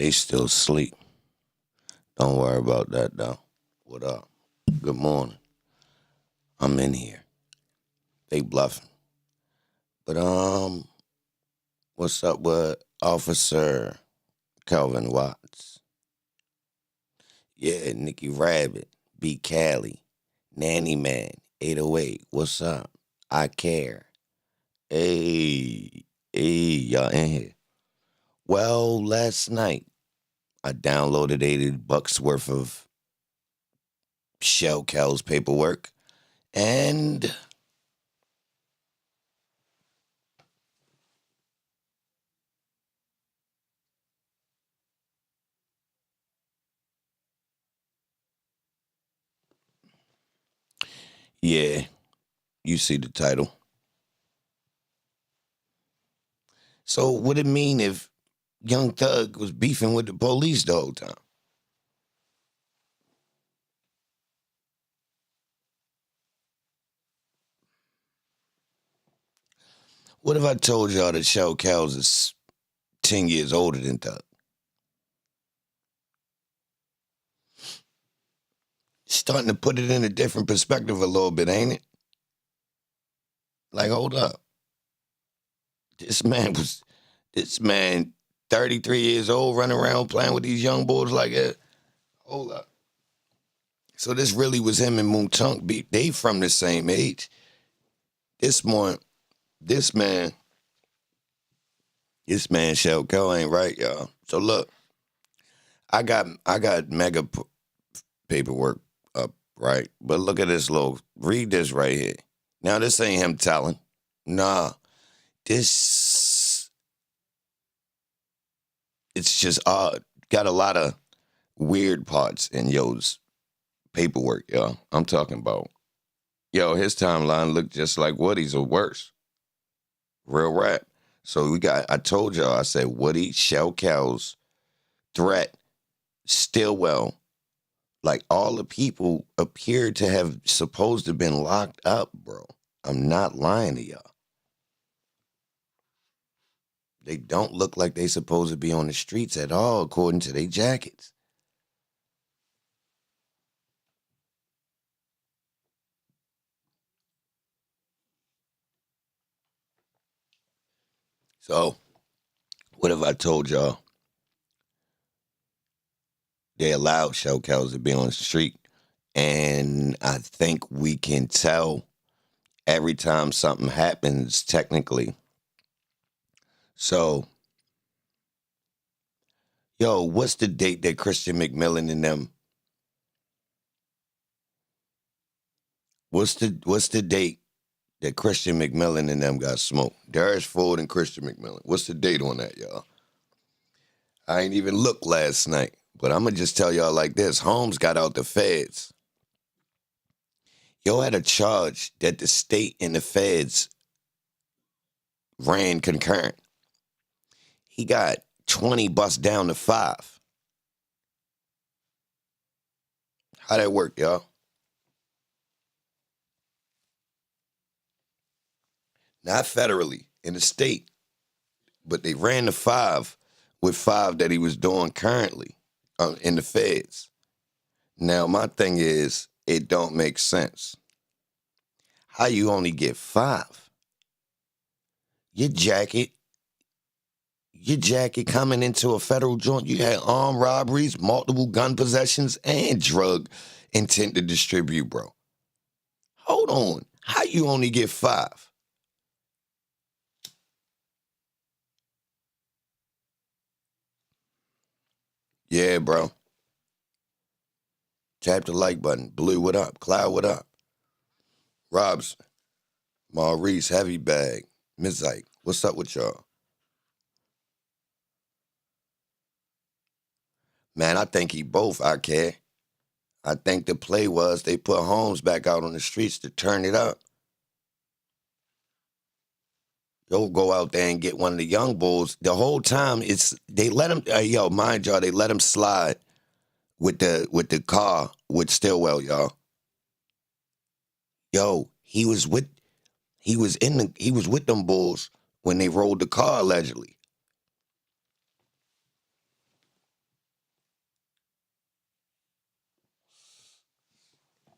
They still sleep. Don't worry about that, though. What up? Good morning. I'm in here. They bluffing. But, what's up with Officer Kelvin Watts? Yeah, Nicky Rabbit, B. Cali, Nanny Man, 808. What's up? I care. Hey, y'all in here. Well, last night, I downloaded $80 worth of Shell Cal's paperwork, and yeah, you see the title. So what it mean if Young Thug was beefing with the police the whole time? What if I told y'all that Shell Cal's is 10 years older than Thug? Starting to put it in a different perspective a little bit, ain't it? Like, hold up. This man 33 years old running around playing with these young boys like that. Hold up. So this really was him and Moon Tunk beef. They from the same age. This man, Shell Cal ain't right, y'all. So look, I got mega paperwork up, right? But look at this read this right here. Now this ain't him telling. Nah, it's just odd. Got a lot of weird parts in yo's paperwork, y'all. I'm talking about. Yo, his timeline looked just like Woody's or worse. Real rap. So I told y'all, I said Woody, Shell Cal's, Threat, Stillwell, like all the people appeared to have supposed to have been locked up, bro. I'm not lying to y'all. They don't look like they supposed to be on the streets at all, according to their jackets. So, what if I told y'all they allowed Shell Cows to be on the street? And I think we can tell every time something happens, technically. So, yo, what's the date that Christian McMillan and them? What's the date that Christian McMillan and them got smoked? Darius Ford and Christian McMillan. What's the date on that, y'all? I ain't even looked last night, but I'm gonna just tell y'all like this: Holmes got out the feds. Yo had a charge that the state and the feds ran concurrent. He got 20 bust down to 5. How that work, y'all? Not federally, in the state, but they ran the 5 with 5 that he was doing currently in the feds. Now, my thing is, it don't make sense. How you only get 5? Your jacket coming into a federal joint, you had armed robberies, multiple gun possessions, and drug intent to distribute, bro. Hold on. How you only get 5? Yeah, bro. Tap the like button. Blue, what up? Cloud, what up? Robson, Maurice, Heavy Bag, Miss Ike, what's up with y'all? Man, I think he both, I care. I think the play was they put Holmes back out on the streets to turn it up. Yo, go out there and get one of the young bulls. The whole time they let him. Mind y'all, they let him slide with the car with Stillwell, y'all. Yo, he was with them bulls when they rolled the car allegedly.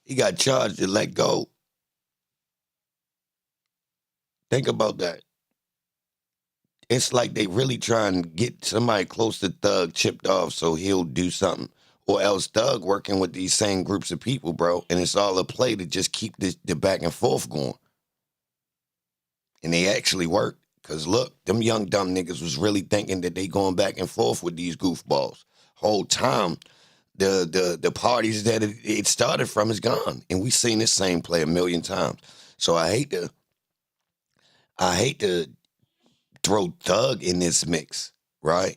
He got charged and let go. Think about that. It's like they really trying to get somebody close to Thug chipped off so he'll do something. Or else Thug working with these same groups of people, bro. And it's all a play to just keep the back and forth going. And they actually worked. Because look, them young dumb niggas was really thinking that they going back and forth with these goofballs. Whole time, the parties that it started from is gone. And we seen this same play a million times. So I hate to throw Thug in this mix, right?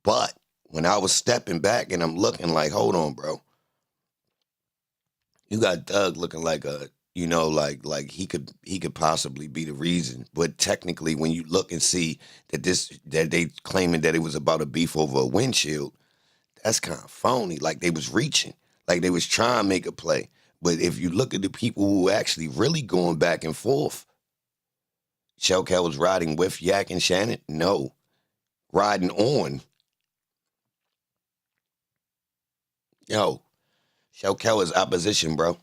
But when I was stepping back and I'm looking like, hold on, bro. You got Thug looking like like he could possibly be the reason. But technically, when you look and see that they claiming that it was about a beef over a windshield, that's kind of phony. Like they was reaching, like they was trying to make a play. But if you look at the people who were actually really going back and forth, Shellcat was riding with Yak and Shannon? No. Riding on. Yo, Shellcat was opposition, bro.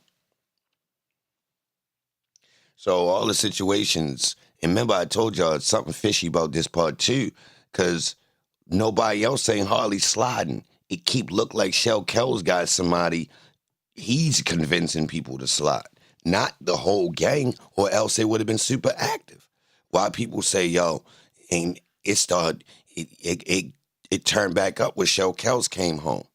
So all the situations, and remember I told y'all it's something fishy about this part too, because nobody else ain't hardly sliding. It keep look like Shellcat's got somebody, he's convincing people to slide. Not the whole gang, or else they would have been super active. Why people say, yo, and it turned back up when Shellcats came home.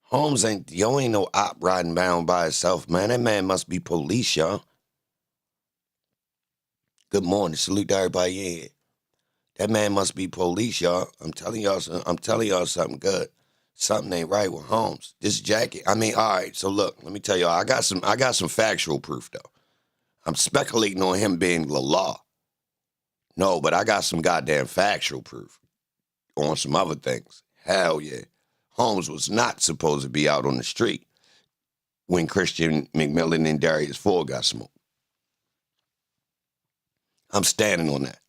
Holmes ain't no op riding bound by itself, man. That man must be police, y'all. Good morning. Salute to everybody in here. That man must be police, y'all. I'm telling y'all something good. Something ain't right with Holmes. This jacket, all right, so look, let me tell y'all, I got some factual proof though. I'm speculating on him being the law. No, but I got some goddamn factual proof on some other things. Hell yeah. Holmes was not supposed to be out on the street when Christian McMillan and Darius Ford got smoked. I'm standing on that.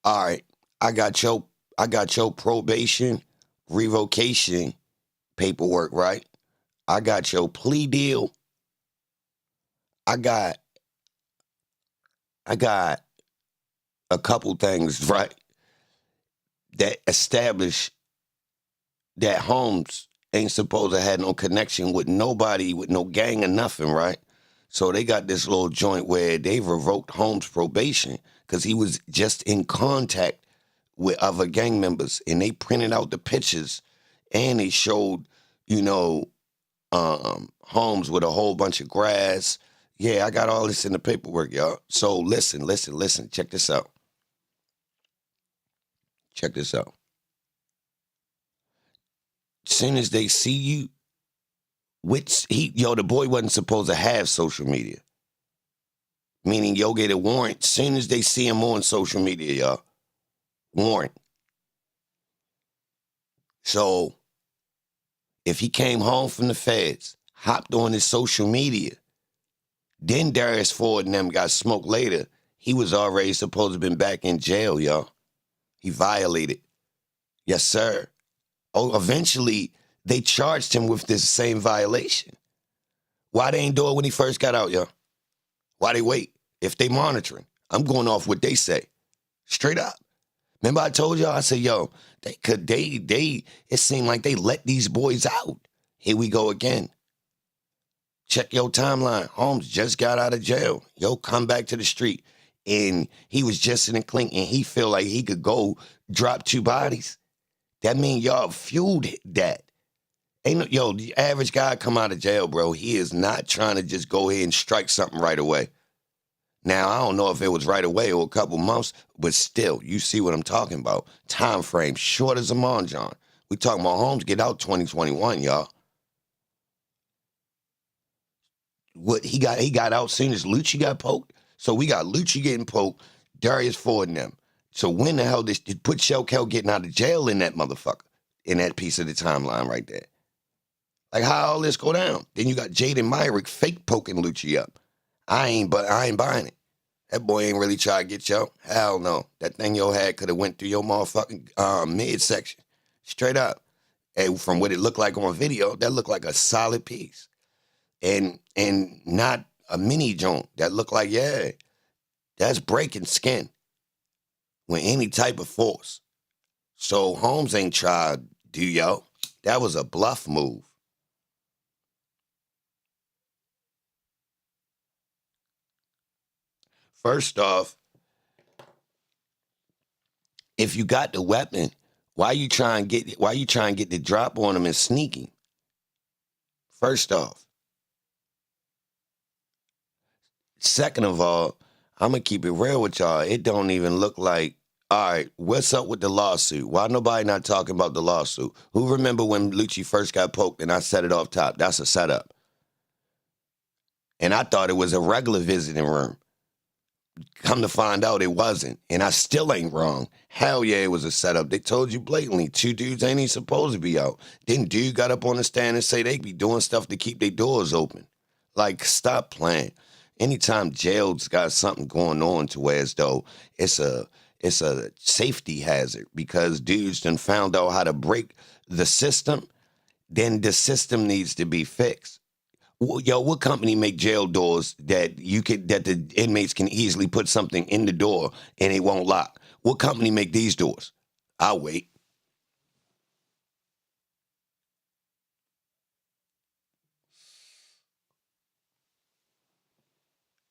All right, I got your probation revocation paperwork, right? I got your plea deal. I got a couple things, right, that establish that Holmes ain't supposed to have no connection with nobody, with no gang or nothing, right? So they got this little joint where they revoked Holmes' probation because he was just in contact with other gang members, and they printed out the pictures and they showed, Holmes with a whole bunch of grass. Yeah, I got all this in the paperwork, y'all. So listen. Check this out. As soon as they see you, the boy wasn't supposed to have social media. Meaning, get a warrant. As soon as they see him on social media, y'all. Warrant. So, if he came home from the feds, hopped on his social media, then Darius Ford and them got smoked later, he was already supposed to have been back in jail, y'all. He violated. Yes, sir. Oh, eventually, they charged him with this same violation. Why they ain't do it when he first got out, y'all? Why they wait? If they monitoring, I'm going off what they say. Straight up. Remember I told y'all, I said, yo, it seemed like they let these boys out. Here we go again. Check your timeline. Holmes just got out of jail. Come back to the street. And he was just in a clink and he feel like he could go drop 2 bodies. That mean y'all fueled that. The average guy come out of jail, bro, he is not trying to just go ahead and strike something right away. Now, I don't know if it was right away or a couple months, but still, you see what I'm talking about. Time frame, short as a Monjon. We talking about Holmes get out 2021, y'all. What he got out soon as Lucci got poked. So we got Lucci getting poked, Darius Ford and them. So when the hell did put Shellcat getting out of jail in that motherfucker, in that piece of the timeline right there? Like how all this go down? Then you got Jaden Myrick fake poking Lucci up. I ain't buying it. That boy ain't really try to get you. Hell no. That thing your had could have went through your motherfucking midsection. Straight up. And from what it looked like on video, that looked like a solid piece. And not a mini joint. That looked like, yeah, that's breaking skin with any type of force. So Holmes ain't tried, do yo? That was a bluff move. First off, if you got the weapon, why you trying to get the drop on him and sneaking? First off. Second of all, I'm gonna keep it real with y'all. It don't even look like, all right, what's up with the lawsuit? Why nobody not talking about the lawsuit? Who remember when Lucci first got poked and I said it off top? That's a setup. And I thought it was a regular visiting room. Come to find out it wasn't. And I still ain't wrong. Hell yeah, it was a setup. They told you blatantly, 2 dudes ain't even supposed to be out. Then dude got up on the stand and say they be doing stuff to keep their doors open. Like, stop playing. Anytime jail's got something going on to where as though it's a safety hazard because dudes done found out how to break the system, then the system needs to be fixed. Yo, what company make jail doors that the inmates can easily put something in the door and it won't lock? What company make these doors? I'll wait.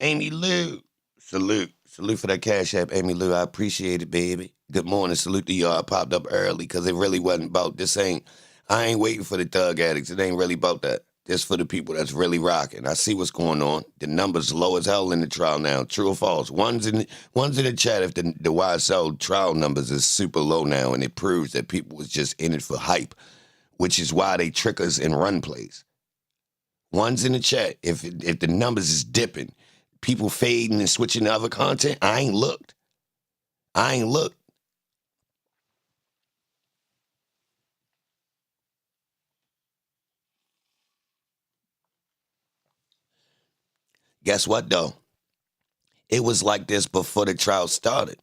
Amy Lou, salute for that cash app, Amy Lou. I appreciate it, baby. Good morning, salute to y'all. I popped up early because it really wasn't about this. I ain't waiting for the thug addicts. It ain't really about that. This for the people that's really rocking. I see what's going on. The numbers low as hell in the trial now. True or false? One's in the chat if the YSL trial numbers is super low now, and it proves that people was just in it for hype, which is why they trick us and run plays. One's in the chat if the numbers is dipping, people fading and switching to other content. I ain't looked. Guess what, though? It was like this before the trial started.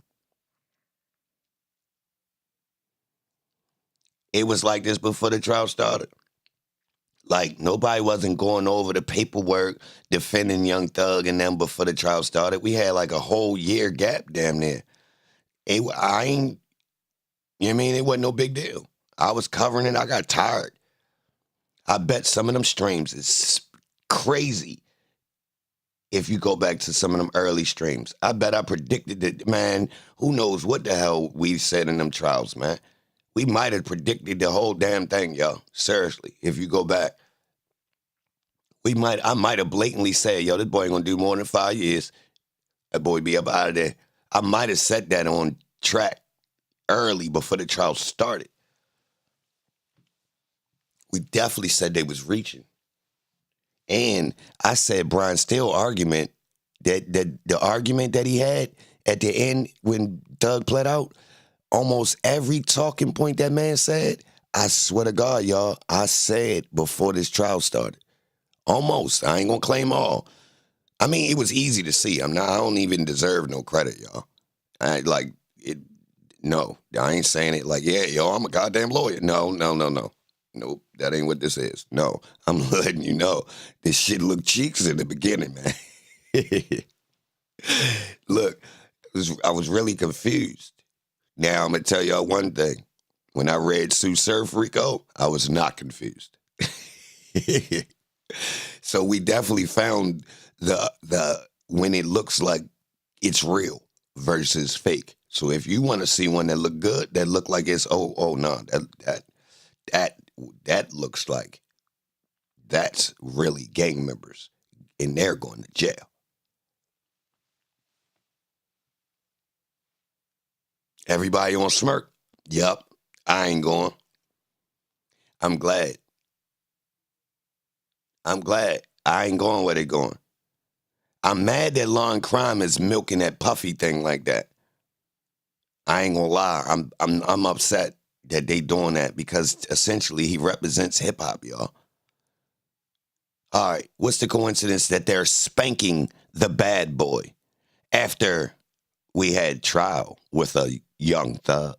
Like, nobody wasn't going over the paperwork, defending Young Thug and them before the trial started. We had like a whole year gap damn near. You know what I mean? It wasn't no big deal. I was covering it. I got tired. I bet some of them streams is crazy. If you go back to some of them early streams, I bet I predicted that, man, who knows what the hell we said in them trials, man. We might have predicted the whole damn thing, yo. Seriously, if you go back. I might have blatantly said, yo, this boy ain't gonna do more than 5 years. That boy be up out of there. I might have set that on track early before the trial started. We definitely said they was reaching. And I said Brian Steele argument, that the argument that he had at the end when Thug pled out, almost every talking point that man said, I swear to God, y'all, I said before this trial started. Almost. I ain't gonna claim all. I mean, it was easy to see. I don't even deserve no credit, y'all. No, I ain't saying it like, yeah, yo, I'm a goddamn lawyer. No. Nope, that ain't what this is. No, I'm letting you know. This shit looked cheeks in the beginning, man. Look, I was really confused. Now, I'm going to tell y'all one thing. When I read Sue Surf Rico, I was not confused. So we definitely found the when it looks like it's real versus fake. So if you want to see one that look good, that look like it's no, that looks like that's really gang members and they're going to jail. Everybody on smirk? Yup, I ain't going. I'm glad. I ain't going where they going. I'm mad that Law and Crime is milking that Puffy thing like that. I ain't gonna lie. I'm upset that they doing that because essentially he represents hip hop, y'all. All right, what's the coincidence that they're spanking the bad boy after we had trial with a young thug.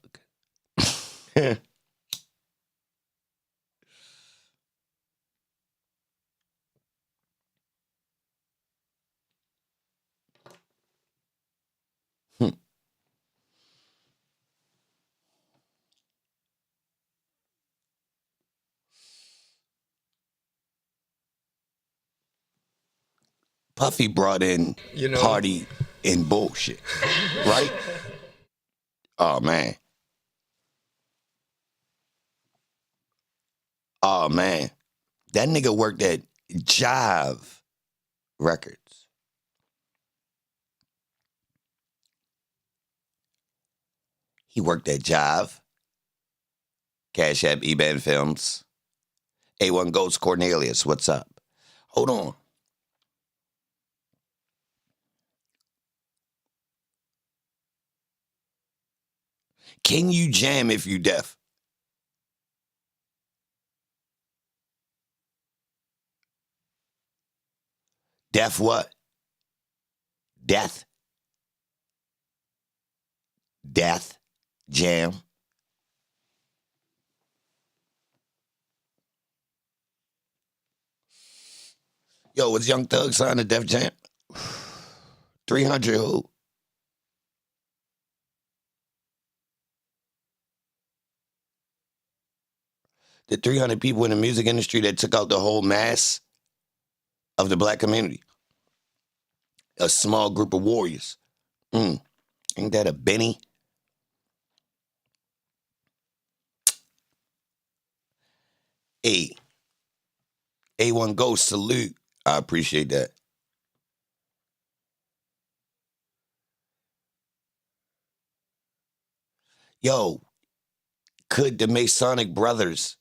Puffy brought in party and bullshit, right? Oh, man. Oh, man. That nigga worked at Jive Records. He worked at Jive, Cash App, EBAN Films. A1 Ghost Cornelius, what's up? Hold on. Can you jam if you deaf? Deaf what? Death? Death? Jam? Yo, was Young Thug signed to Def Jam? 300 who? The 300 people in the music industry that took out the whole mass of the black community. A small group of warriors. Ain't that a Benny? A1 Ghost, salute. I appreciate that. Yo, could the Masonic brothers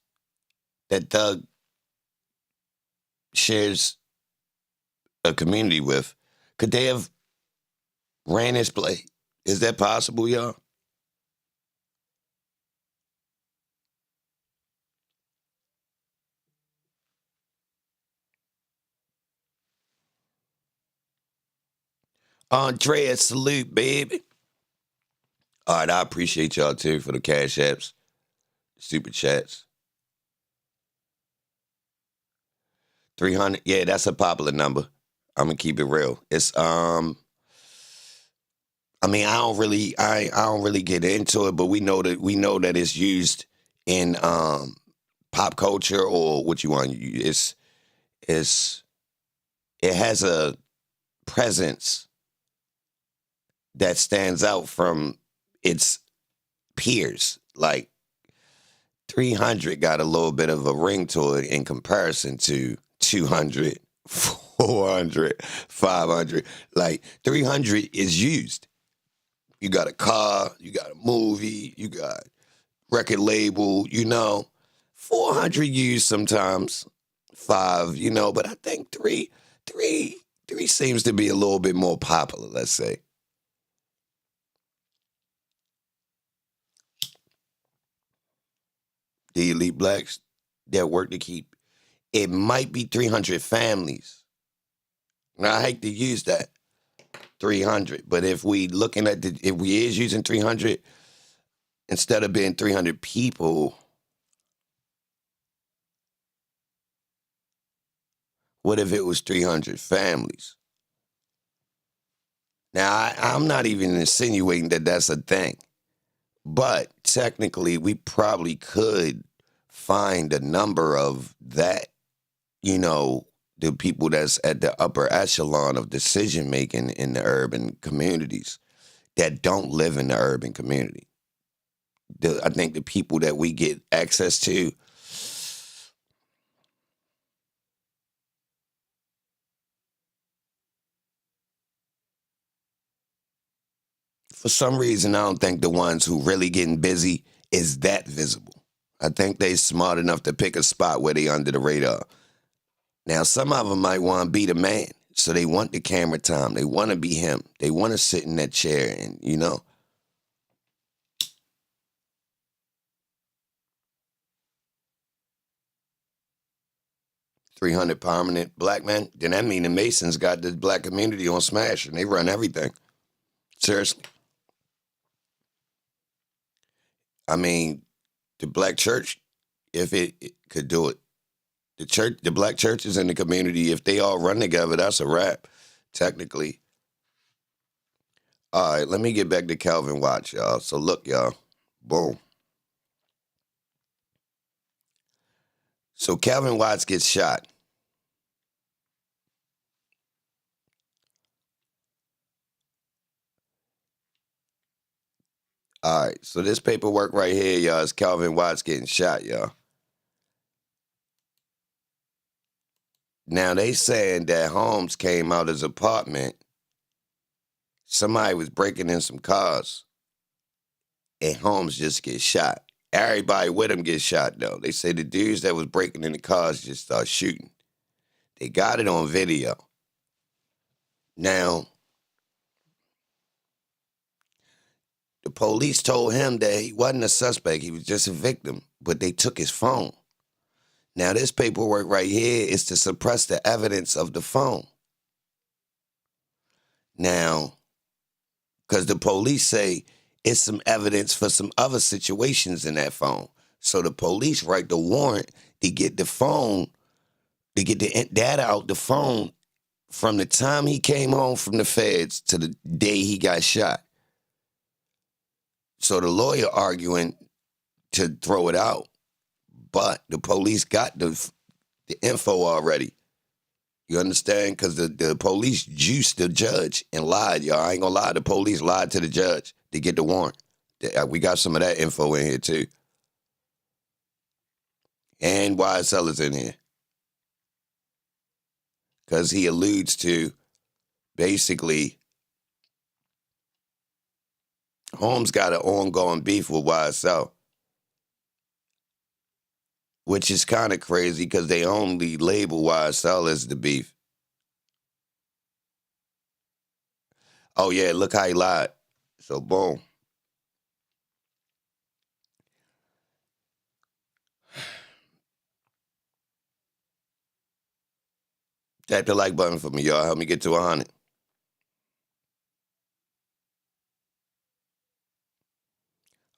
that Thug shares a community with, could they have ran his play? Is that possible, y'all? Andrea, salute, baby. All right, I appreciate y'all too for the cash apps, super chats. 300, yeah, that's a popular number. I'm gonna keep it real. It's I mean, I don't really get into it, but we know that it's used in pop culture or what you want. It has a presence that stands out from its peers. Like 300 got a little bit of a ring to it in comparison to 200, 400, 500. Like 300 is used. You got a car, you got a movie, you got record label, 400 used sometimes, 5, but I think three seems to be a little bit more popular, let's say. The elite blacks that work to keep. It might be 300 families. Now, I hate to use that, 300, but if we is using 300, instead of being 300 people, what if it was 300 families? Now, I'm not even insinuating that that's a thing, but technically, we probably could find a number of that, the people that's at the upper echelon of decision making in the urban communities that don't live in the urban community. I think the people that we get access to, for some reason, I don't think the ones who really getting busy is that visible. I think they smart enough to pick a spot where they under the radar. Now, some of them might want to be the man, so they want the camera time. They want to be him. They want to sit in that chair and, 300 prominent black men, then that mean the Masons got this black community on smash and they run everything. Seriously. I mean, the black church, if it could do it, the black churches in the community, if they all run together, that's a wrap, technically. All right, let me get back to Kelvin Watts, y'all. So look, y'all. Boom. So Kelvin Watts gets shot. All right, so this paperwork right here, y'all, is Kelvin Watts getting shot, y'all. Now, they saying that Holmes came out his apartment. Somebody was breaking in some cars, and Holmes just gets shot. Everybody with him gets shot, though. They say the dudes that was breaking in the cars just start shooting. They got it on video. Now, the police told him that he wasn't a suspect. He was just a victim, but they took his phone. Now, this paperwork right here is to suppress the evidence of the phone. Now, because the police say it's some evidence for some other situations in that phone. So the police write the warrant to get the phone, to get the data out the phone from the time he came home from the feds to the day he got shot. So the lawyer arguing to throw it out, but the police got the info already. You understand? Because the police juiced the judge and lied, y'all. I ain't gonna lie, the police lied to the judge to get the warrant. We got some of that info in here, too. And YSL is in here. Because he alludes to, basically, Holmes got an ongoing beef with YSL. Which is kind of crazy because they only label YSL as the beef. Oh, yeah, look how he lied. So, boom. Tap the like button for me, y'all. Help me get to 100.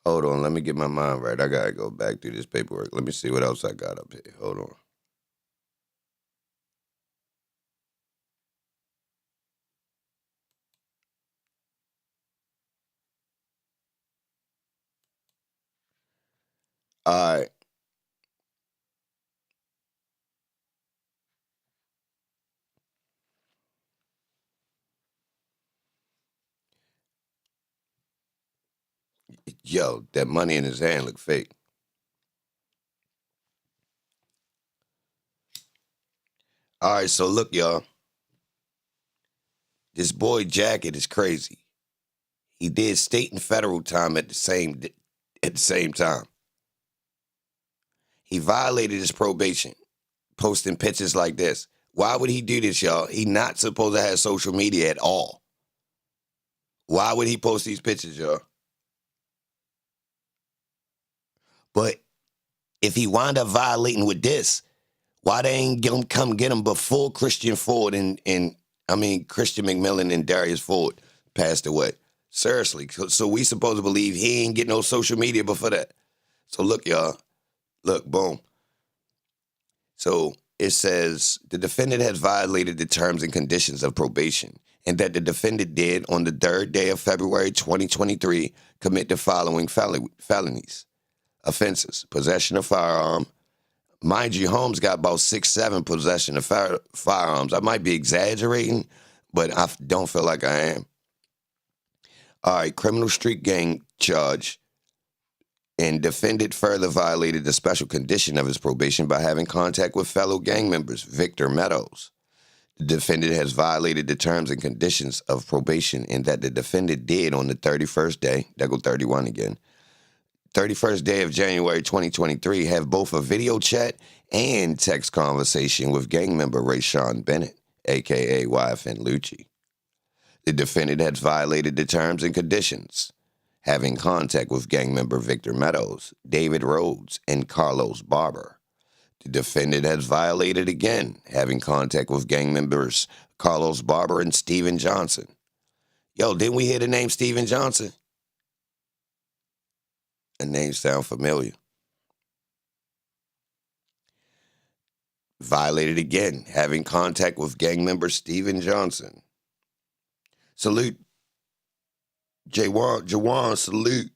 Hold on, let me get my mind right. I gotta go back through this paperwork. Let me see what else I got up here. Hold on. All right. Yo, that money in his hand look fake. All right, so look, y'all. This boy Jacket is crazy. He did state and federal time at the same time. He violated his probation, posting pictures like this. Why would he do this, y'all? He not supposed to have social media at all. Why would he post these pictures, y'all? But if he wound up violating with this, why they ain't come get him before Christian Ford and Christian McMillan and Darius Ford passed away? Seriously. So we supposed to believe he ain't get no social media before that. So look, y'all. Look, boom. So it says the defendant has violated the terms and conditions of probation and that the defendant did on the 3rd day of February 2023 commit the following felonies. Offenses: possession of firearm. Mind you, Holmes got about 6-7 possession of firearms. I might be exaggerating, but I don't feel like I am. All right, criminal street gang charge. And defendant further violated the special condition of his probation by having contact with fellow gang members, Victor Meadows. The defendant has violated the terms and conditions of probation in that the defendant did on the 31st day, that go 31 again, 31st day of January 2023, have both a video chat and text conversation with gang member Rayshawn Bennett, a.k.a. YFN Lucci. The defendant has violated the terms and conditions, having contact with gang member Victor Meadows, David Rhodes, and Carlos Barber. The defendant has violated again, having contact with gang members Carlos Barber and Steven Johnson. Yo, didn't we hear the name Steven Johnson? The name sound familiar. Violated again, having contact with gang member Steven Johnson. Salute. Jawan, salute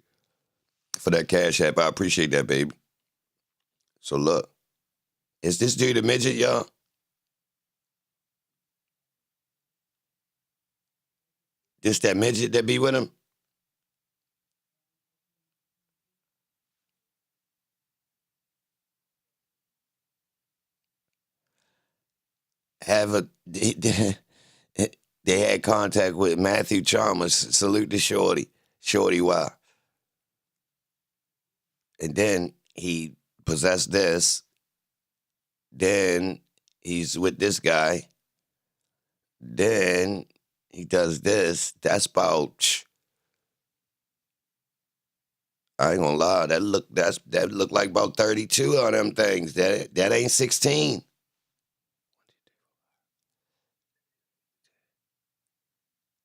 for that cash app. I appreciate that, baby. So look, is this dude a midget, y'all? This that midget that be with him? They had contact with Matthew Chalmers. Salute to Shorty Y. And then he possessed this. Then he's with this guy. Then he does this. That's about. I ain't gonna lie. That look like about 32 on them things. That ain't 16.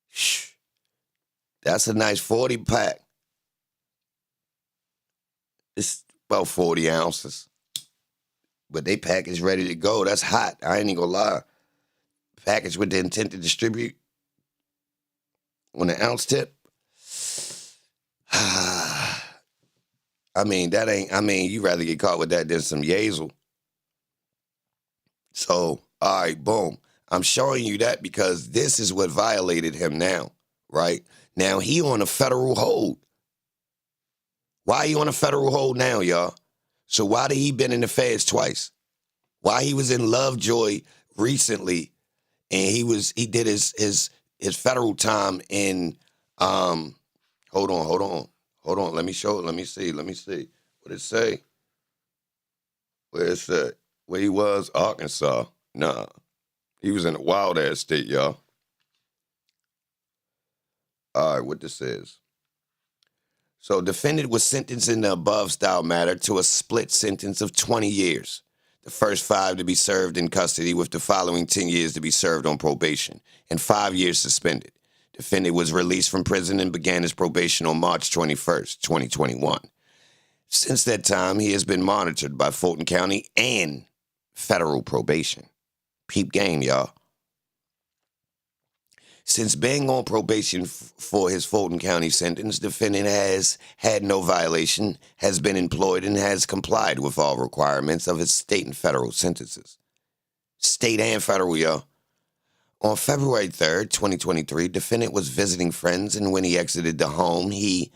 Shh. That's a nice 40 pack. It's about 40 ounces. But they package ready to go. That's hot. I ain't even gonna lie. Package with the intent to distribute on the ounce tip. I mean, you'd rather get caught with that than some Yazel. So, all right, boom. I'm showing you that because this is what violated him now, right? Now he on a federal hold. Why he on a federal hold now, y'all? So why did he been in the feds twice? Why he was in Lovejoy recently, and he did his federal time in hold on. Let me see. What it say? Where it say? Where he was? Arkansas. Nah. He was in a wild ass state, y'all. All right, what this is. So defendant was sentenced in the above style matter to a split sentence of 20 years. The first 5 to be served in custody with the following 10 years to be served on probation and 5 years suspended. Defendant was released from prison and began his probation on March 21st, 2021. Since that time, he has been monitored by Fulton County and federal probation. Peep game, y'all. Since being on probation for his Fulton County sentence, defendant has had no violation, has been employed, and has complied with all requirements of his state and federal sentences. State and federal, y'all. On February 3rd, 2023, defendant was visiting friends, and when he exited the home, a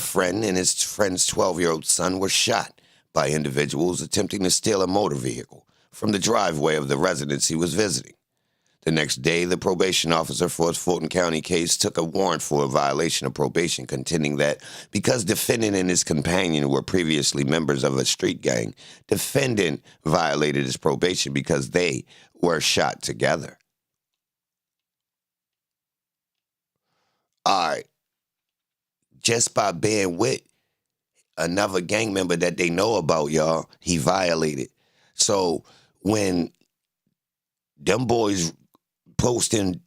friend, and his friend's 12-year-old son were shot by individuals attempting to steal a motor vehicle from the driveway of the residence he was visiting. The next day, the probation officer for his Fulton County case took a warrant for a violation of probation, contending that because defendant and his companion were previously members of a street gang, defendant violated his probation because they were shot together. All right. Just by being with another gang member that they know about, y'all, he violated. So when them boys posting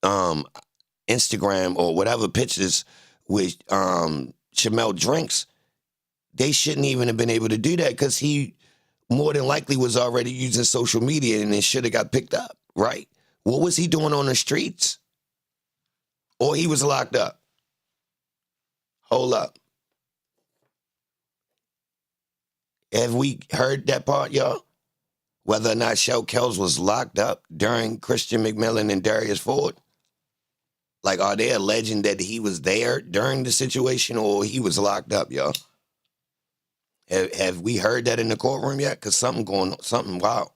Instagram or whatever pictures with Shamel drinks, they shouldn't even have been able to do that because he more than likely was already using social media and it should have got picked up, right? What was he doing on the streets? Or he was locked up? Hold up. Have we heard that part, y'all? Whether or not Shell Kells was locked up during Christian McMillan and Darius Ford? Like, are they alleging that he was there during the situation or he was locked up, y'all? Have we heard that in the courtroom yet? Because something wild.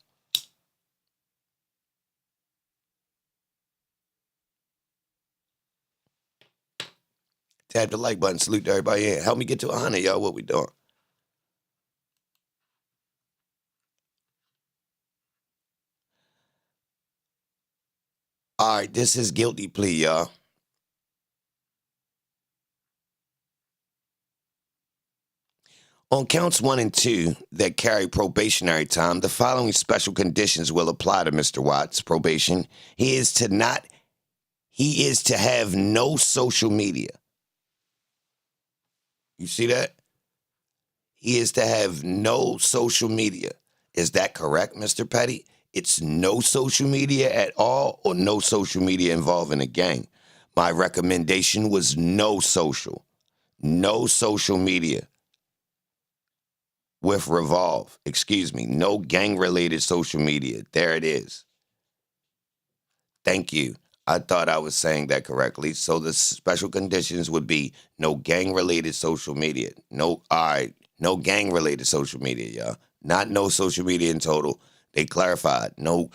Tap the like button. Salute to everybody in. Help me get to 100, y'all. What we doing? All right, this is guilty plea, y'all. On counts 1 and 2 that carry probationary time, the following special conditions will apply to Mr. Watts' probation. He is He is to have no social media. You see that? He is to have no social media. Is that correct, Mr. Petty? It's no social media at all or no social media involving a gang? My recommendation was no social media with Revolve. Excuse me, no gang-related social media. There it is. Thank you. I thought I was saying that correctly. So the special conditions would be no gang-related social media. No gang-related social media, y'all. Not no social media in total. They clarified, no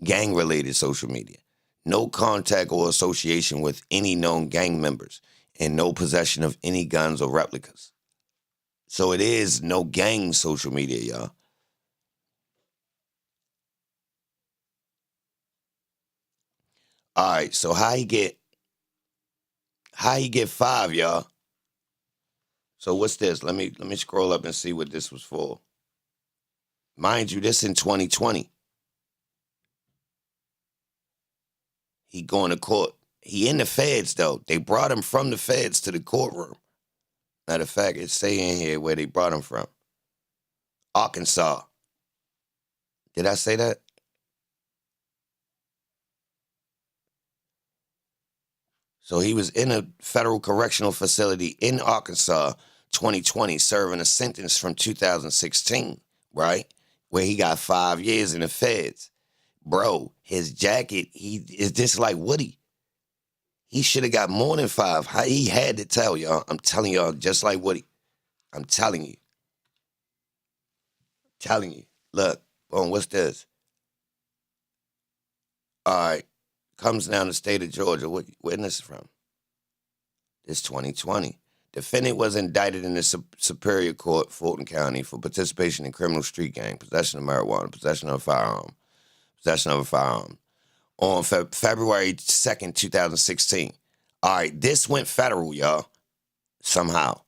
gang-related social media. No contact or association with any known gang members, and no possession of any guns or replicas. So it is no gang social media, y'all. All right, so how he get 5, y'all? So what's this? Let me scroll up and see what this was for. Mind you, this in 2020. He going to court. He in the feds, though. They brought him from the feds to the courtroom. Matter of fact, it's saying here where they brought him from. Arkansas. Did I say that? So he was in a federal correctional facility in Arkansas, 2020, serving a sentence from 2016, right? Where he got 5 years in the feds. Bro, his jacket, he is just like Woody. He should have got more than 5. He had to tell y'all. I'm telling y'all, just like Woody. I'm telling you. Telling you. Look, boom, what's this? All right. Comes down the state of Georgia. Where this from? This 2020. Defendant was indicted in the Superior Court, Fulton County, for participation in criminal street gang, possession of marijuana, possession of a firearm, on February 2nd, 2016. All right, this went federal, y'all, somehow.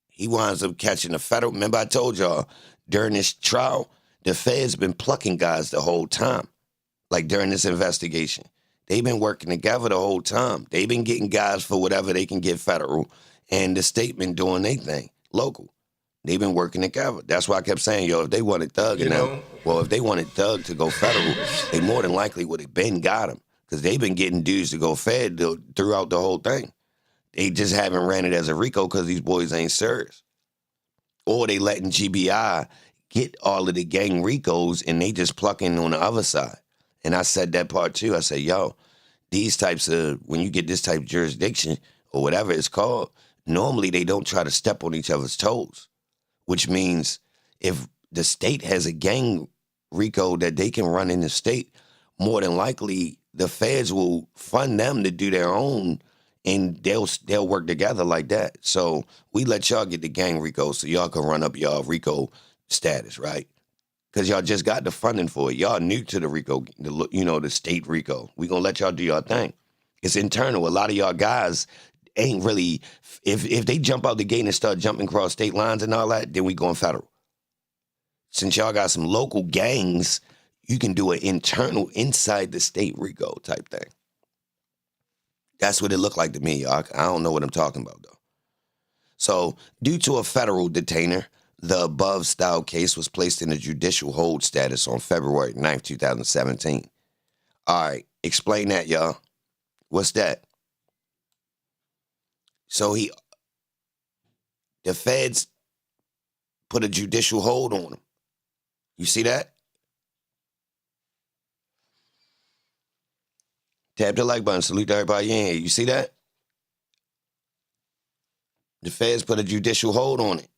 He winds up catching a federal. Remember I told y'all, during this trial, the feds been plucking guys the whole time, like during this investigation. They've been working together the whole time. They've been getting guys for whatever they can get federal, and the state been doing their thing, local. They've been working together. That's why I kept saying, yo, if they wanted Thug if they wanted Thug to go federal, they more than likely would have been got him, because they've been getting dudes to go fed throughout the whole thing. They just haven't ran it as a RICO because these boys ain't serious. Or they letting GBI get all of the gang RICOs and they just plucking on the other side. And I said that part too. I said, yo, these types of, when you get this type of jurisdiction or whatever it's called, normally they don't try to step on each other's toes, which means if the state has a gang RICO that they can run in the state, more than likely the feds will fund them to do their own, and they'll work together like that. So we let y'all get the gang RICO so y'all can run up y'all RICO status, right? Because y'all just got the funding for it. Y'all new to the RICO, the state RICO. We gonna let y'all do y'all thing. It's internal. A lot of y'all guys ain't really, if they jump out the gate and start jumping across state lines and all that, then we going federal. Since y'all got some local gangs, you can do an internal inside the state RICO type thing. That's what it looked like to me, y'all. I don't know what I'm talking about, though. So, due to a federal detainer, the above style case was placed in a judicial hold status on February 9th, 2017. All right, explain that, y'all. What's that? So the feds put a judicial hold on him. You see that? Tap the like button. Salute to everybody in here. You see that? The feds put a judicial hold on it.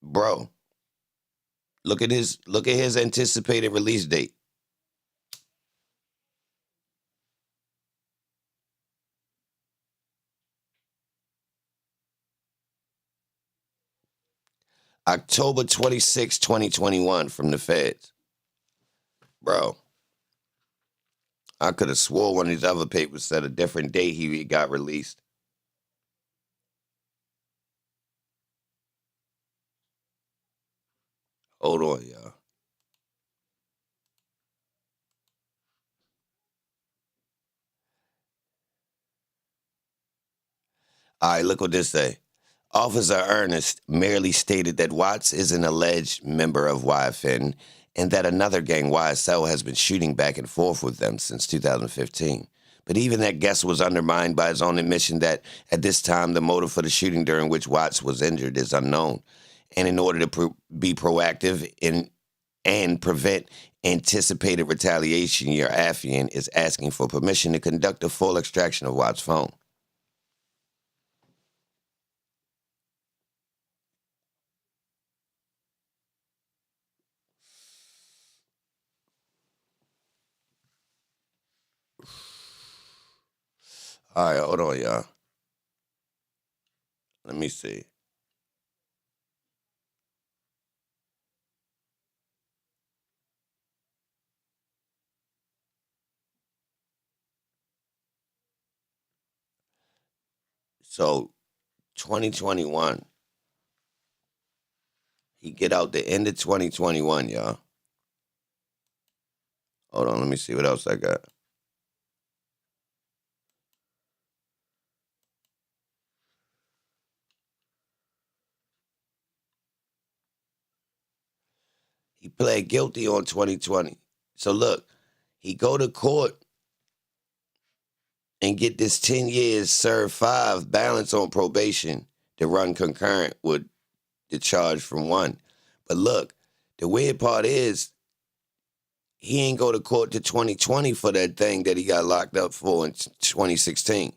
Bro, look at his anticipated release date. October 26, 2021 from the feds. Bro, I could have swore one of these other papers said a different day he got released. Hold on, y'all. All right, look what this say. Officer Ernest merely stated that Watts is an alleged member of YFN and that another gang, YSL, has been shooting back and forth with them since 2015. But even that guess was undermined by his own admission that at this time the motive for the shooting during which Watts was injured is unknown. And in order to be proactive and prevent anticipated retaliation, your affiant is asking for permission to conduct a full extraction of Watts' phone. All right, hold on, y'all. Let me see. So 2021, he get out the end of 2021, y'all. Hold on, let me see what else I got. He pled guilty on 2020. So look, he go to court and get this 10 years, serve 5, balance on probation to run concurrent with the charge from 1. But look, the weird part is he ain't go to court to 2020 for that thing that he got locked up for in 2016.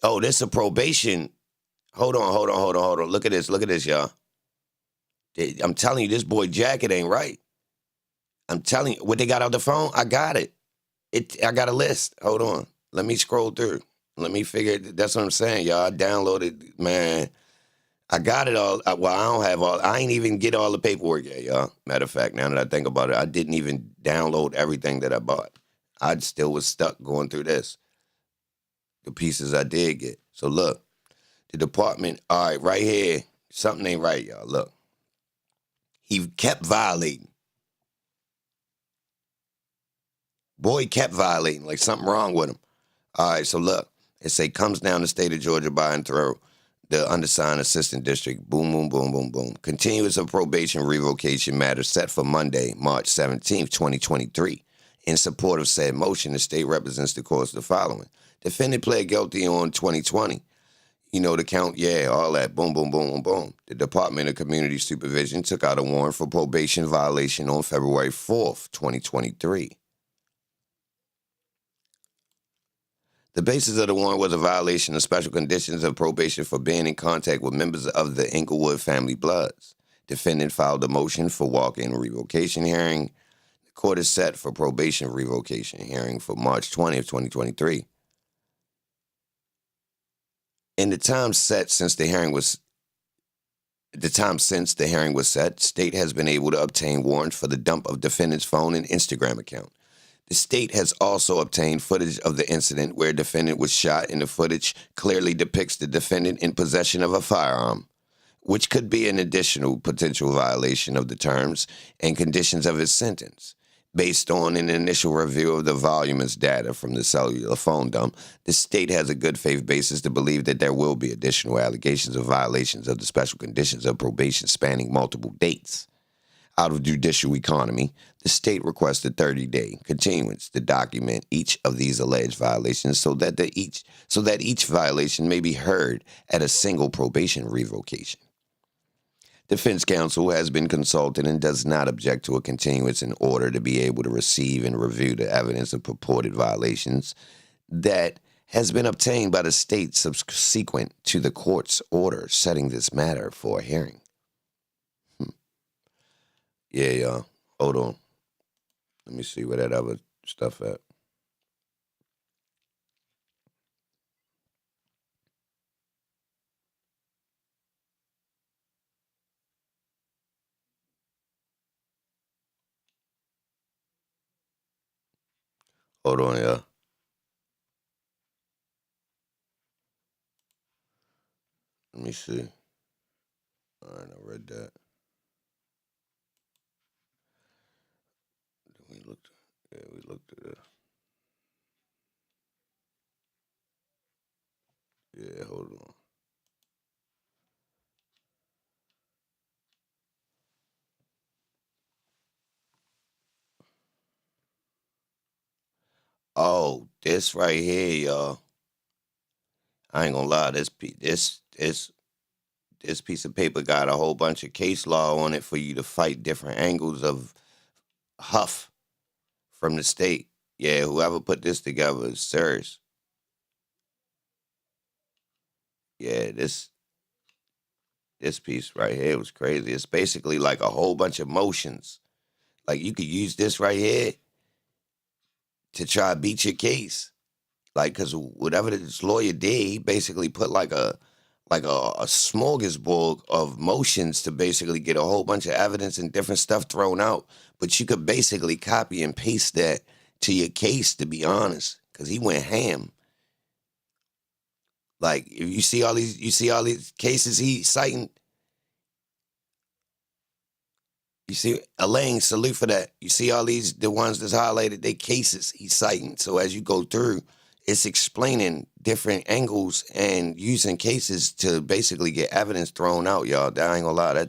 Oh, this a probation. Hold on. Look at this, y'all. I'm telling you, this boy jacket ain't right. I'm telling you, what they got on the phone, I got it. I got a list. Hold on. Let me scroll through. Let me figure it. That's what I'm saying, y'all. I downloaded, man. I got it all. Well, I don't have all. I ain't even get all the paperwork yet, y'all. Matter of fact, now that I think about it, I didn't even download everything that I bought. I still was stuck going through this. The pieces I did get. So look, the department, all right, right here, something ain't right, y'all. Look. He kept violating. Boy kept violating, like something wrong with him. All right, so look, it say comes down the state of Georgia by and through the undersigned assistant district. Boom, boom, boom, boom, boom. Continuous of probation revocation matter set for Monday, March 17th, 2023. In support of said motion, the state represents the course of the following. Defendant pled guilty on 2020. You know the count, yeah, all that. Boom, boom, boom, boom, boom. The Department of Community Supervision took out a warrant for probation violation on February 4th, 2023. The basis of the warrant was a violation of special conditions of probation for being in contact with members of the Inglewood family Bloods. Defendant filed a motion for walk-in revocation hearing. The court is set for probation revocation hearing for March 20th, 2023. In the time set since the hearing was set, state has been able to obtain warrants for the dump of defendant's phone and Instagram account. The state has also obtained footage of the incident where defendant was shot, and the footage clearly depicts the defendant in possession of a firearm, which could be an additional potential violation of the terms and conditions of his sentence. Based on an initial review of the voluminous data from the cellular phone dump, the state has a good faith basis to believe that there will be additional allegations of violations of the special conditions of probation spanning multiple dates. Out of judicial economy, the state requested 30-day continuance to document each of these alleged violations so that each violation may be heard at a single probation revocation. Defense counsel has been consulted and does not object to a continuance in order to be able to receive and review the evidence of purported violations that has been obtained by the state subsequent to the court's order setting this matter for a hearing. Yeah, y'all. Hold on. Let me see where that other stuff at. Hold on, y'all. Let me see. All right, I read that. We looked at it. Yeah, hold on. Oh, this right here, y'all. I ain't gonna lie. This piece of paper got a whole bunch of case law on it for you to fight different angles of huff from the state. Yeah, whoever put this together is serious. Yeah, this piece right here was crazy. It's basically like a whole bunch of motions. Like you could use this right here to try to beat your case. Like, cause whatever this lawyer did, he basically put like a smorgasbord of motions to basically get a whole bunch of evidence and different stuff thrown out. But you could basically copy and paste that to your case, to be honest, because he went ham. Like, if you see all these cases he citing. You see, Elaine, salute for that. You see all the ones that's highlighted, they cases he's citing. So as you go through, it's explaining different angles and using cases to basically get evidence thrown out, y'all. I ain't gonna lie,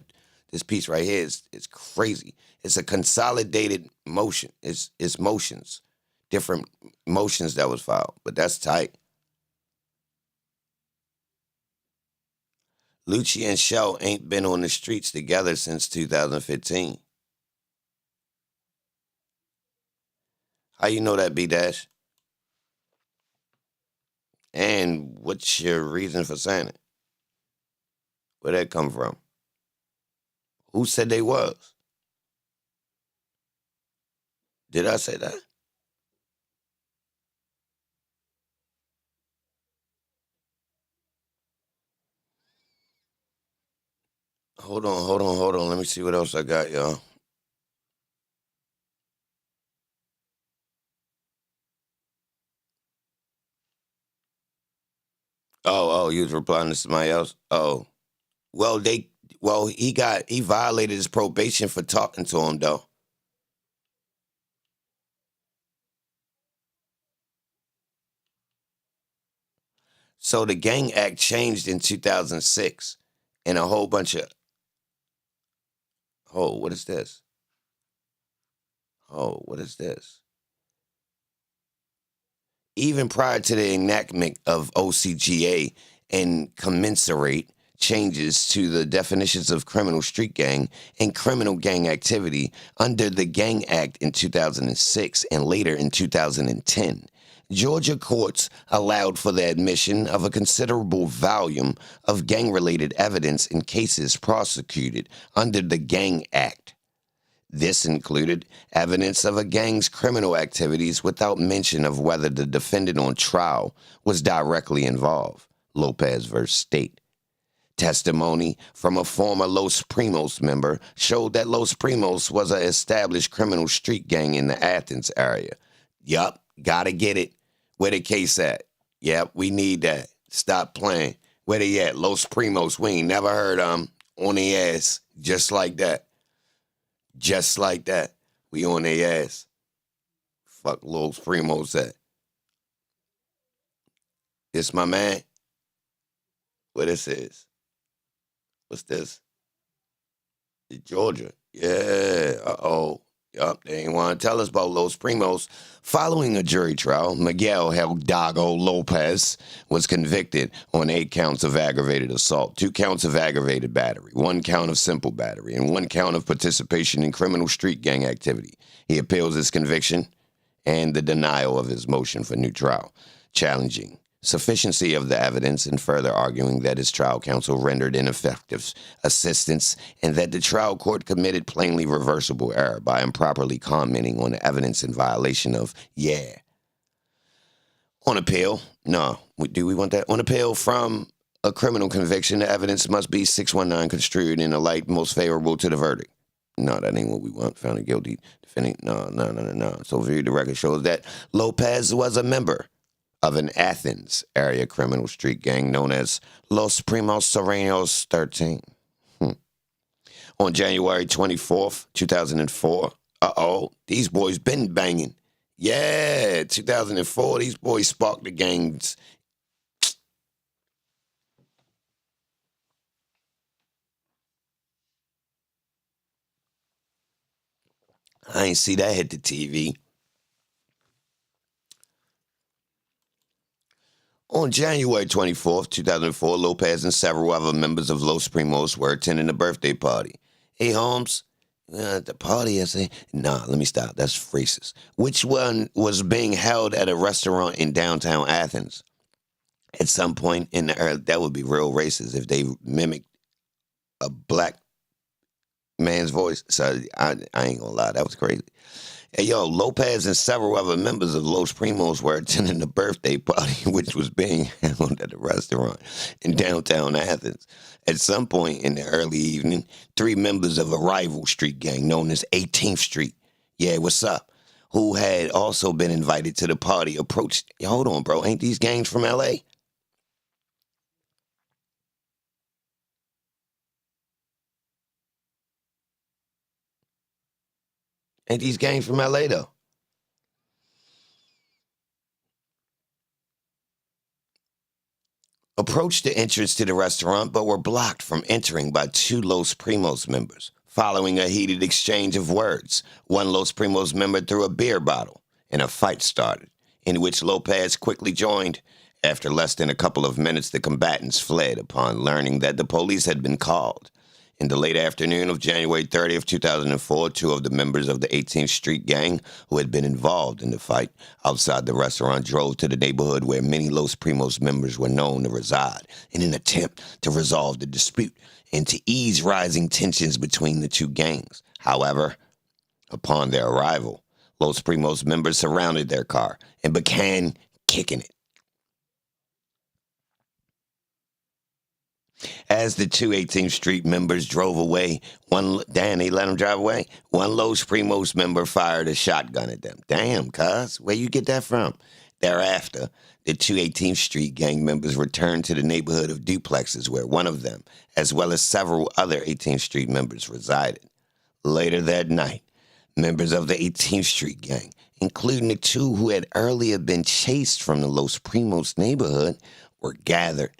this piece right here is crazy. It's a consolidated motion. It's motions, different motions that was filed, but that's tight. Lucci and Shell ain't been on the streets together since 2015. How you know that, B-Dash? And what's your reason for saying it? Where'd that come from? Who said they was? Did I say that? Hold on. Let me see what else I got, y'all. Oh, you was replying to somebody else? Oh. Well, he violated his probation for talking to him, though. So the Gang Act changed in 2006, and a whole bunch of, what is this? What is this? Even prior to the enactment of OCGA and commensurate changes to the definitions of criminal street gang and criminal gang activity under the Gang Act in 2006 and later in 2010, Georgia courts allowed for the admission of a considerable volume of gang-related evidence in cases prosecuted under the Gang Act. This included evidence of a gang's criminal activities without mention of whether the defendant on trial was directly involved, Lopez v. State. Testimony from a former Los Primos member showed that Los Primos was an established criminal street gang in the Athens area. Yup, gotta get it. Where the case at? Yep, we need that. Stop playing. Where they at? Los Primos, we ain't never heard of them. On their ass, just like that. Just like that. We on their ass. Fuck Los Primos at. This my man. What this is? What's this? Georgia. Yeah. Uh-oh. Yup, they ain't want to tell us about Los Primos. Following a jury trial, Miguel Hidalgo Lopez was convicted on 8 counts of aggravated assault, 2 counts of aggravated battery, 1 count of simple battery, and 1 count of participation in criminal street gang activity. He appeals his conviction and the denial of his motion for new trial, challenging sufficiency of the evidence and further arguing that his trial counsel rendered ineffective assistance and that the trial court committed plainly reversible error by improperly commenting on the evidence in violation of, On appeal, no. Do we want that? On appeal from a criminal conviction, the evidence must be 619 construed in a light most favorable to the verdict. No, that ain't what we want. Found guilty. Defending, no. So the record shows that Lopez was a member of an Athens area criminal street gang known as Los Primos Serenos 13. On January 24th, 2004, these boys been banging. Yeah, 2004, these boys sparked the gangs. I ain't see that hit the TV. On January 24th, 2004, Lopez and several other members of Los Primos were attending a birthday party. Hey, Holmes, at the party, I say, nah, let me stop. That's racist. Which one was being held at a restaurant in downtown Athens? At some point in the early, that would be real racist if they mimicked a black man's voice. So I ain't gonna lie, that was crazy. Hey, yo, Lopez and several other members of Los Primos were attending the birthday party, which was being held at a restaurant in downtown Athens. At some point in the early evening, 3 members of a rival street gang known as 18th Street, yeah, what's up, who had also been invited to the party, approached. Yo, hold on, bro, ain't these gangs from L.A.? Ain't these gangs from L.A., though? Approached the entrance to the restaurant but were blocked from entering by 2 Los Primos members. Following a heated exchange of words, one Los Primos member threw a beer bottle and a fight started, in which Lopez quickly joined. After less than a couple of minutes, the combatants fled upon learning that the police had been called. In the late afternoon of January 30th, 2004, 2 of the members of the 18th Street gang who had been involved in the fight outside the restaurant drove to the neighborhood where many Los Primos members were known to reside in an attempt to resolve the dispute and to ease rising tensions between the 2 gangs. However, upon their arrival, Los Primos members surrounded their car and began kicking it. As the 2 18th Street members drove away, they let them drive away. One Los Primos member fired a shotgun at them. Damn, cuz, where you get that from? Thereafter, the 2 18th Street gang members returned to the neighborhood of duplexes where one of them, as well as several other 18th Street members, resided. Later that night, members of the 18th Street gang, including the 2 who had earlier been chased from the Los Primos neighborhood, were gathered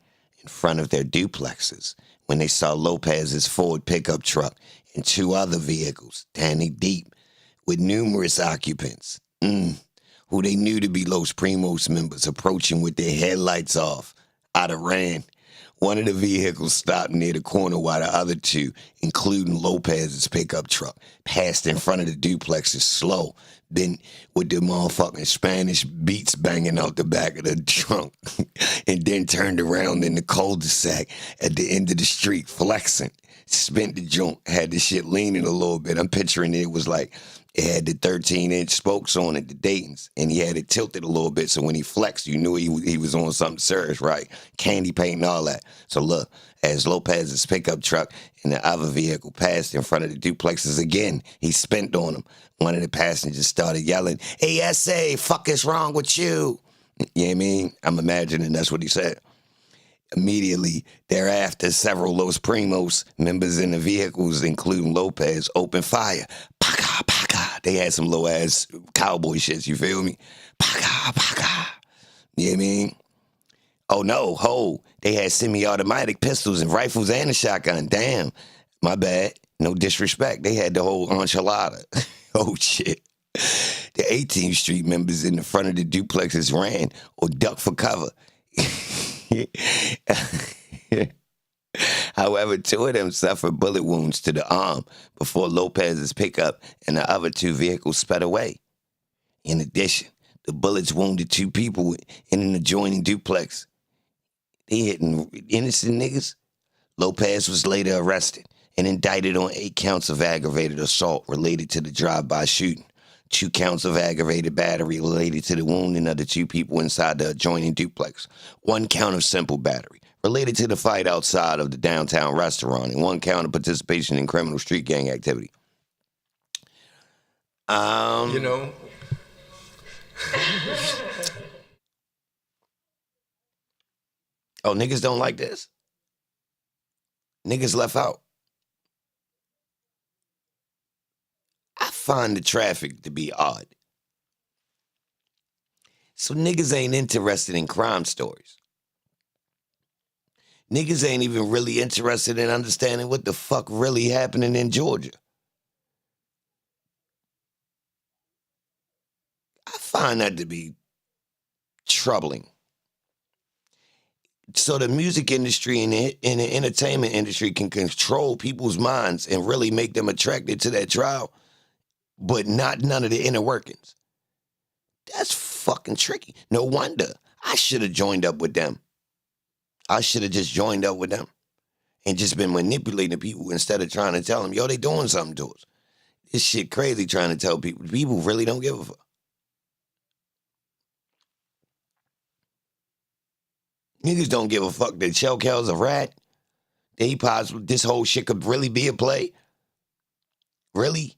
in front of their duplexes when they saw Lopez's Ford pickup truck and 2 other vehicles standing deep with numerous occupants, who they knew to be Los Primos members, approaching with their headlights off. I'd have ran. One of the vehicles stopped near the corner while the other 2, including Lopez's pickup truck, passed in front of the duplexes slow, then with the motherfucking Spanish beats banging out the back of the trunk, and then turned around in the cul-de-sac at the end of the street, flexing. Spent the joint, had the shit leaning a little bit. I'm picturing it was like, it had the 13-inch spokes on it, the Dayton's, and he had it tilted a little bit, so when he flexed, you knew he was on something serious, right? Candy paint and all that. So look, as Lopez's pickup truck and the other vehicle passed in front of the duplexes again, he spent on them. One of the passengers started yelling, "ASA, fuck is wrong with you?" You know what I mean? I'm imagining that's what he said. Immediately thereafter, several Los Primos members in the vehicles, including Lopez, opened fire. Paka, paka. They had some low-ass cowboy shits, you feel me? Paka, paka. You know what I mean? Oh, no, they had semi-automatic pistols and rifles and a shotgun. Damn, my bad. No disrespect. They had the whole enchilada. Oh, shit. The 18th Street members in the front of the duplexes ran or ducked for cover. However, 2 of them suffered bullet wounds to the arm before Lopez's pickup and the other 2 vehicles sped away. In addition, the bullets wounded 2 people in an adjoining duplex. They hitting innocent niggas. Lopez was later arrested and indicted on 8 counts of aggravated assault related to the drive-by shooting, 2 counts of aggravated battery related to the wounding of the 2 people inside the adjoining duplex, 1 count of simple battery related to the fight outside of the downtown restaurant, and 1 count of participation in criminal street gang activity. You know. Oh, niggas don't like this? Niggas left out. I find the traffic to be odd. So niggas ain't interested in crime stories. Niggas ain't even really interested in understanding what the fuck really happening in Georgia. I find that to be troubling. So the music industry and the entertainment industry can control people's minds and really make them attracted to that trial, but not none of the inner workings. That's fucking tricky. No wonder. I should have joined up with them. I should have just joined up with them and just been manipulating people instead of trying to tell them, yo, they doing something to us. This shit crazy trying to tell people. People really don't give a fuck. Niggas don't give a fuck that Shell Kel's a rat. They possibly, this whole shit could really be a play. Really?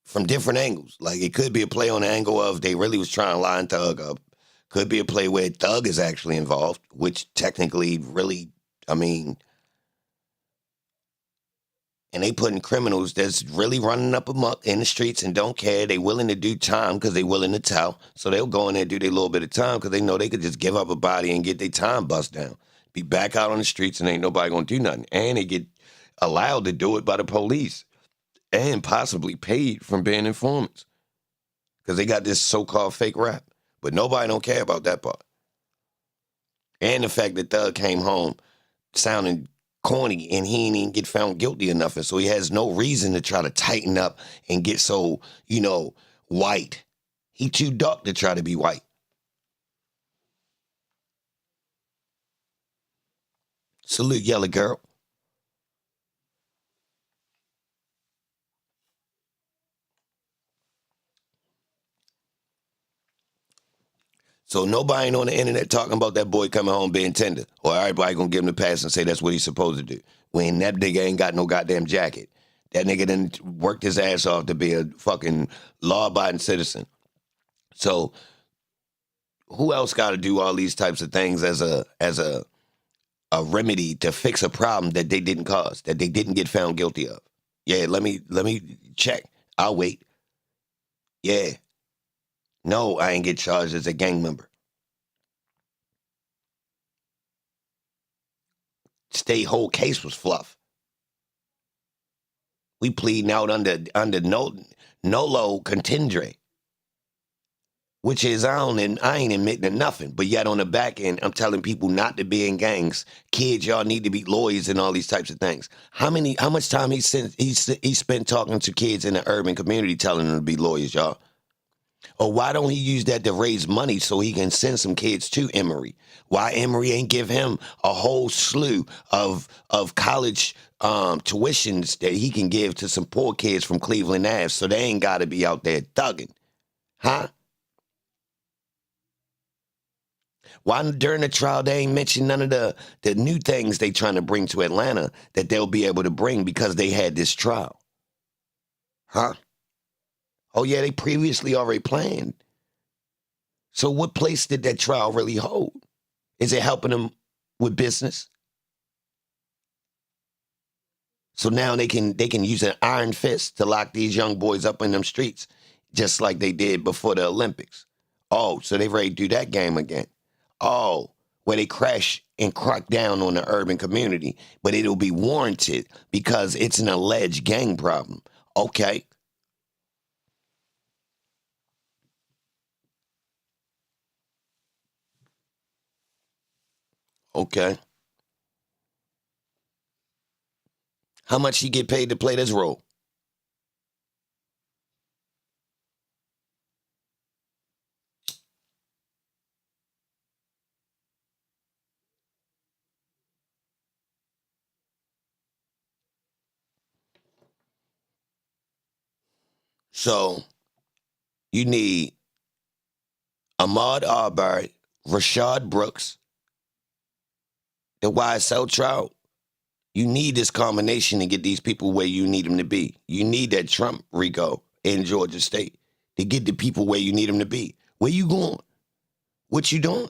From different angles. Like, it could be a play on the angle of they really was trying to line Thug up. Could be a play where Thug is actually involved, which technically really, I mean, and they putting criminals that's really running up amok in the streets and don't care. They willing to do time because they willing to tell. So they'll go in there and do their little bit of time because they know they could just give up a body and get their time bust down. Be back out on the streets and ain't nobody going to do nothing. And they get allowed to do it by the police and possibly paid from being informants because they got this so-called fake rap. But nobody don't care about that part. And the fact that Thug came home sounding corny and he ain't even get found guilty enough. And so he has no reason to try to tighten up and get so, white. He too dark to try to be white. Salute, yellow girl. So nobody on the internet talking about that boy coming home being tender. Or everybody gonna give him the pass and say that's what he's supposed to do. When that nigga ain't got no goddamn jacket. That nigga done worked his ass off to be a fucking law-abiding citizen. So who else got to do all these types of things as a remedy to fix a problem that they didn't cause, that they didn't get found guilty of? Yeah, let me check. I'll wait. Yeah. No, I ain't get charged as a gang member. State whole case was fluff. We pleading out under nolo contendere, which is I ain't admitting to nothing. But yet on the back end, I'm telling people not to be in gangs. Kids, y'all need to be lawyers and all these types of things. How much time he spent talking to kids in the urban community telling them to be lawyers, y'all? Or why don't he use that to raise money so he can send some kids to Emory? Why Emory ain't give him a whole slew of college tuitions that he can give to some poor kids from Cleveland Ave so they ain't got to be out there thugging? Huh? Why during the trial they ain't mention none of the new things they trying to bring to Atlanta that they'll be able to bring because they had this trial? Huh? Oh, yeah, they previously already planned. So what place did that trial really hold? Is it helping them with business? So now they can use an iron fist to lock these young boys up in them streets, just like they did before the Olympics. Oh, so they ready to do that game again. Oh, where they crash and crack down on the urban community, but it'll be warranted because it's an alleged gang problem. Okay. Okay. How much he get paid to play this role? So you need Ahmaud Arbery, Rashad Brooks, the YSL trial. You need this combination to get these people where you need them to be. You need that Trump RICO in Georgia State to get the people where you need them to be. Where you going? What you doing?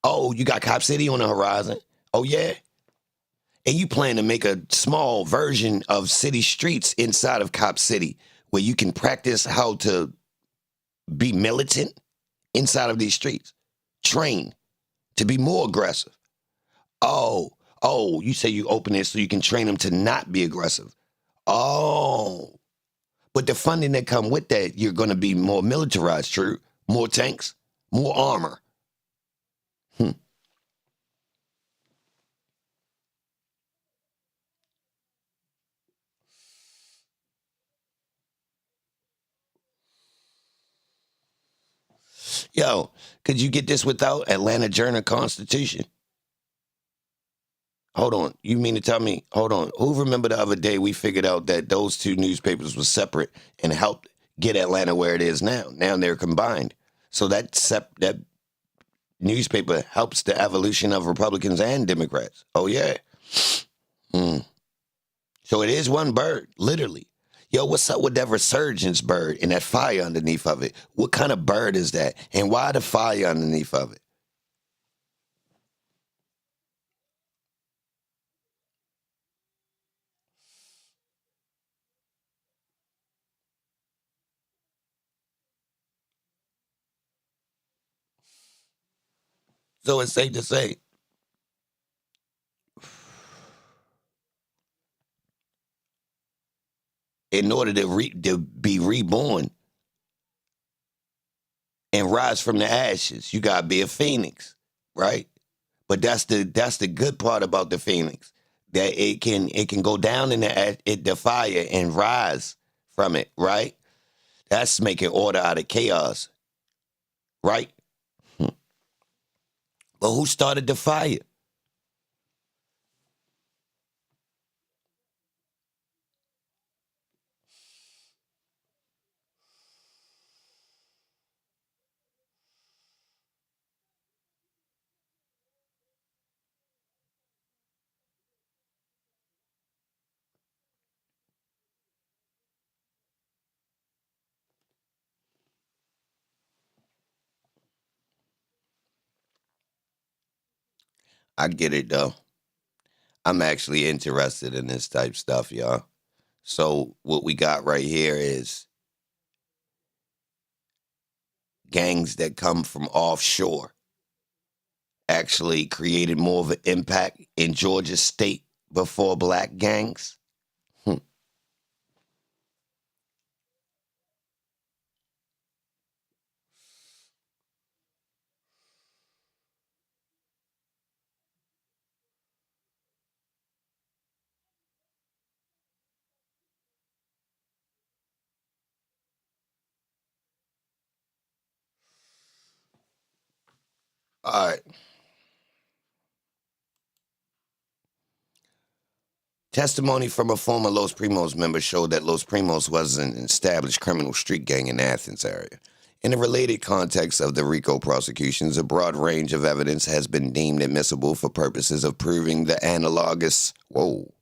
Oh, you got Cop City on the horizon. Oh, yeah? And you plan to make a small version of city streets inside of Cop City where you can practice how to be militant inside of these streets. Train to be more aggressive. Oh, you say you open it so you can train them to not be aggressive. Oh, but the funding that come with that, you're going to be more militarized, true? More tanks, more armor. Yo, could you get this without Atlanta Journal-Constitution? Hold on. You mean to tell me, hold on, who remember the other day we figured out that those two newspapers were separate and helped get Atlanta where it is now? Now they're combined. So that newspaper helps the evolution of Republicans and Democrats. Oh, yeah. So it is one bird, literally. Yo, what's up with that resurgence bird and that fire underneath of it? What kind of bird is that? And why the fire underneath of it? So it's safe to say, in order to be reborn and rise from the ashes, you gotta be a phoenix, right? But that's the good part about the phoenix, that it can go down in the fire and rise from it, right? That's making order out of chaos, right? But who started the fire? I get it though. I'm actually interested in this type stuff, y'all. So what we got right here is gangs that come from offshore actually created more of an impact in Georgia state before black gangs. All right. Testimony from a former Los Primos member showed that Los Primos was an established criminal street gang in the Athens area. In the related context of the RICO prosecutions, a broad range of evidence has been deemed admissible for purposes of proving the analogous. Whoa.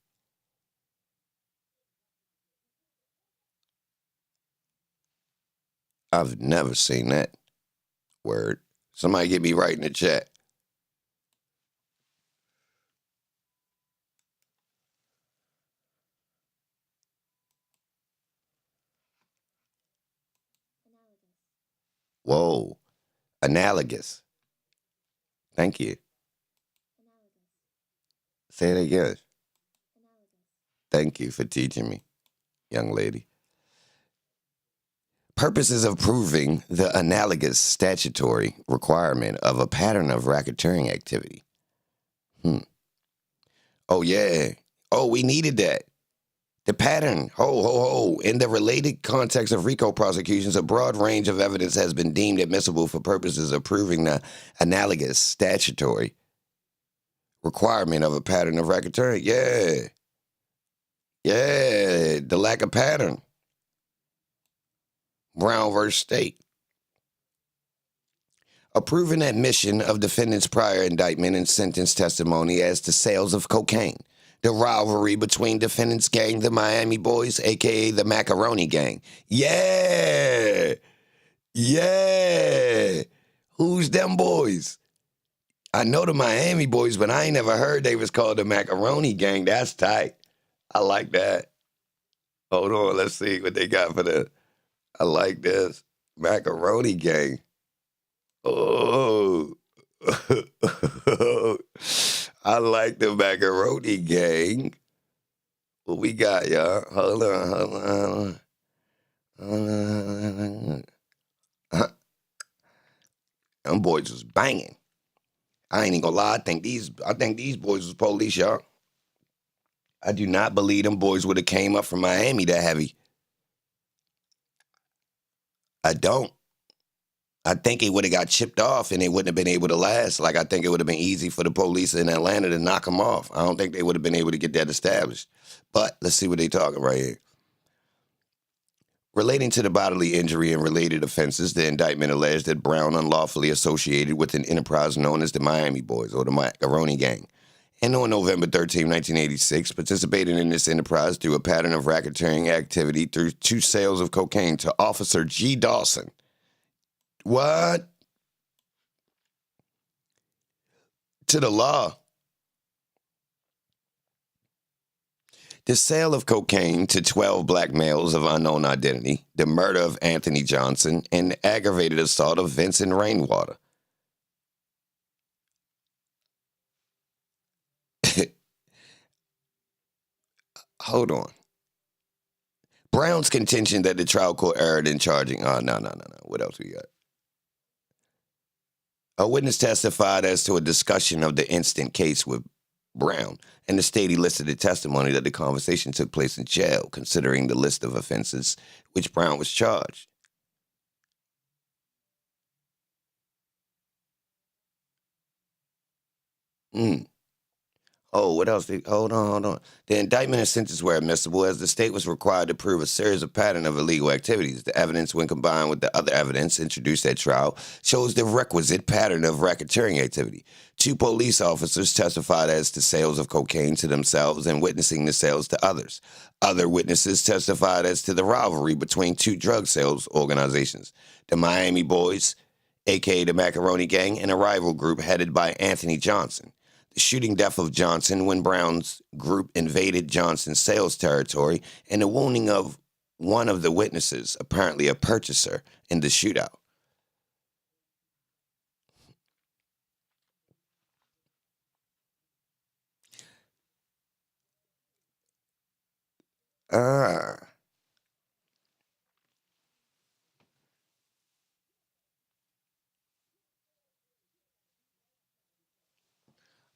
I've never seen that word. Somebody get me right in the chat. Whoa. Analogous. Thank you. Say it again. Thank you for teaching me, young lady. Purposes of proving the analogous statutory requirement of a pattern of racketeering activity. Oh, yeah. Oh, we needed that. The pattern, in the related context of RICO prosecutions, a broad range of evidence has been deemed admissible for purposes of proving the analogous statutory requirement of a pattern of racketeering. Yeah. Yeah, the lack of pattern. Brown versus State. A proven admission of defendant's prior indictment and sentence testimony as to sales of cocaine. The rivalry between defendant's gang, the Miami Boys, a.k.a. the Macaroni Gang. Yeah. Yeah. Who's them boys? I know the Miami boys, but I ain't never heard they was called the Macaroni Gang. That's tight. I like that. Hold on, let's see what they got for the. I like this. Macaroni Gang. Oh. I like the Macaroni Gang. What we got, y'all? Hold on. Them boys was banging. I ain't even gonna lie. I think these boys was police, y'all. I do not believe them boys would have came up from Miami that heavy. I don't. I think it would have got chipped off and it wouldn't have been able to last. Like, I think it would have been easy for the police in Atlanta to knock them off. I don't think they would have been able to get that established. But let's see what they talking right here. Relating to the bodily injury and related offenses, the indictment alleged that Brown unlawfully associated with an enterprise known as the Miami Boys, or the Macaroni Gang, and on November 13, 1986, participated in this enterprise through a pattern of racketeering activity through 2 sales of cocaine to Officer G. Dawson. What? To the law. The sale of cocaine to 12 black males of unknown identity, the murder of Anthony Johnson, and the aggravated assault of Vincent Rainwater. Hold on. Brown's contention that the trial court erred in charging. Oh, no. What else we got? A witness testified as to a discussion of the instant case with Brown, and the state elicited testimony that the conversation took place in jail, considering the list of offenses which Brown was charged. Oh, what else? Hold on. The indictment and sentence were admissible as the state was required to prove a series of pattern of illegal activities. The evidence, when combined with the other evidence introduced at trial, shows the requisite pattern of racketeering activity. 2 police officers testified as to sales of cocaine to themselves and witnessing the sales to others. Other witnesses testified as to the rivalry between 2 drug sales organizations, the Miami Boys, a.k.a. the Macaroni Gang, and a rival group headed by Anthony Johnson. The shooting death of Johnson when Brown's group invaded Johnson's sales territory, and the wounding of one of the witnesses, apparently a purchaser, in the shootout.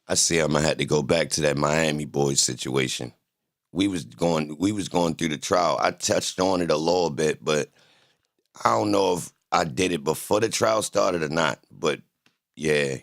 I see I'm gonna have to go back to that Miami Boys situation. We was going through the trial. I touched on it a little bit, but I don't know if I did it before the trial started or not. But yeah.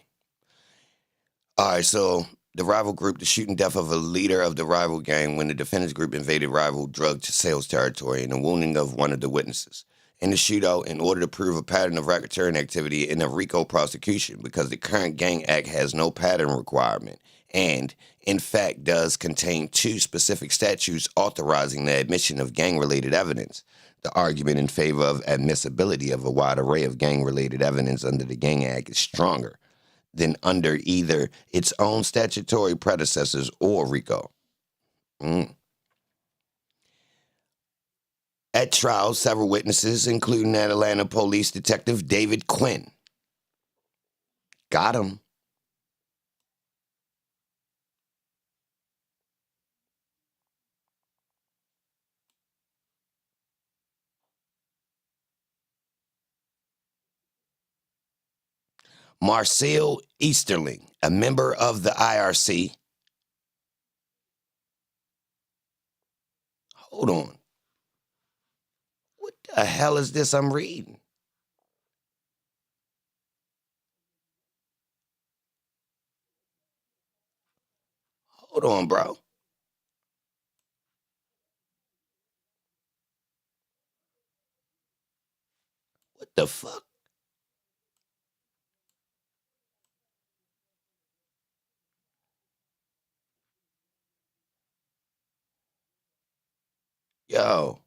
All right, so the rival group, the shooting death of a leader of the rival gang when the defendants group invaded rival drug sales territory, and the wounding of one of the witnesses. In the shootout, in order to prove a pattern of racketeering activity in a RICO prosecution, because the current Gang Act has no pattern requirement, and, in fact, does contain 2 specific statutes authorizing the admission of gang-related evidence. The argument in favor of admissibility of a wide array of gang-related evidence under the Gang Act is stronger than under either its own statutory predecessors or RICO. At trial, several witnesses, including that Atlanta police detective David Quinn, got him. Marcel Easterling, a member of the IRC. Hold on. What the hell is this I'm reading? Hold on, bro. What the fuck? Yo.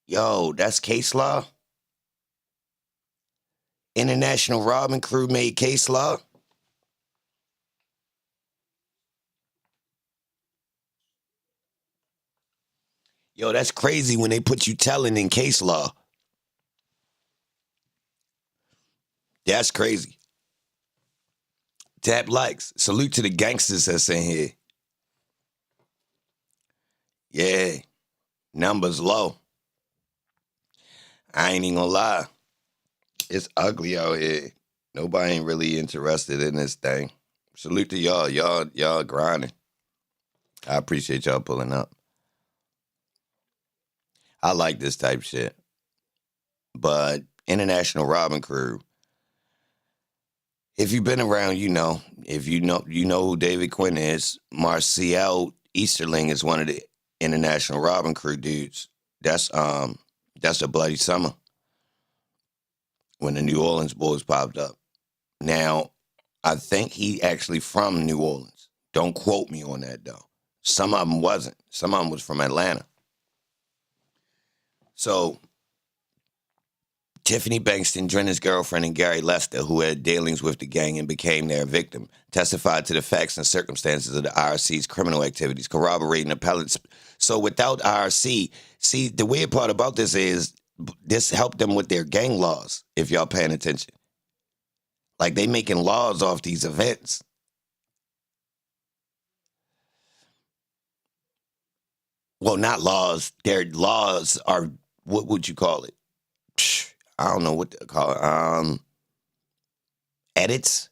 Yo, that's case law? International robbing crew made case law? Yo, that's crazy when they put you telling in case law. That's crazy. Tap likes. Salute to the gangsters that's in here. Yeah, numbers low. I ain't even gonna lie. It's ugly out here. Nobody ain't really interested in this thing. Salute to y'all. Y'all grinding. I appreciate y'all pulling up. I like this type shit. But International Robbing Crew, if you've been around, you know. If you know who David Quinn is. Marciel Easterling is one of the International Robbing Crew dudes. That's a bloody summer when the New Orleans Boys popped up. Now, I think he actually from New Orleans. Don't quote me on that though. Some of them wasn't. Some of them was from Atlanta. So Tiffany Bankston, Drenna's girlfriend, and Gary Lester, who had dealings with the gang and became their victim, testified to the facts and circumstances of the IRC's criminal activities, corroborating appellants. So without IRC, see, the weird part about this is this helped them with their gang laws, if y'all paying attention. Like, they making laws off these events. Well, not laws. Their laws are, what would you call it? I don't know what to call it. Edits.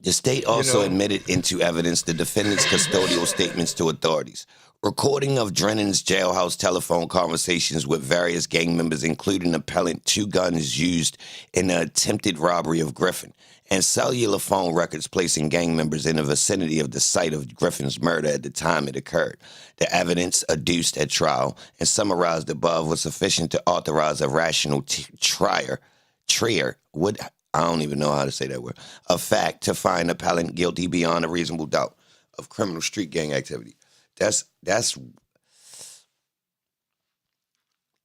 The state also admitted into evidence the defendant's custodial statements to authorities. Recording of Drennan's jailhouse telephone conversations with various gang members, including appellant, 2 guns used in the attempted robbery of Griffin, and cellular phone records placing gang members in the vicinity of the site of Griffin's murder at the time it occurred. The evidence adduced at trial and summarized above was sufficient to authorize a rational trier, I don't even know how to say that word, a fact to find appellant guilty beyond a reasonable doubt of criminal street gang activity. That's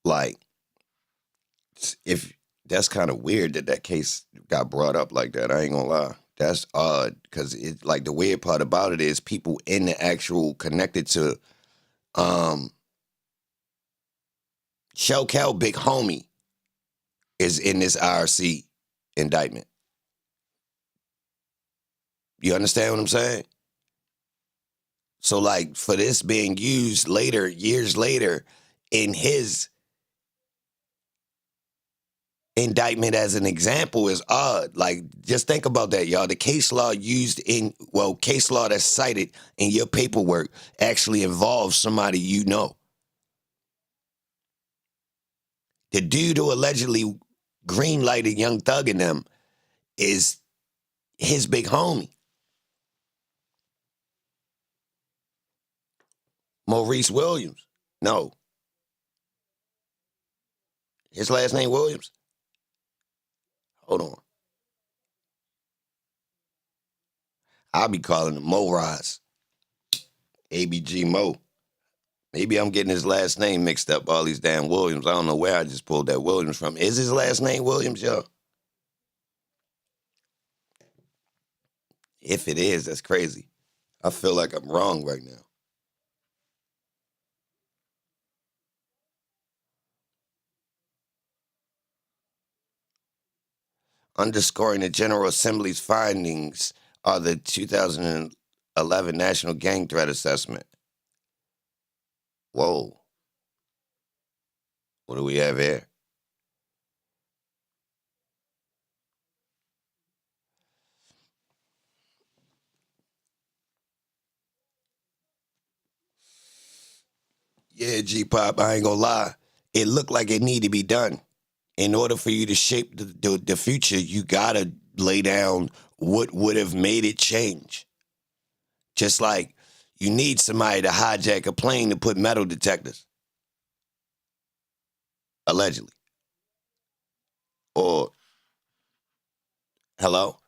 like, if that's kind of weird that case got brought up like that. I ain't gonna lie. That's odd, because it, like, the weird part about it is people in the actual connected to Shell Cal Big Homie is in this IRC indictment. You understand what I'm saying? So, like, for this being used later, years later, in his indictment as an example is odd. Like, just think about that, y'all. The case law case law that's cited in your paperwork actually involves somebody you know. The dude who allegedly green-lighted Young Thug and them is his big homie. Maurice Williams. No. His last name Williams? Hold on. I'll be calling him Mo Rise. ABG Mo. Maybe I'm getting his last name mixed up, all these damn Williams. I don't know where I just pulled that Williams from. Is his last name Williams, yo? If it is, that's crazy. I feel like I'm wrong right now. Underscoring the General Assembly's findings are the 2011 National Gang Threat Assessment. Whoa. What do we have here? Yeah, G-Pop, I ain't gonna lie. It looked like it need to be done. In order for you to shape the future, you gotta lay down what would have made it change. Just like you need somebody to hijack a plane to put metal detectors. Allegedly. Or, hello?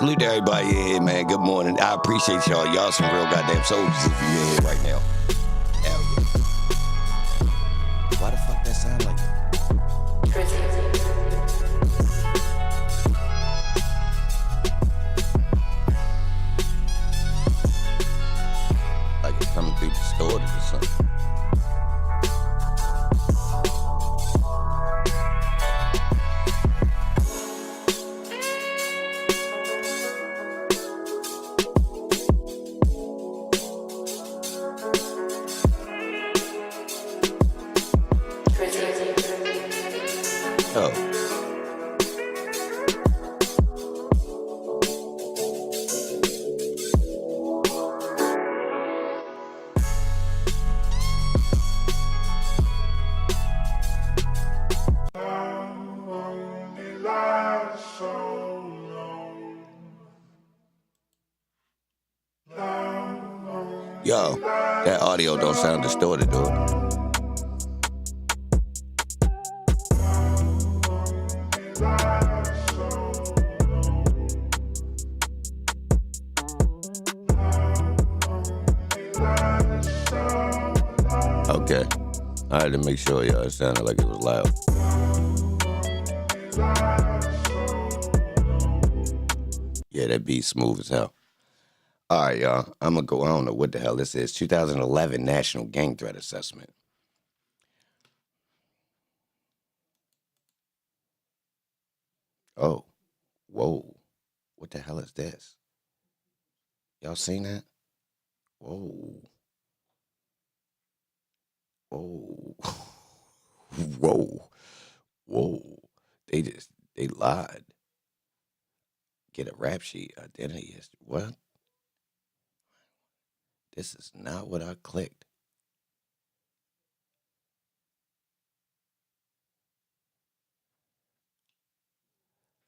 Salute to everybody in here, man. Good morning. I appreciate y'all. Y'all some real goddamn soldiers if you in here right now. Hell yeah. Why the fuck that sound like that? Like it's coming through distorted or something. Yo, that audio don't sound distorted, dude. Okay. I had to make sure, y'all, it sounded like it was loud. Yeah, that beat smooth as hell. All right, y'all. I'm going to go, I don't know what the hell this is. 2011 National Gang Threat Assessment. Oh, whoa. What the hell is this? Y'all seen that? Whoa. Whoa. Whoa. Whoa. They lied. Get a rap sheet. Identity history. What? This is not what I clicked.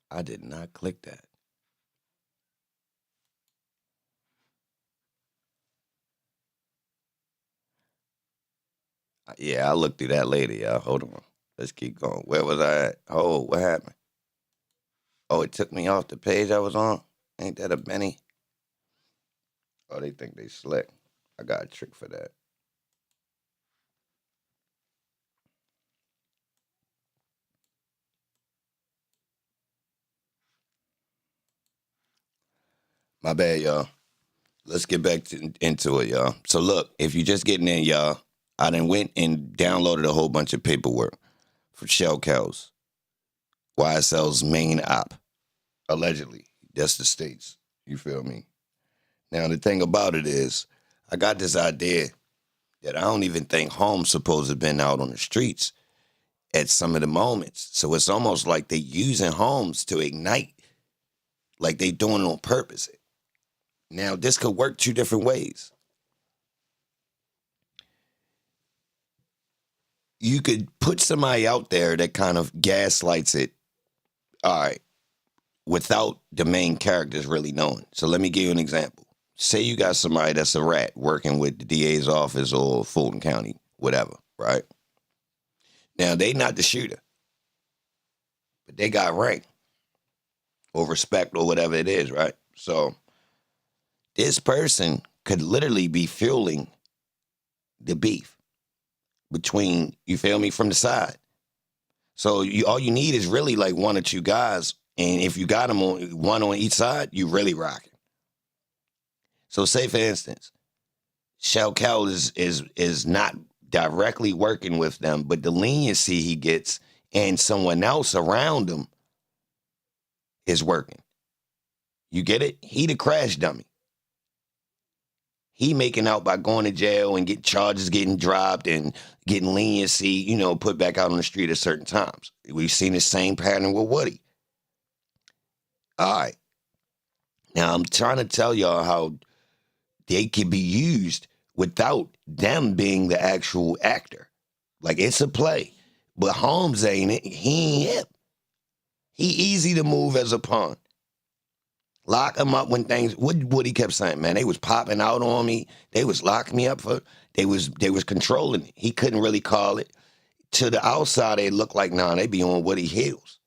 I did not click that. Yeah, I'll look through that later, y'all. Hold on. Let's keep going. Where was I at? Oh, what happened? Oh, it took me off the page I was on? Ain't that a Benny? Oh, they think they slick. I got a trick for that. My bad, y'all. Let's get back into it, y'all. So look, if you're just getting in, y'all, I done went and downloaded a whole bunch of paperwork for Shell Cows, YSL's main op, allegedly. That's the states. You feel me? Now, the thing about it is, I got this idea that I don't even think Holmes supposed to have been out on the streets at some of the moments. So it's almost like they using Holmes to ignite, like they doing it on purpose. Now, this could work two different ways. You could put somebody out there that kind of gaslights it, all right, without the main characters really knowing. So let me give you an example. Say you got somebody that's a rat working with the DA's office or Fulton County, whatever, right? Now, they not the shooter, but they got rank or respect or whatever it is, right? So this person could literally be fueling the beef between, you feel me, from the side. So all you need is really like one or two guys, and if you got them on one on each side, you really rocking. So say, for instance, Shell Cal is not directly working with them, but the leniency he gets and someone else around him is working. You get it? He the crash dummy. He making out by going to jail and get charges getting dropped and getting leniency, put back out on the street at certain times. We've seen the same pattern with Woody. All right. Now, I'm trying to tell y'all how they can be used without them being the actual actor. Like, it's a play. But Holmes ain't it. He ain't hip. He easy to move as a pawn. Lock him up when things, what he kept saying, man, they was popping out on me. They was locking me up they was controlling it. He couldn't really call it. To the outside, they look like, nah, they be on Woody heels.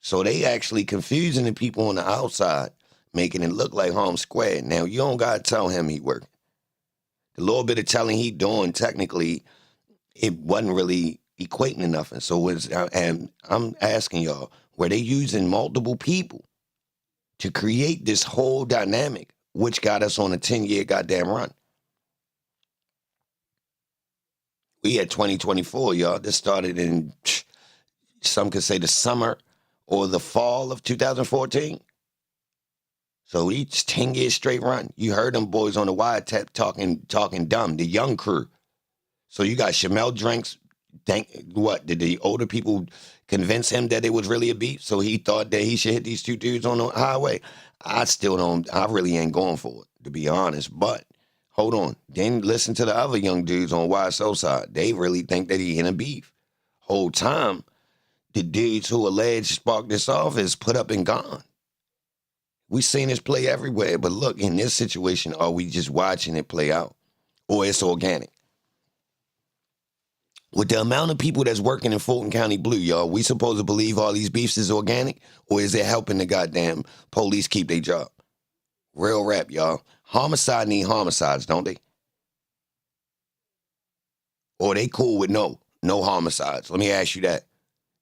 So they actually confusing the people on the outside making it look like home square. Now, you don't got to tell him he working. The little bit of telling he doing, technically, it wasn't really equating to nothing. So, and I'm asking y'all, were they using multiple people to create this whole dynamic, which got us on a 10-year goddamn run? We had 2024, y'all. This started in, some could say, the summer or the fall of 2014. So each 10 years straight run. You heard them boys on the wiretap talking dumb, the young crew. So you got Shamel Drinks. What did the older people convince him that it was really a beef? So he thought that he should hit these two dudes on the highway. I still don't. I really ain't going for it, to be honest. But hold on. Then listen to the other young dudes on YSO side. They really think that he in a beef. Whole time, the dudes who alleged sparked this off is put up and gone. We seen this play everywhere. But look, in this situation, are we just watching it play out, or it's organic? With the amount of people that's working in Fulton County Blue, y'all, we supposed to believe all these beefs is organic, or is it helping the goddamn police keep their job? Real rap, y'all. Homicide need homicides, don't they? Or they cool with no homicides? Let me ask you that.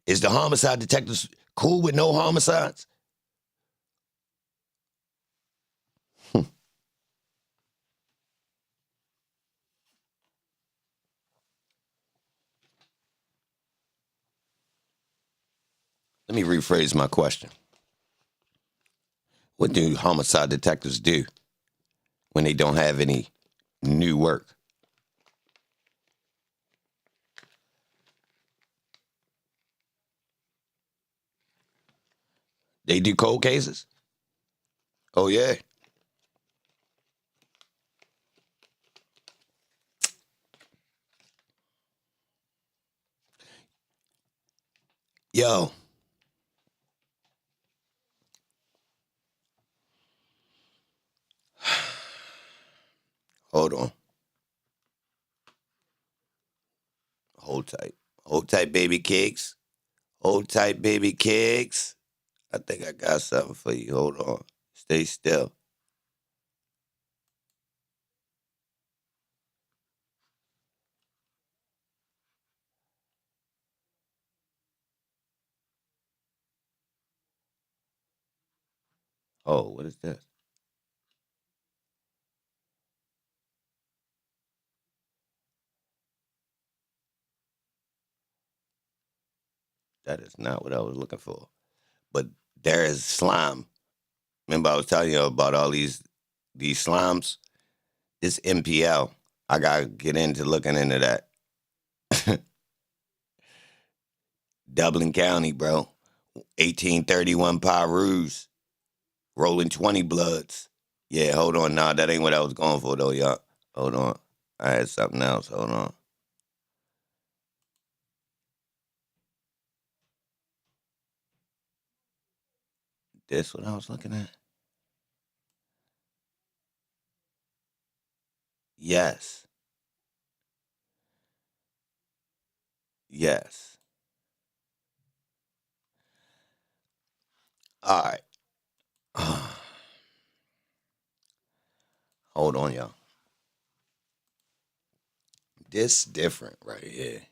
Is the homicide detectives cool with no homicides? Let me rephrase my question. What do homicide detectives do when they don't have any new work? They do cold cases? Oh, yeah. Yo. Hold on. Hold tight. Hold tight, baby cakes. Hold tight, baby cakes. I think I got something for you. Hold on. Stay still. Oh, what is this? That is not what I was looking for. But there is slime. Remember I was telling you about all these slimes? It's MPL. I gotta get into looking into that. Dublin County, bro. 1831 Pyrus. Rolling 20 bloods. Yeah, hold on. Nah, that ain't what I was going for, though, y'all. Hold on. I had something else. Hold on. This what I was looking at? Yes. Yes. All right. Hold on, y'all. This different right here.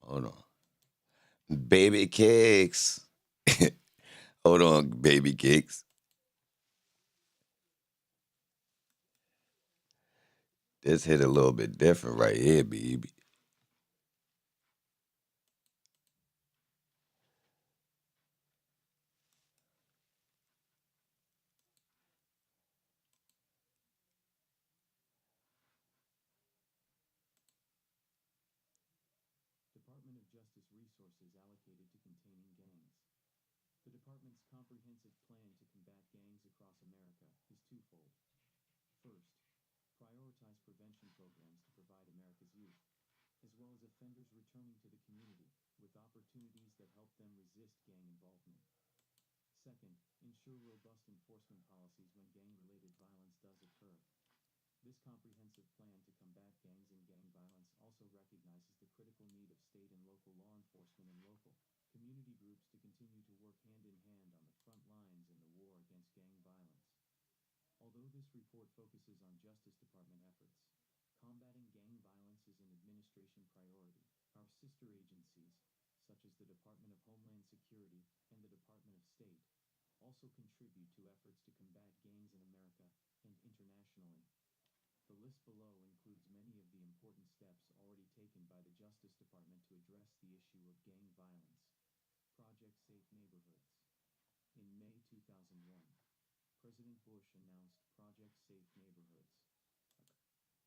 Hold on. Baby cakes. Hold on, baby cakes. This hit a little bit different right here, baby. Department of Justice resources allocated to containing gangs. The department's comprehensive plan to combat gangs across America is twofold. First, prioritize prevention programs to provide America's youth, as well as offenders returning to the community, with opportunities that help them resist gang involvement. Second, ensure robust enforcement policies when gang-related violence does occur. This comprehensive plan to combat gangs and gang violence also recognizes the critical need of state and local law enforcement and local, community groups to continue to work hand in hand on the front lines in the war against gang violence. Although this report focuses on Justice Department efforts, combating gang violence is an administration priority. Our sister agencies, such as the Department of Homeland Security and the Department of State, also contribute to efforts to combat gangs in America and internationally. The list below includes many of the important steps already taken by the Justice Department to address the issue of gang violence. Project Safe Neighborhoods. In May 2001, President Bush announced Project Safe Neighborhoods.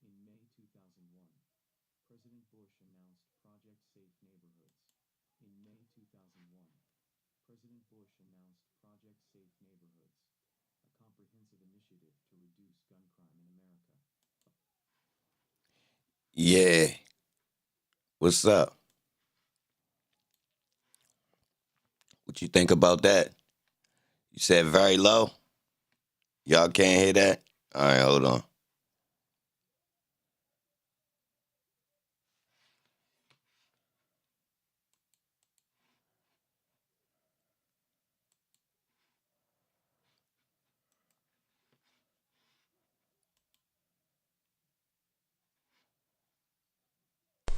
In May 2001, President Bush announced Project Safe Neighborhoods. In May 2001, President Bush announced Project Safe Neighborhoods, a comprehensive initiative to reduce gun crime in America. Yeah. What's up? What you think about that? You said very low? Y'all can't hear that? All right, hold on.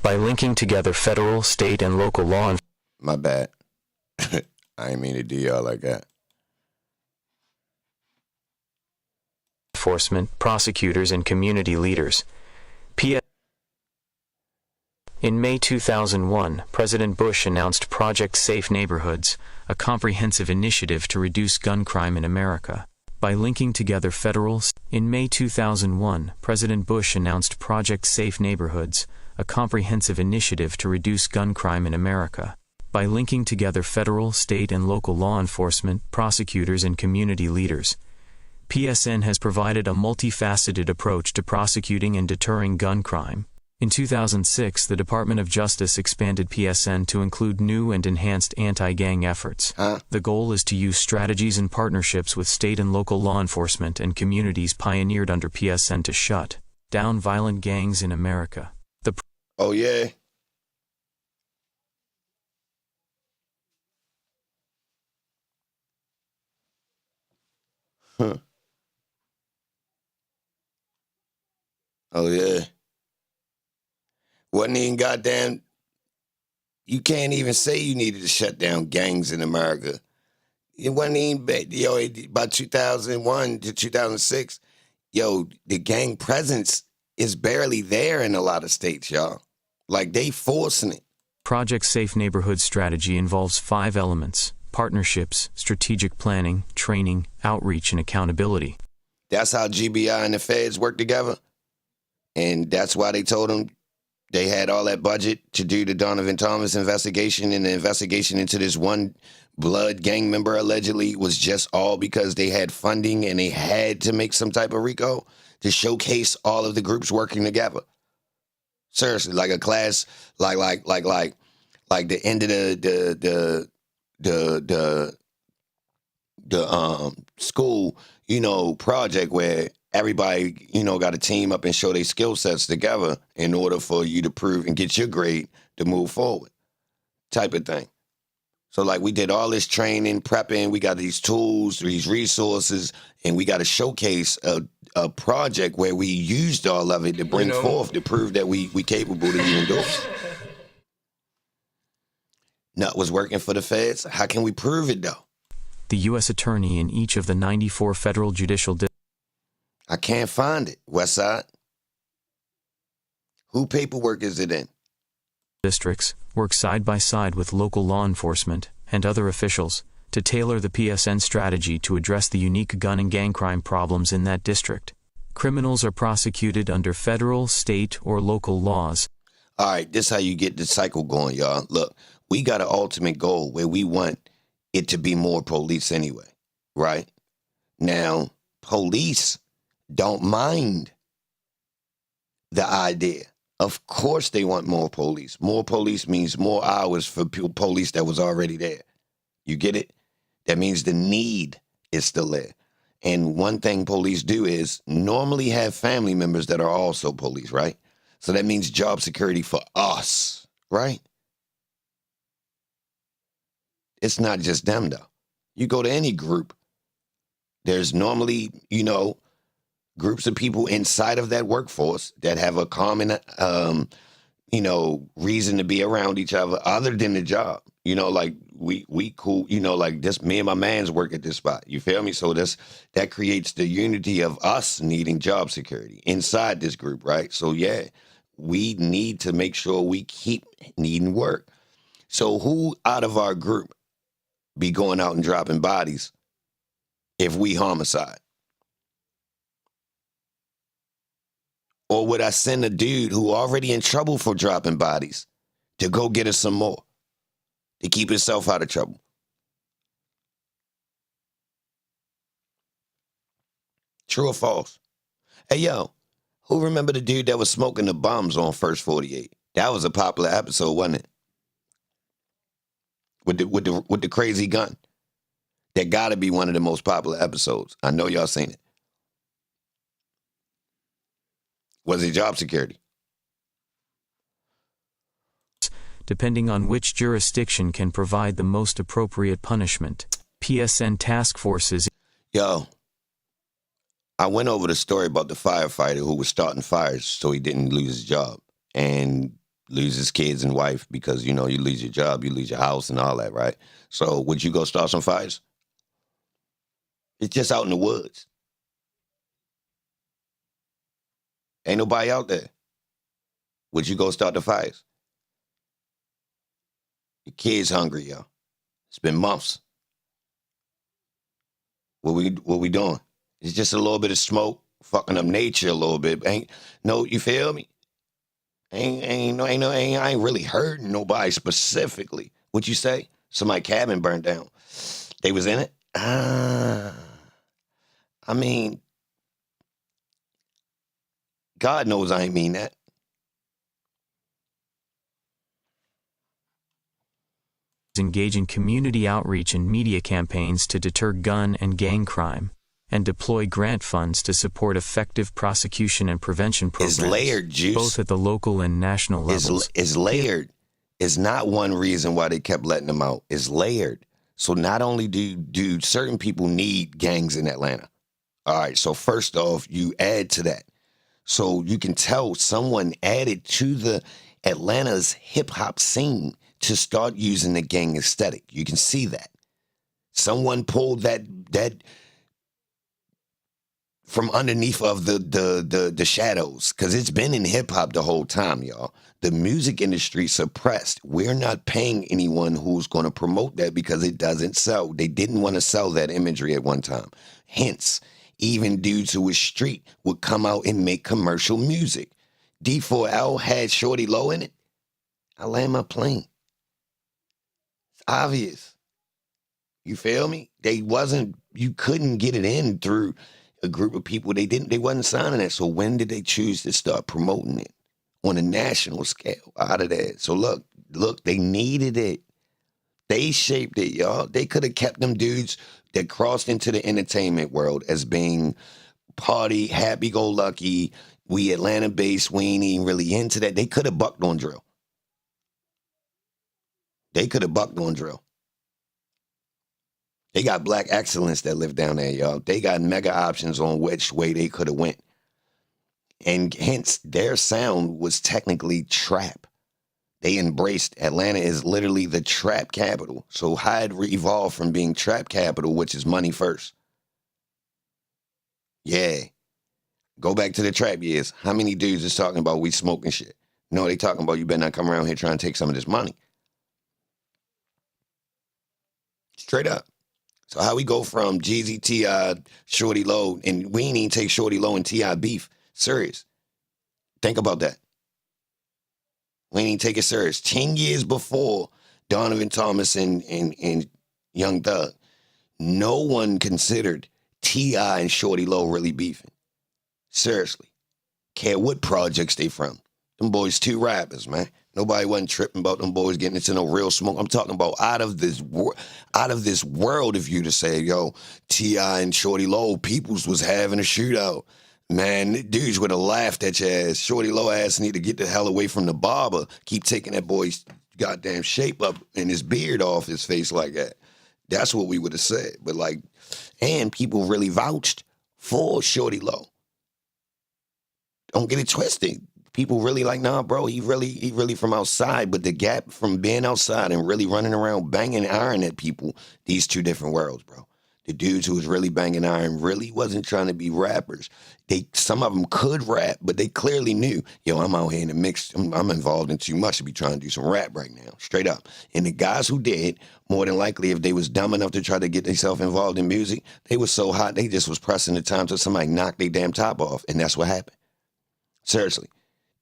By linking together federal, state, and local law My bad. I ain't mean to do y'all like that. enforcement, prosecutors, and community leaders. P.S. In May 2001, President Bush announced Project Safe Neighborhoods, a comprehensive initiative to reduce gun crime in America. By linking together federal. In May 2001, President Bush announced Project Safe Neighborhoods, a comprehensive initiative to reduce gun crime in America. By linking together federal, state, and local law enforcement, prosecutors, and community leaders, PSN has provided a multifaceted approach to prosecuting and deterring gun crime. In 2006, the Department of Justice expanded PSN to include new and enhanced anti-gang efforts. The goal is to use strategies and partnerships with state and local law enforcement and communities pioneered under PSN to shut down violent gangs in America. Oh, yeah? Huh. Oh, yeah. Wasn't even goddamn... You can't even say you needed to shut down gangs in America. It wasn't even... By 2001 to 2006, the gang presence is barely there in a lot of states, y'all. Like, they forcing it. Project Safe Neighborhood strategy involves 5 elements: partnerships, strategic planning, training, outreach, and accountability. That's how GBI and the feds work together. And that's why they told them they had all that budget to do the Donovan Thomas investigation, and the investigation into this one blood gang member allegedly was just all because they had funding and they had to make some type of RICO to showcase all of the groups working together. Seriously, like a class, like the end of the school, project where everybody, got to team up and show their skill sets together in order for you to prove and get your grade to move forward, type of thing. So, like, we did all this training, prepping, we got these tools, these resources, and we got to showcase a project where we used all of it to bring forth to prove that we capable to even do it. Nut was working for the feds. How can we prove it, though? The U.S. Attorney in each of the 94 federal judicial I can't find it. Westside? Who paperwork is it in? districts work side by side with local law enforcement and other officials to tailor the PSN strategy to address the unique gun and gang crime problems in that district. Criminals are prosecuted under federal, state, or local laws. All right, this is how you get the cycle going, y'all. Look, we got an ultimate goal where we want it to be more police anyway, right? Now, police don't mind the idea. Of course they want more police. More police means more hours for police that was already there. You get it? That means the need is still there. And one thing police do is normally have family members that are also police, right? So that means job security for us, right? It's not just them, though. You go to any group, there's normally, groups of people inside of that workforce that have a common, reason to be around each other other than the job. Like we cool, like this, me and my mans work at this spot. You feel me? So that creates the unity of us needing job security inside this group, right? So yeah, we need to make sure we keep needing work. So who out of our group be going out and dropping bodies if we homicide? Or would I send a dude who already in trouble for dropping bodies to go get us some more, to keep himself out of trouble? True or false? Hey, yo, who remember the dude that was smoking the bombs on First 48? That was a popular episode, wasn't it? With the crazy gun. That gotta be one of the most popular episodes. I know y'all seen it. Was it job security? Depending on which jurisdiction can provide the most appropriate punishment. PSN task forces. Yo, I went over the story about the firefighter who was starting fires so he didn't lose his job and lose his kids and wife because, you lose your job, you lose your house and all that, right? So would you go start some fires? It's just out in the woods. Ain't nobody out there. Would you go start the fires? Your kid's hungry, yo. It's been months. What we doing? It's just a little bit of smoke, fucking up nature a little bit. You feel me? I ain't really hurting nobody specifically. What you say? Somebody's cabin burned down. They was in it? God knows I ain't mean that. Engage in community outreach and media campaigns to deter gun and gang crime, and deploy grant funds to support effective prosecution and prevention programs. It's layered, Juice. Both at the local and national levels. It's layered. It's not one reason why they kept letting them out. It's layered. So not only do certain people need gangs in Atlanta. All right, so first off, you add to that. So you can tell someone added to the Atlanta's hip-hop scene to start using the gang aesthetic. You can see that. Someone pulled that from underneath of the shadows, because it's been in hip-hop the whole time, y'all. The music industry suppressed. We're not paying anyone who's going to promote that because it doesn't sell. They didn't want to sell that imagery at one time. Hence, even dudes who was street would come out and make commercial music. D4L had Shorty Low in it. I land my plane. It's obvious. You feel me? You couldn't get it in through a group of people. They wasn't signing it. So when did they choose to start promoting it on a national scale out of that? So look, they needed it. They shaped it, y'all. They could have kept them dudes that crossed into the entertainment world as being party, happy-go-lucky, we Atlanta-based, we ain't even really into that. They could have bucked on drill. They got black excellence that live down there, y'all. They got mega options on which way they could have went. And hence, their sound was technically trap. They embraced Atlanta is literally the trap capital. So how it evolved from being trap capital, which is money first. Yeah. Go back to the trap years. How many dudes is talking about we smoking shit? No, they talking about you better not come around here trying to take some of this money. Straight up. So how we go from Jeezy, T.I., Shorty Low, and we ain't even take Shorty Low and T.I. beef serious. Think about that. We ain't even take it serious. 10 years before Donovan Thomas and Young Thug, no one considered T.I. and Shorty Low really beefing. Seriously. Care what projects they from. Them boys two rappers, man. Nobody wasn't tripping about them boys getting into no real smoke. I'm talking about out of this world of you to say, yo, T.I. and Shorty Low, Peoples was having a shootout. Man, dudes would have laughed at your ass. Shorty Low ass need to get the hell away from the barber. Keep taking that boy's goddamn shape up and his beard off his face like that. That's what we would have said. But like, and people really vouched for Shorty Low. Don't get it twisted. People really like, nah, bro, he really from outside. But the gap from being outside and really running around banging iron at people, these two different worlds, bro. The dudes who was really banging iron really wasn't trying to be rappers. Some of them could rap, but they clearly knew, yo, I'm out here in the mix. I'm involved in too much to be trying to do some rap right now, straight up. And the guys who did, more than likely, if they was dumb enough to try to get themselves involved in music, they was so hot, they just was pressing the time till somebody knocked their damn top off. And that's what happened. Seriously.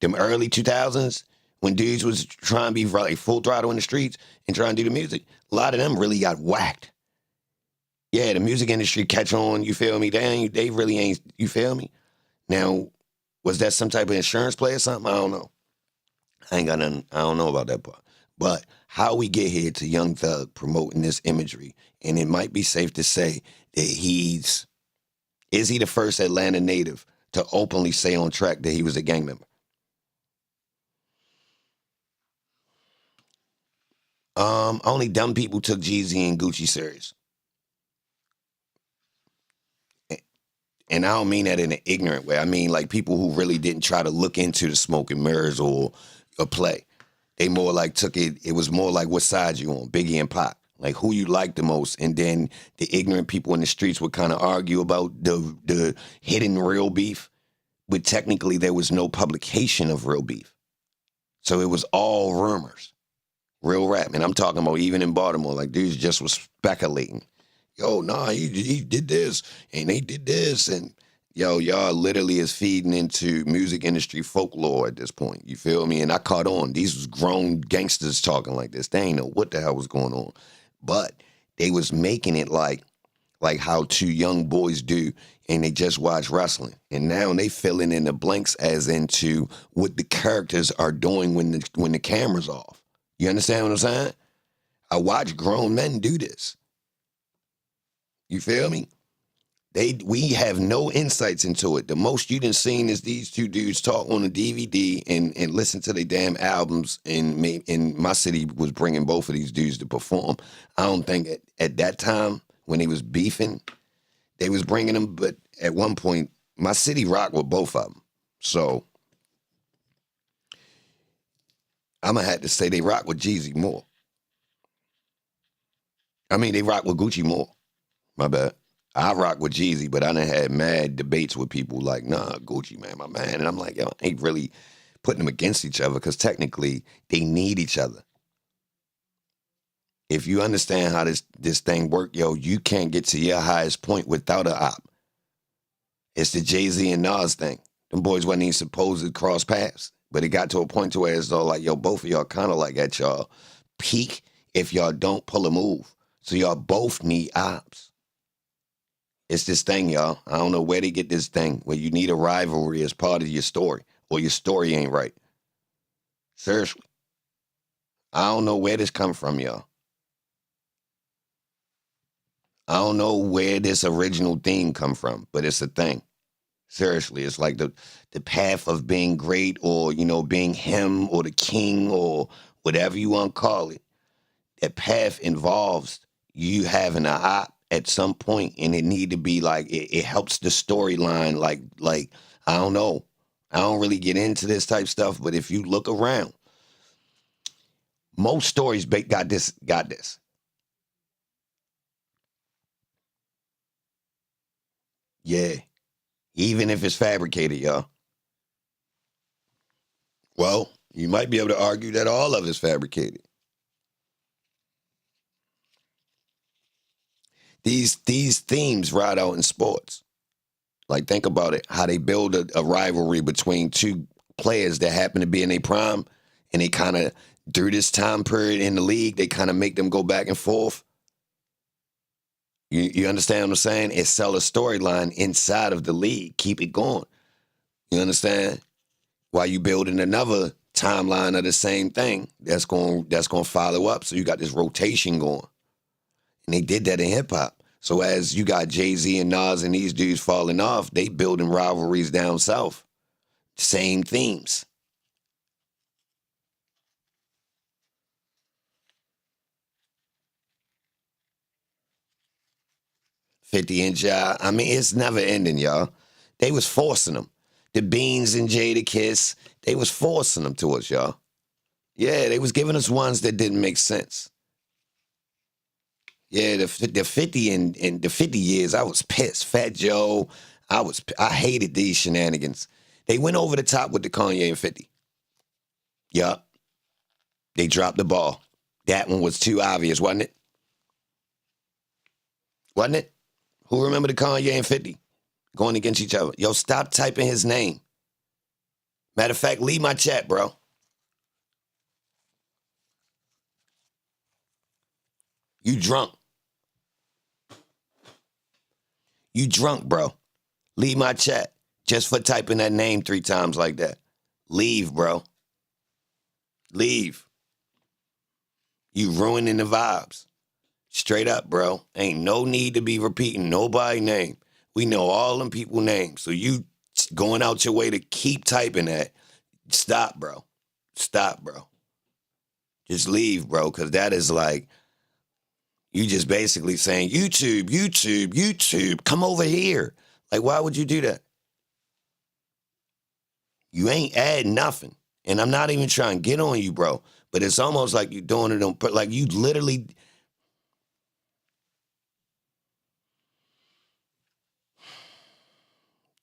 Them early 2000s, when dudes was trying to be like full throttle in the streets and trying to do the music, a lot of them really got whacked. Yeah, the music industry catch on, you feel me? They really ain't, you feel me? Now, was that some type of insurance play or something? I don't know. I ain't got nothing, I don't know about that part. But how we get here to Young Thug promoting this imagery, and it might be safe to say that is he the first Atlanta native to openly say on track that he was a gang member? Only dumb people took Jeezy and Gucci serious. And I don't mean that in an ignorant way. I mean like people who really didn't try to look into the smoke and mirrors or play. They more like took it was more like what side you on, Biggie and Pac. Like who you like the most. And then the ignorant people in the streets would kind of argue about the hidden real beef. But technically there was no publication of real beef. So it was all rumors. Real rap. And I'm talking about even in Baltimore, like dudes just was speculating. Yo, nah, he did this, and they did this, and yo, y'all literally is feeding into music industry folklore at this point. You feel me? And I caught on. These was grown gangsters talking like this. They ain't know what the hell was going on. But they was making it like how two young boys do, and they just watch wrestling. And now they filling in the blanks as into what the characters are doing when the camera's off. You understand what I'm saying? I watch grown men do this. You feel me? We have no insights into it. The most you done seen is these two dudes talk on a DVD and listen to their damn albums. And my city was bringing both of these dudes to perform. I don't think at that time when they was beefing, they was bringing them. But at one point, my city rocked with both of them. So I'm going to have to say they rock with Jeezy more. I mean, they rock with Gucci more. My bad. I rock with Jeezy, but I done had mad debates with people like, nah, Gucci, man, my man. And I'm like, yo, I ain't really putting them against each other because technically they need each other. If you understand how this thing work, yo, you can't get to your highest point without a op. It's the Jay-Z and Nas thing. Them boys wasn't even supposed to cross paths. But it got to a point to where it's all like, yo, both of y'all kind of like at y'all peak if y'all don't pull a move. So y'all both need ops. It's this thing, y'all. I don't know where they get this thing where you need a rivalry as part of your story or your story ain't right. Seriously. I don't know where this come from, y'all. I don't know where this original theme come from, but it's a thing. Seriously, it's like the path of being great or, being him or the king or whatever you want to call it. That path involves you having an op at some point, and it need to be like it helps the storyline. Like I don't know, I don't really get into this type stuff, but if you look around, most stories got this. Yeah, even if it's fabricated, y'all. Well, you might be able to argue that all of it's fabricated. These themes ride out in sports. Like, think about it, how they build a rivalry between two players that happen to be in their prime, and they kind of, through this time period in the league, they kind of make them go back and forth. You understand what I'm saying? It sell a storyline inside of the league. Keep it going. You understand? While you building another timeline of the same thing that's going to follow up. So you got this rotation going. And they did that in hip hop. So as you got Jay-Z and Nas and these dudes falling off, they building rivalries down south. Same themes. 50 and Ja. I mean, it's never ending, y'all. They was forcing them. The Beans and Jada Kiss, they was forcing them to us, y'all. Yeah, they was giving us ones that didn't make sense. Yeah, the 50 and the 50 years, I was pissed. Fat Joe, I hated these shenanigans. They went over the top with the Kanye and 50. Yup. They dropped the ball. That one was too obvious, wasn't it? Wasn't it? Who remember the Kanye and 50 going against each other? Yo, stop typing his name. Matter of fact, leave my chat, bro. You drunk. You drunk, bro. Leave my chat just for typing that name 3 times like that. Leave, bro. Leave. You ruining the vibes. Straight up, bro. Ain't no need to be repeating nobody's name. We know all them people names. So you going out your way to keep typing that. Stop, bro. Stop, bro. Just leave, bro, because that is like, you just basically saying, YouTube, YouTube, YouTube, come over here. Like, why would you do that? You ain't adding nothing. And I'm not even trying to get on you, bro. But it's almost like you're doing it on, like you literally.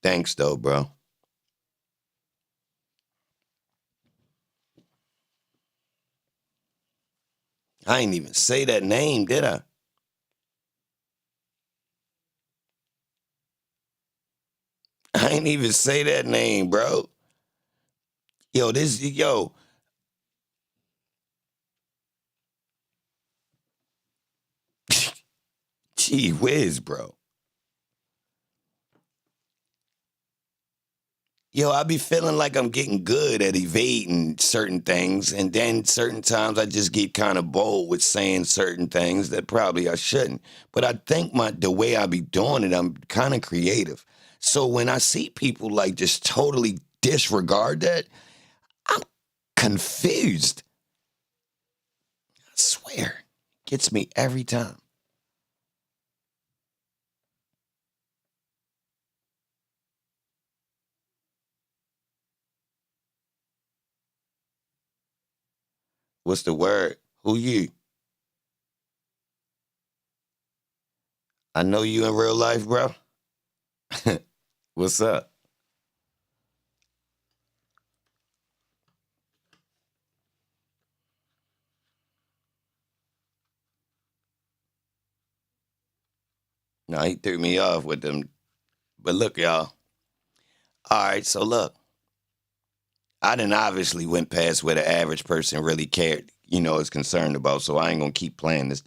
Thanks, though, bro. I ain't even say that name, did I? I ain't even say that name, bro. Yo. Gee whiz, bro. Yo, I be feeling like I'm getting good at evading certain things, and then certain times I just get kind of bold with saying certain things that probably I shouldn't. But I think the way I be doing it, I'm kind of creative. So when I see people like just totally disregard that, I'm confused. I swear, gets me every time. What's the word? Who you? I know you in real life, bro. What's up? No, he threw me off with them. But look, y'all. All right, so look. I done obviously went past where the average person really cared, is concerned about. So I ain't gonna keep playing this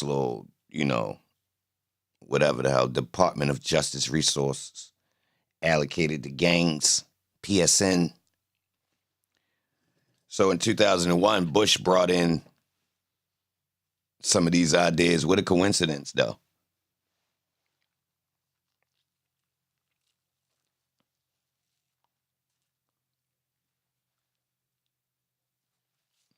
little, whatever the hell, Department of Justice Resources allocated to gangs, PSN. So in 2001, Bush brought in some of these ideas. What a coincidence, though.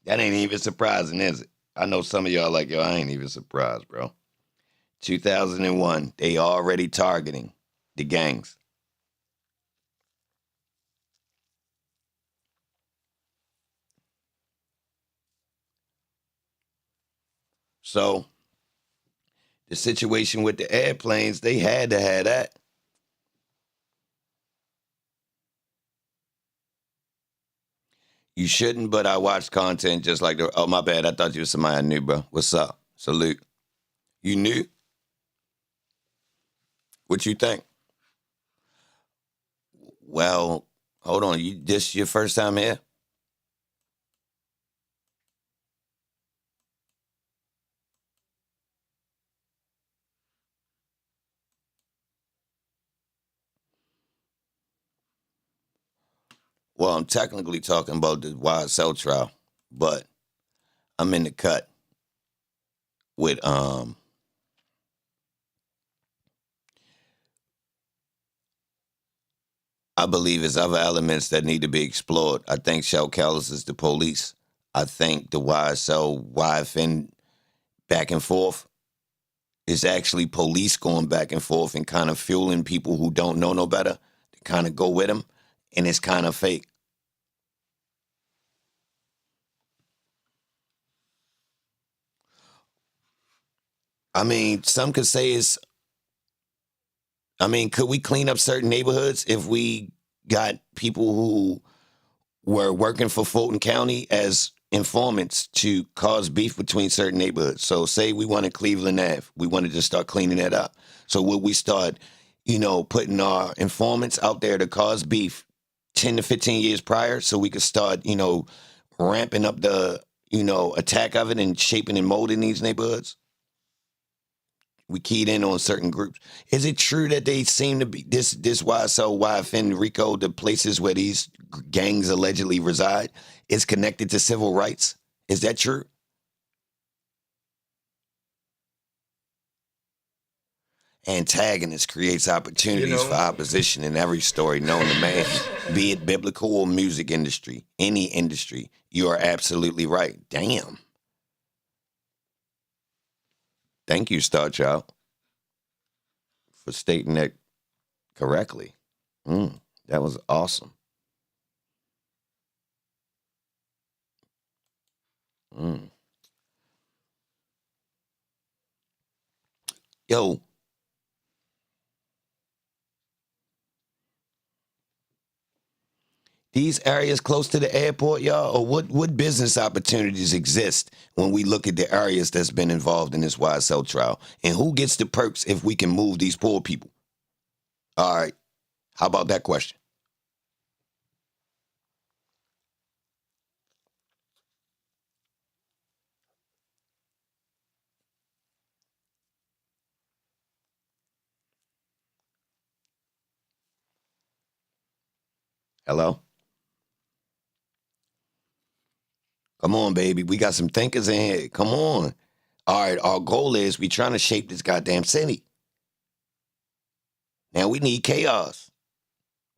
That ain't even surprising, is it? I know some of y'all like, yo, I ain't even surprised, bro. 2001, they already targeting the gangs. So the situation with the airplanes, they had to have that. You shouldn't, but I watch content just like oh, my bad. I thought you was somebody I knew, bro. What's up? Salute. You knew? What you think? Well, hold on. This your first time here? Well, I'm technically talking about the YSL trial, but I'm in the cut with I believe there's other elements that need to be explored. I think Shell Callis is the police. I think the YSL YFN back and forth It's actually police going back and forth and kind of fueling people who don't know no better to kind of go with them, and it's kind of fake. I mean, some could say could we clean up certain neighborhoods if we got people who were working for Fulton County as informants to cause beef between certain neighborhoods? So say we wanted Cleveland Ave. We wanted to start cleaning that up. So would we start, putting our informants out there to cause beef 10 to 15 years prior so we could start, ramping up the, attack of it and shaping and molding these neighborhoods? We keyed in on certain groups. Is it true that they seem to be this YSL, YFN, RICO, the places where these gangs allegedly reside, is connected to civil rights? Is that true? Antagonist creates opportunities for opposition in every story known to man, be it biblical or music industry, any industry. You are absolutely right. Damn. Thank you, Star Child, for stating that correctly. That was awesome. Yo. These areas close to the airport, y'all, or what business opportunities exist when we look at the areas that's been involved in this YSL trial? And who gets the perks if we can move these poor people? All right. How about that question? Hello? Come on, baby. We got some thinkers in here. Come on. All right, our goal is we trying to shape this goddamn city. Now we need chaos.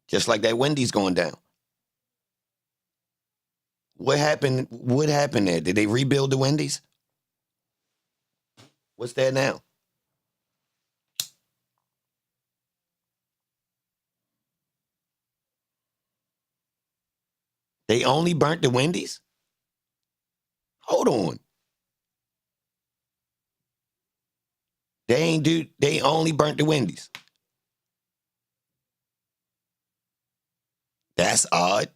Just like that Wendy's going down. What happened there? Did they rebuild the Wendy's? What's there now? They only burnt the Wendy's? Hold on. They only burnt the Wendy's. That's odd.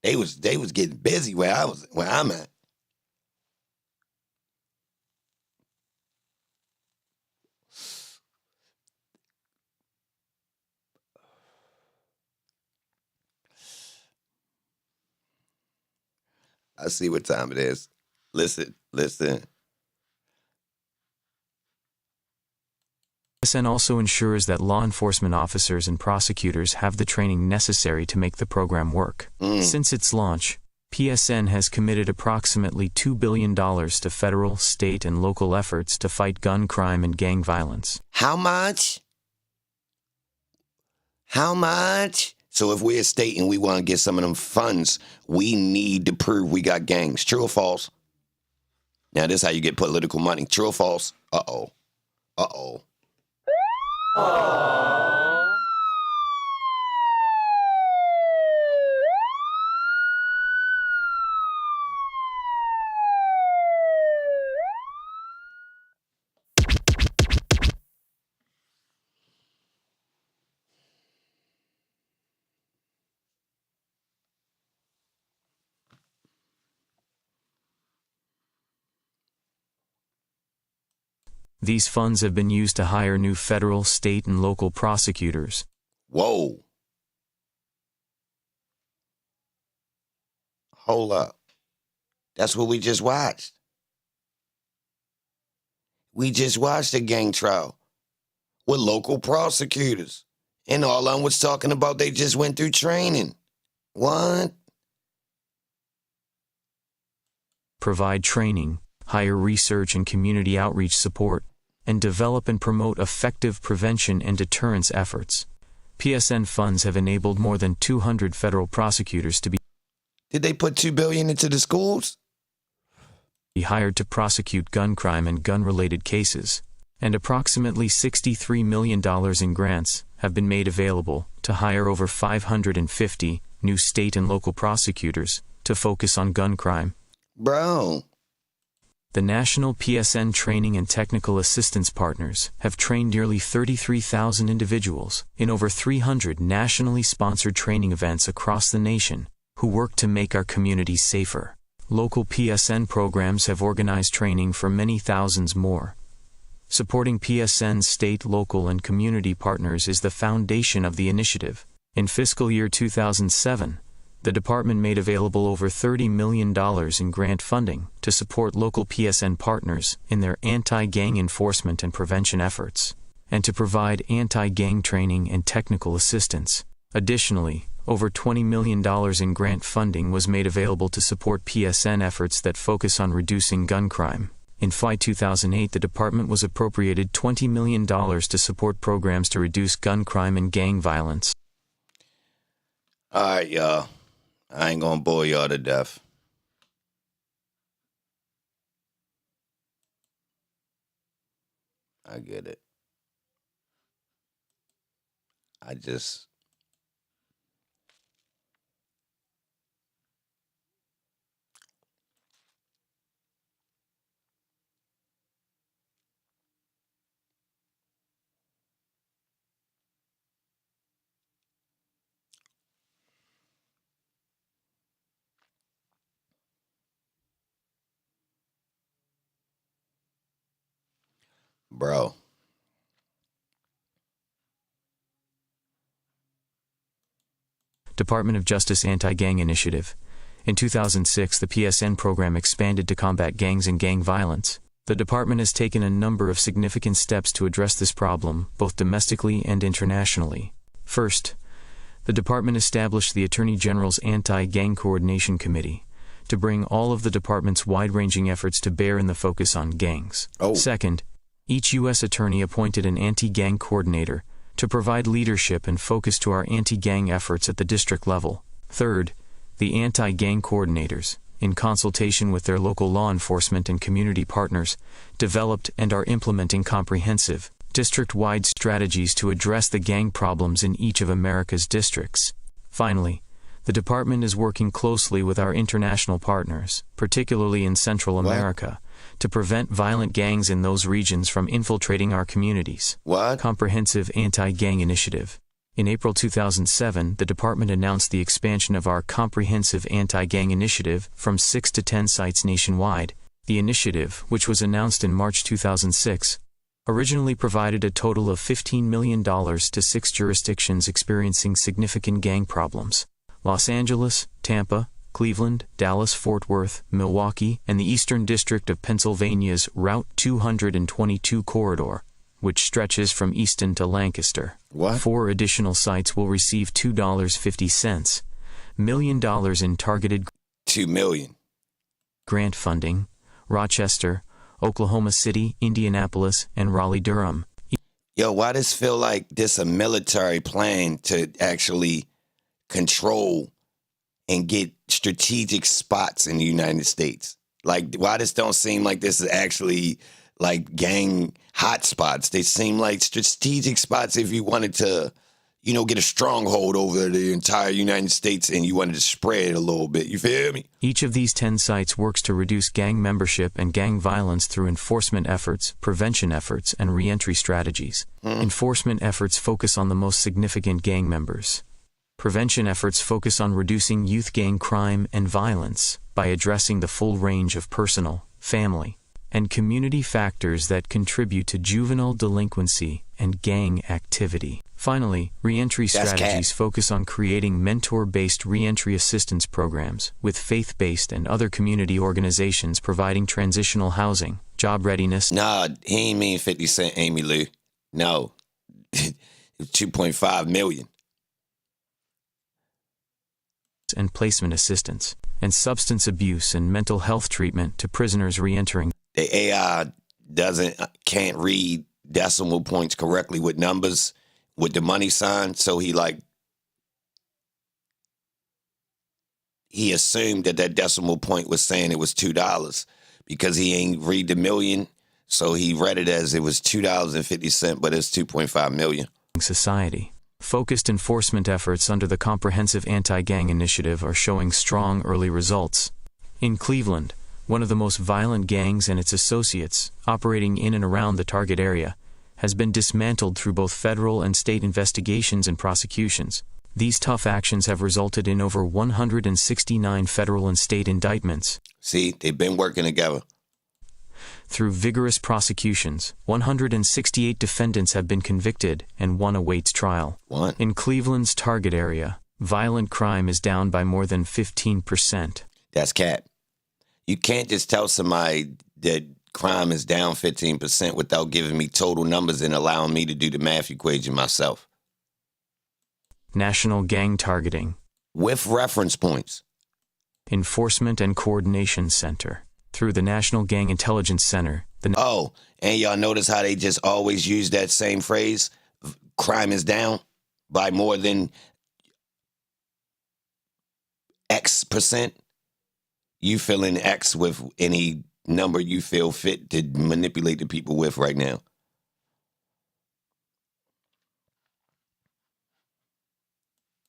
They was getting busy where I'm at. I see what time it is. Listen. PSN also ensures that law enforcement officers and prosecutors have the training necessary to make the program work. Since its launch, PSN has committed approximately $2 billion to federal, state, and local efforts to fight gun crime and gang violence. How much? So if we're a state and we want to get some of them funds, we need to prove we got gangs. True or false? Now, this is how you get political money. True or false? Uh-oh. These funds have been used to hire new federal, state, and local prosecutors. Whoa. Hold up. That's what we just watched. We just watched a gang trial with local prosecutors. And all I was talking about, they just went through training. What? Provide training, hire research and community outreach support, and develop and promote effective prevention and deterrence efforts. PSN funds have enabled more than 200 federal prosecutors to be Did they put $2 billion into the schools? hired to prosecute gun crime and gun-related cases, and approximately $63 million in grants have been made available to hire over 550 new state and local prosecutors to focus on gun crime. Bro. The National PSN Training and Technical Assistance Partners have trained nearly 33,000 individuals in over 300 nationally sponsored training events across the nation who work to make our communities safer. Local PSN programs have organized training for many thousands more. Supporting PSN's state, local, and community partners is the foundation of the initiative. In fiscal year 2007, the department made available over $30 million in grant funding to support local PSN partners in their anti-gang enforcement and prevention efforts, and to provide anti-gang training and technical assistance. Additionally, over $20 million in grant funding was made available to support PSN efforts that focus on reducing gun crime. In FY 2008, the department was appropriated $20 million to support programs to reduce gun crime and gang violence. All right, y'all. I ain't gonna bore y'all to death. I get it. I just... Bro. Department of Justice Anti-Gang Initiative. In 2006, the PSN program expanded to combat gangs and gang violence. The department has taken a number of significant steps to address this problem, both domestically and internationally. First, the department established the Attorney General's Anti-Gang Coordination Committee to bring all of the department's wide-ranging efforts to bear in the focus on gangs. Second, each U.S. attorney appointed an anti-gang coordinator to provide leadership and focus to our anti-gang efforts at the district level. Third, the anti-gang coordinators, in consultation with their local law enforcement and community partners, developed and are implementing comprehensive, district-wide strategies to address the gang problems in each of America's districts. Finally, the department is working closely with our international partners, particularly in Central America, to prevent violent gangs in those regions from infiltrating our communities. Comprehensive Anti-Gang Initiative. In April 2007, the department announced the expansion of our Comprehensive Anti-Gang Initiative from 6 to 10 sites nationwide. The initiative, which was announced in March 2006, originally provided a total of $15 million to 6 jurisdictions experiencing significant gang problems: Los Angeles, Tampa, Cleveland, Dallas, Fort Worth, Milwaukee, and the Eastern District of Pennsylvania's Route 222 corridor, which stretches from Easton to Lancaster. 4 additional sites will receive $2.50 million in targeted $2 million grant funding: Rochester, Oklahoma City, Indianapolis, and Raleigh-Durham. Yo, why does feel like this a military plan to actually control and get strategic spots in the United States? Like, why this don't seem like this is actually like gang hot spots? They seem like strategic spots if you wanted to, you know, get a stronghold over the entire United States and you wanted to spread it a little bit. You feel me? Each of these 10 sites works to reduce gang membership and gang violence through enforcement efforts, prevention efforts, and reentry strategies. Enforcement efforts focus on the most significant gang members. Prevention efforts focus on reducing youth gang crime and violence by addressing the full range of personal, family, and community factors that contribute to juvenile delinquency and gang activity. Finally, reentry strategies focus on creating mentor-based reentry assistance programs with faith-based and other community organizations providing transitional housing, job readiness. Nah, he ain't mean 50 Cent, Amy Lou. No. 2.5 million. And placement assistance, and substance abuse and mental health treatment to prisoners reentering. The AI can't read decimal points correctly with numbers, with the money sign, so he assumed that decimal point was saying it was $2, because he ain't read the million, so he read it as it was $2.50, but it's 2.5 million. Society. Focused enforcement efforts under the Comprehensive Anti-Gang Initiative are showing strong early results. In Cleveland, one of the most violent gangs and its associates, operating in and around the target area, has been dismantled through both federal and state investigations and prosecutions. These tough actions have resulted in over 169 federal and state indictments. See, they've been working together. Through vigorous prosecutions, 168 defendants have been convicted and one awaits trial. What? In Cleveland's target area, violent crime is down by more than 15%. That's cap. You can't just tell somebody that crime is down 15% without giving me total numbers and allowing me to do the math equation myself. National Gang Targeting. With reference points. Enforcement and Coordination Center. Through the National Gang Intelligence Center. Oh, and y'all notice how they just always use that same phrase? Crime is down by more than X percent. You fill in X with any number you feel fit to manipulate the people with right now.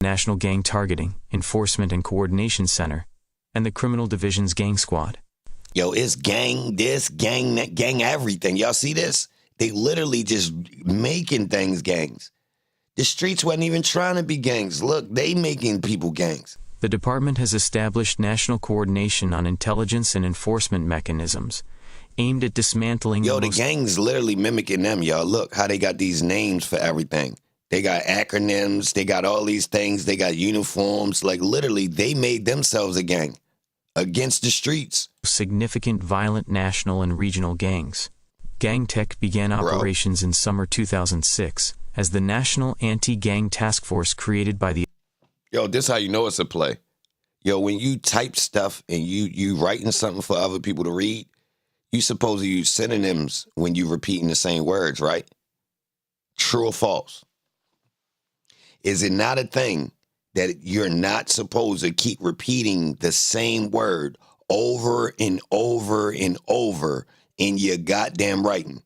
National Gang Targeting, Enforcement and Coordination Center, and the Criminal Division's Gang Squad. Yo, it's gang this, gang that, gang everything. Y'all see this? They literally just making things gangs. The streets wasn't even trying to be gangs. Look, they making people gangs. The department has established national coordination on intelligence and enforcement mechanisms aimed at dismantling the gangs literally mimicking them, y'all. Look how they got these names for everything. They got acronyms. They got all these things. They got uniforms. Like, literally, they made themselves a gang against the streets. Significant violent national and regional gangs. Gang Tech began operations in summer 2006 as the National Anti-Gang Task Force created by the... Yo, this how you know it's a play. Yo, when you type stuff and you writing something for other people to read, you supposed to use synonyms when you repeating the same words, right? True or false? Is it not a thing that you're not supposed to keep repeating the same word over and over and over in your goddamn writing?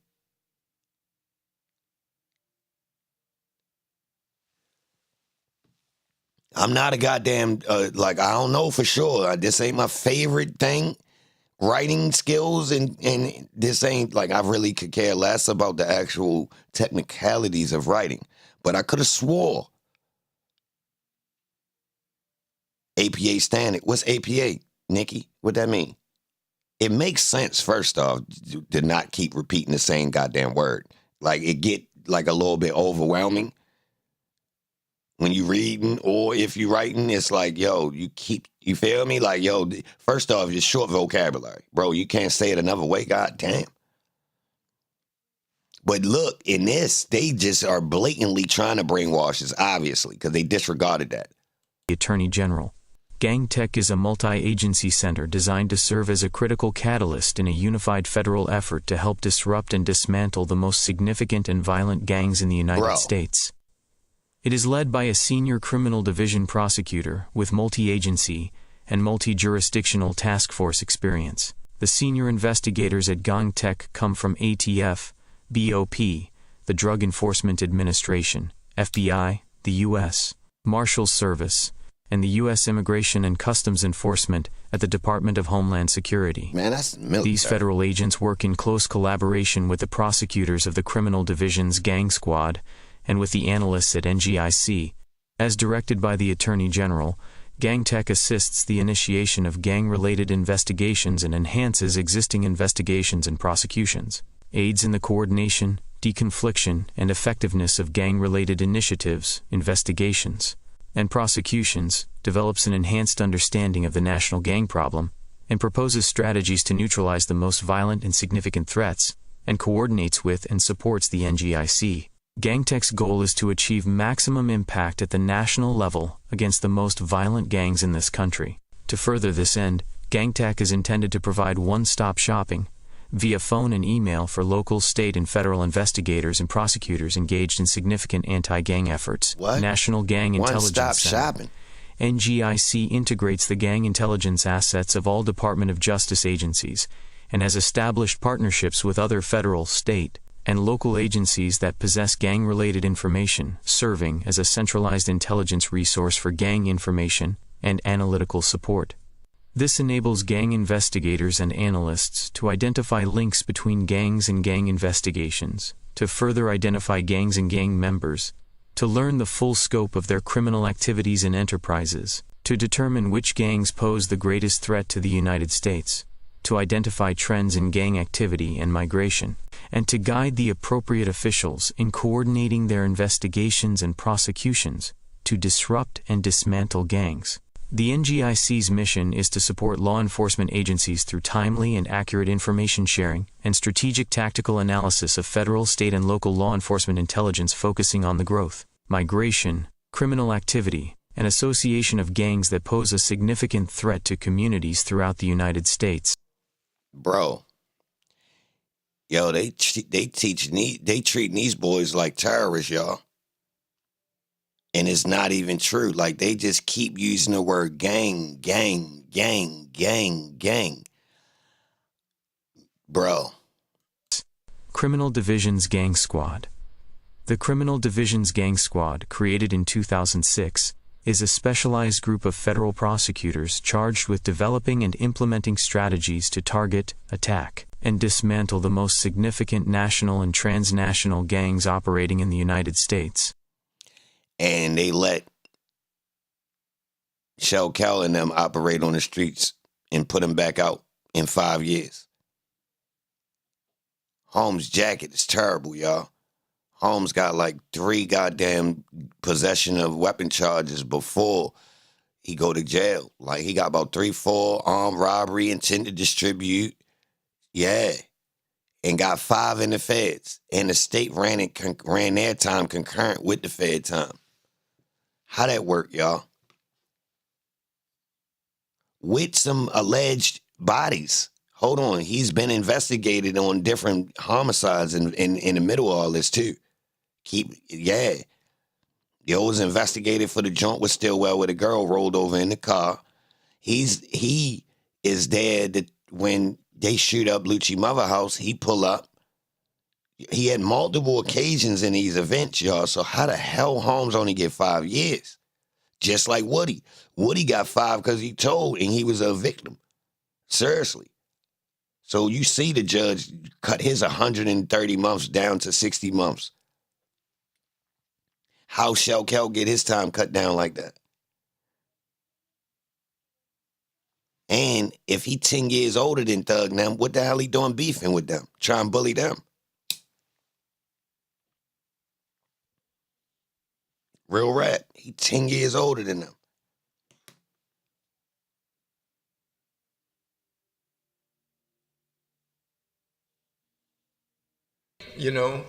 I'm not a goddamn, I don't know for sure. This ain't my favorite thing, writing skills, and this ain't, I really could care less about the actual technicalities of writing. But I could have swore APA standard. What's APA, Nikki? What that mean? It makes sense, first off, to not keep repeating the same goddamn word. It get, a little bit overwhelming. When you reading or if you writing, it's you feel me? First off, it's short vocabulary. Bro, you can't say it another way, god damn. But look, in this, they just are blatantly trying to brainwash us, obviously, because they disregarded that. The Attorney General. Gang Tech is a multi-agency center designed to serve as a critical catalyst in a unified federal effort to help disrupt and dismantle the most significant and violent gangs in the United States. It is led by a senior criminal division prosecutor with multi-agency and multi-jurisdictional task force experience. The senior investigators at Gang Tech come from ATF, BOP, the Drug Enforcement Administration, FBI, the U.S. Marshals Service, and the U.S. Immigration and Customs Enforcement at the Department of Homeland Security. Man, that's military. These federal agents work in close collaboration with the prosecutors of the Criminal Division's Gang Squad and with the analysts at NGIC. As directed by the Attorney General, Gang Tech assists the initiation of gang-related investigations and enhances existing investigations and prosecutions, aids in the coordination, deconfliction, and effectiveness of gang-related initiatives, investigations, and prosecutions, develops an enhanced understanding of the national gang problem, and proposes strategies to neutralize the most violent and significant threats, and coordinates with and supports the NGIC. Gang Tech's goal is to achieve maximum impact at the national level against the most violent gangs in this country. To further this end, Gang Tech is intended to provide one-stop shopping via phone and email for local, state, and federal investigators and prosecutors engaged in significant anti-gang efforts. What? National Gang Intelligence One-stop Center. shopping. NGIC integrates the gang intelligence assets of all Department of Justice agencies and has established partnerships with other federal, state, and local agencies that possess gang-related information, serving as a centralized intelligence resource for gang information and analytical support. This enables gang investigators and analysts to identify links between gangs and gang investigations, to further identify gangs and gang members, to learn the full scope of their criminal activities and enterprises, to determine which gangs pose the greatest threat to the United States, to identify trends in gang activity and migration, and to guide the appropriate officials in coordinating their investigations and prosecutions to disrupt and dismantle gangs. The NGIC's mission is to support law enforcement agencies through timely and accurate information sharing and strategic tactical analysis of federal, state, and local law enforcement intelligence focusing on the growth, migration, criminal activity, and association of gangs that pose a significant threat to communities throughout the United States. Bro, yo, they treat these boys like terrorists, y'all. And it's not even true. Like, they just keep using the word gang, gang, gang, gang, gang. Bro. Criminal Division's Gang Squad. The Criminal Division's Gang Squad, created in 2006, is a specialized group of federal prosecutors charged with developing and implementing strategies to target, attack, and dismantle the most significant national and transnational gangs operating in the United States. And they let Shell Cal and them operate on the streets and put them back out in 5 years. Holmes' jacket is terrible, y'all. Holmes got like 3 goddamn possession of weapon charges before he go to jail. Like, he got about 3, 4 armed robbery, intent to distribute. Yeah. And got 5 in the feds. And the state ran their time concurrent with the fed time. How that work, y'all? With some alleged bodies. Hold on. He's been investigated on different homicides in the middle of all this, too. Yo was investigated for the joint with Stillwell where the girl rolled over in the car. He is there when they shoot up Lucci Mother House. He pull up. He had multiple occasions in these events, y'all. So how the hell Holmes only get 5 years? Just like Woody. Woody got 5 because he told and he was a victim. Seriously. So you see the judge cut his 130 months down to 60 months. How shall Kel get his time cut down like that? And if he 10 years older than Thug now, what the hell he doing beefing with them? Trying to bully them? Real rap. He 10 years older than them. You know?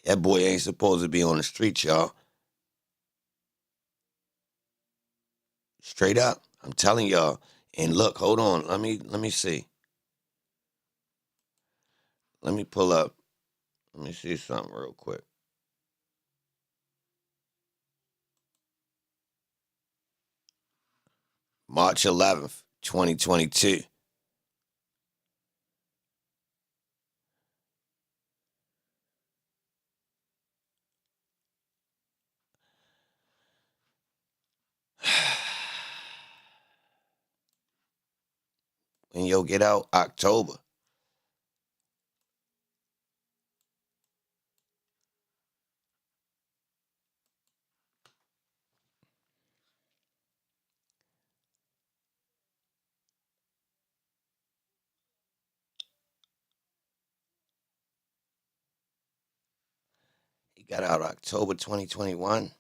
That boy ain't supposed to be on the streets, y'all. Straight up. I'm telling y'all. And look, hold on. Let me see. Let me pull up. Let me see something real quick. March 11th, 2022. When yo get out, October. He got out October 2021.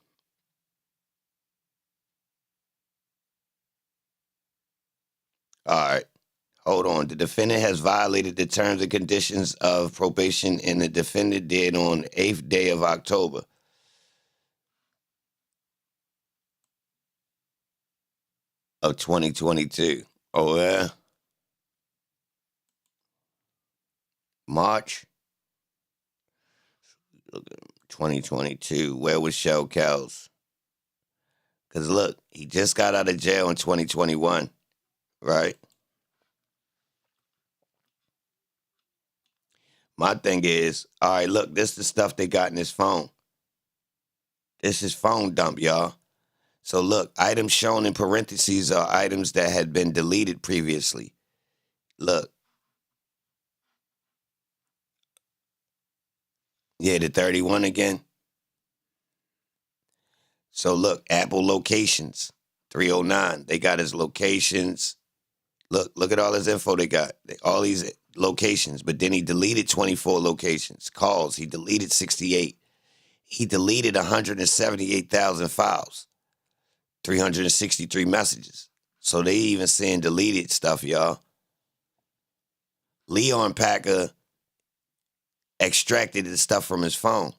All right. Hold on. The defendant has violated the terms and conditions of probation, and the defendant did on 8th day of October. Of 2022. Oh, yeah? March 2022. Where was Shell Cows? Because look, he just got out of jail in 2021, right? My thing is, all right, look, this is the stuff they got in his phone. This is phone dump, y'all. So look, items shown in parentheses are items that had been deleted previously. Look. Yeah, the 31 again. So look, Apple locations, 309. They got his locations. Look at all his info they got. All these locations. But then he deleted 24 locations. Calls, he deleted 68. He deleted 178,000 files. 363 messages. So they even saying deleted stuff, y'all. Leon Packer extracted the stuff from his phone.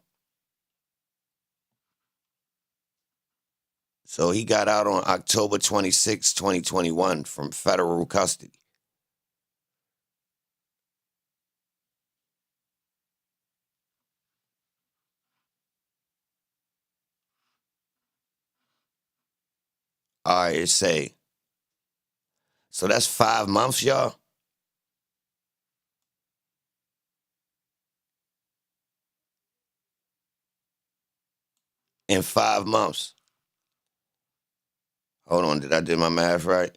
So he got out on October 26, 2021 from federal custody. All right, it say. So that's 5 months, y'all. In 5 months. Hold on, did I do my math right?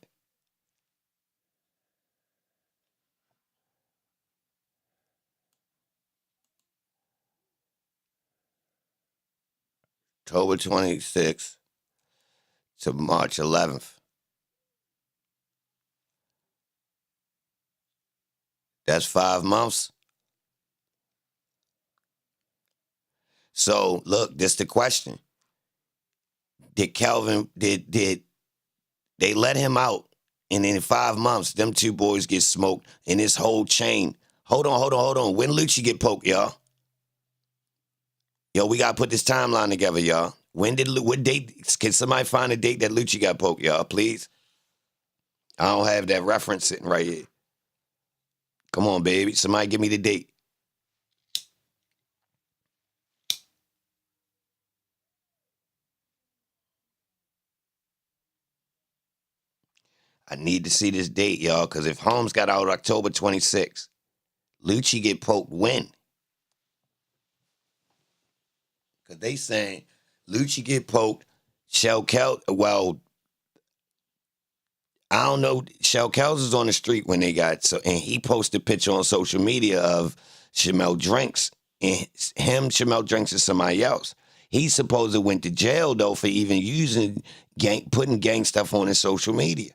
October 26th to March 11th. That's 5 months. So look, this the question. Did Kelvin, did they let him out? And in 5 months, them two boys get smoked in this whole chain. Hold on. When Lucci get poked, y'all? Yo, we got to put this timeline together, y'all. What date? Can somebody find a date that Lucci got poked, y'all, please? I don't have that reference sitting right here. Come on, baby. Somebody give me the date. I need to see this date, y'all, because if Holmes got out October 26th, Lucci get poked when? Because they saying Lucci get poked, well, I don't know. Shell Kells is on the street when they got, so, and he posted a picture on social media of Shamel Drinks. And him, Shamel Drinks, is somebody else. He supposedly went to jail, though, for even putting gang stuff on his social media.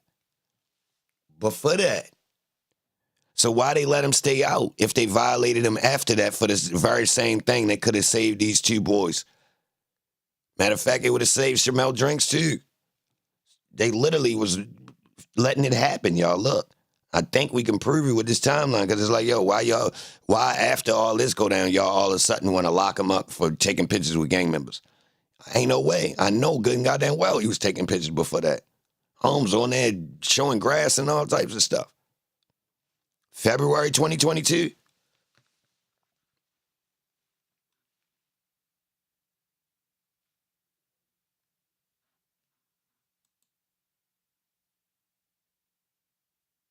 But for that. So why they let him stay out if they violated him after that for this very same thing that could have saved these two boys? Matter of fact, it would have saved Shamel Drinks, too. They literally was letting it happen, y'all. Look, I think we can prove it with this timeline because it's like, yo, why after all this go down, y'all all of a sudden want to lock him up for taking pictures with gang members? Ain't no way. I know good and goddamn well he was taking pictures before that. Holmes on there showing grass and all types of stuff. February 2022.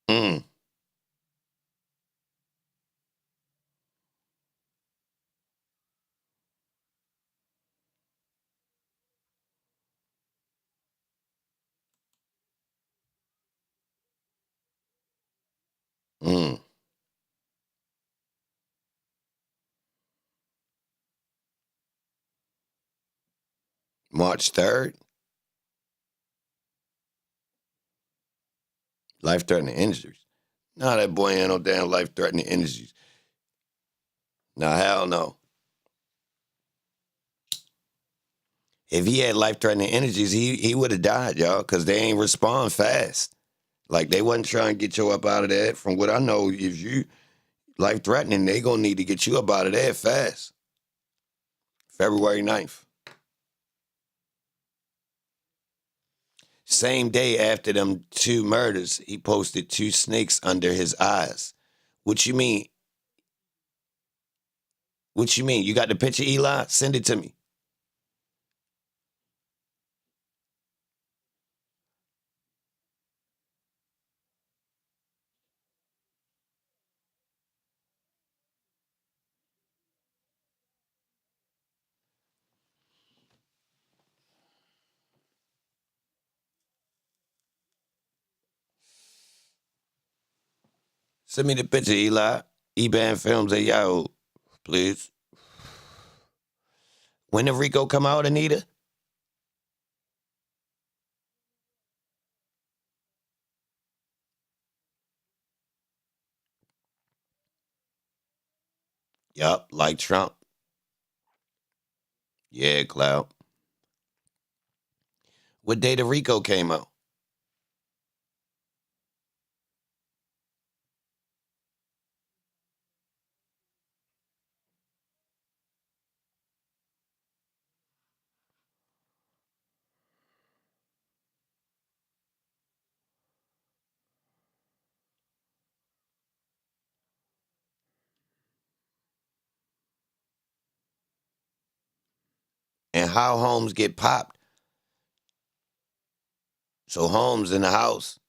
Mm. Mm. March 3rd. Life-threatening injuries. Nah, that boy ain't no damn life-threatening injuries. Nah, hell no. If he had life-threatening injuries, he would have died, y'all, because they ain't respond fast. Like, they wasn't trying to get you up out of there. From what I know, if you life-threatening, they going to need to get you up out of there fast. February 9th. Same day after them two murders, he posted 2 snakes under his eyes. What you mean? What you mean? You got the picture, Eli? Send it to me. Send me the picture, Eli. EBAN Films at Yahoo, please. When did Rico come out, Anita? Yup, like Trump. Yeah, Cloud. What day did Rico came out? And how homes get popped? So homes in the house,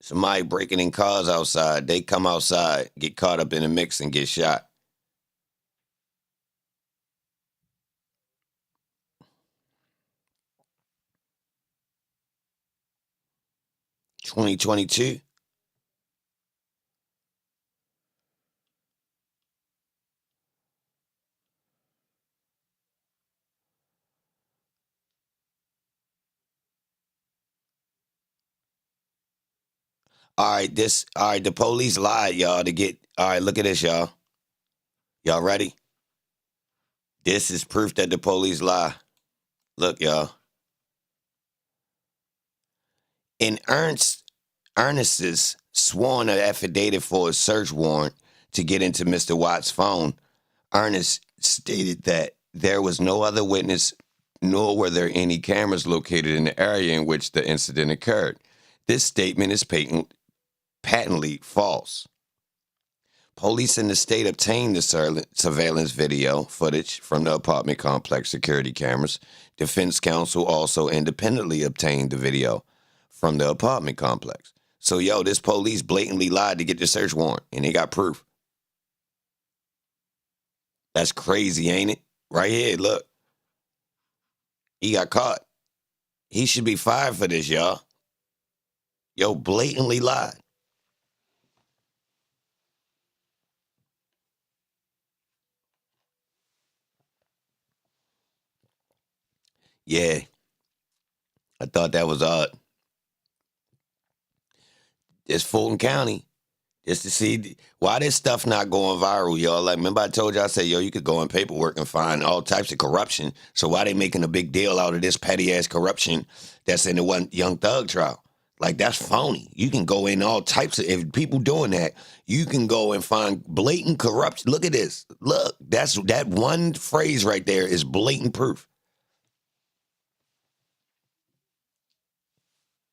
somebody breaking in cars outside, they come outside, get caught up in the mix and get shot. $2022. All right, the police lied, y'all, all right, look at this, y'all. Y'all ready? This is proof that the police lie. Look, y'all. In Ernest's sworn affidavit for a search warrant to get into Mr. Watts' phone, Ernest stated that there was no other witness, nor were there any cameras located in the area in which the incident occurred. This statement is patently false. Police in the state obtained the surveillance video footage from the apartment complex security cameras. Defense counsel also independently obtained the video from the apartment complex. So, this police blatantly lied to get the search warrant, and they got proof. That's crazy, ain't it? Right here, look. He got caught. He should be fired for this, y'all. Blatantly lied. Yeah, I thought that was odd. It's Fulton County. Just to see why this stuff not going viral, y'all. Like, remember I told you, I said, you could go in paperwork and find all types of corruption. So why they making a big deal out of this petty-ass corruption that's in the one Young Thug trial? Like, that's phony. You can go in all types of, if people doing that, you can go and find blatant corruption. Look at this. Look, that one phrase right there is blatant proof.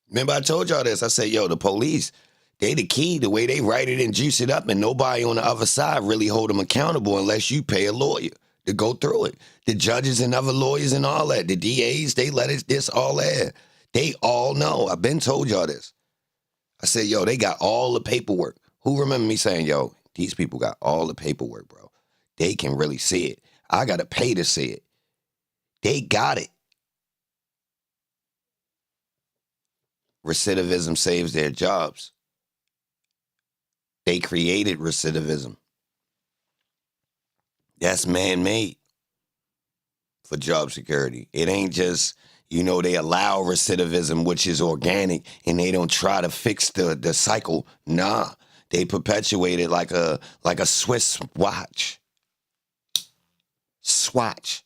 Remember I told y'all this. I said, the police, they the key, the way they write it and juice it up, and nobody on the other side really hold them accountable unless you pay a lawyer to go through it. The judges and other lawyers and all that, the DAs, they let it this all there. They all know. I've been told y'all this. I said, they got all the paperwork. Who remember me saying, these people got all the paperwork, bro. They can really see it. I got to pay to see it. They got it. Recidivism saves their jobs. They created recidivism. That's man-made for job security. It ain't just, they allow recidivism, which is organic, and they don't try to fix the cycle. Nah, they perpetuate it like a Swiss watch. Swatch.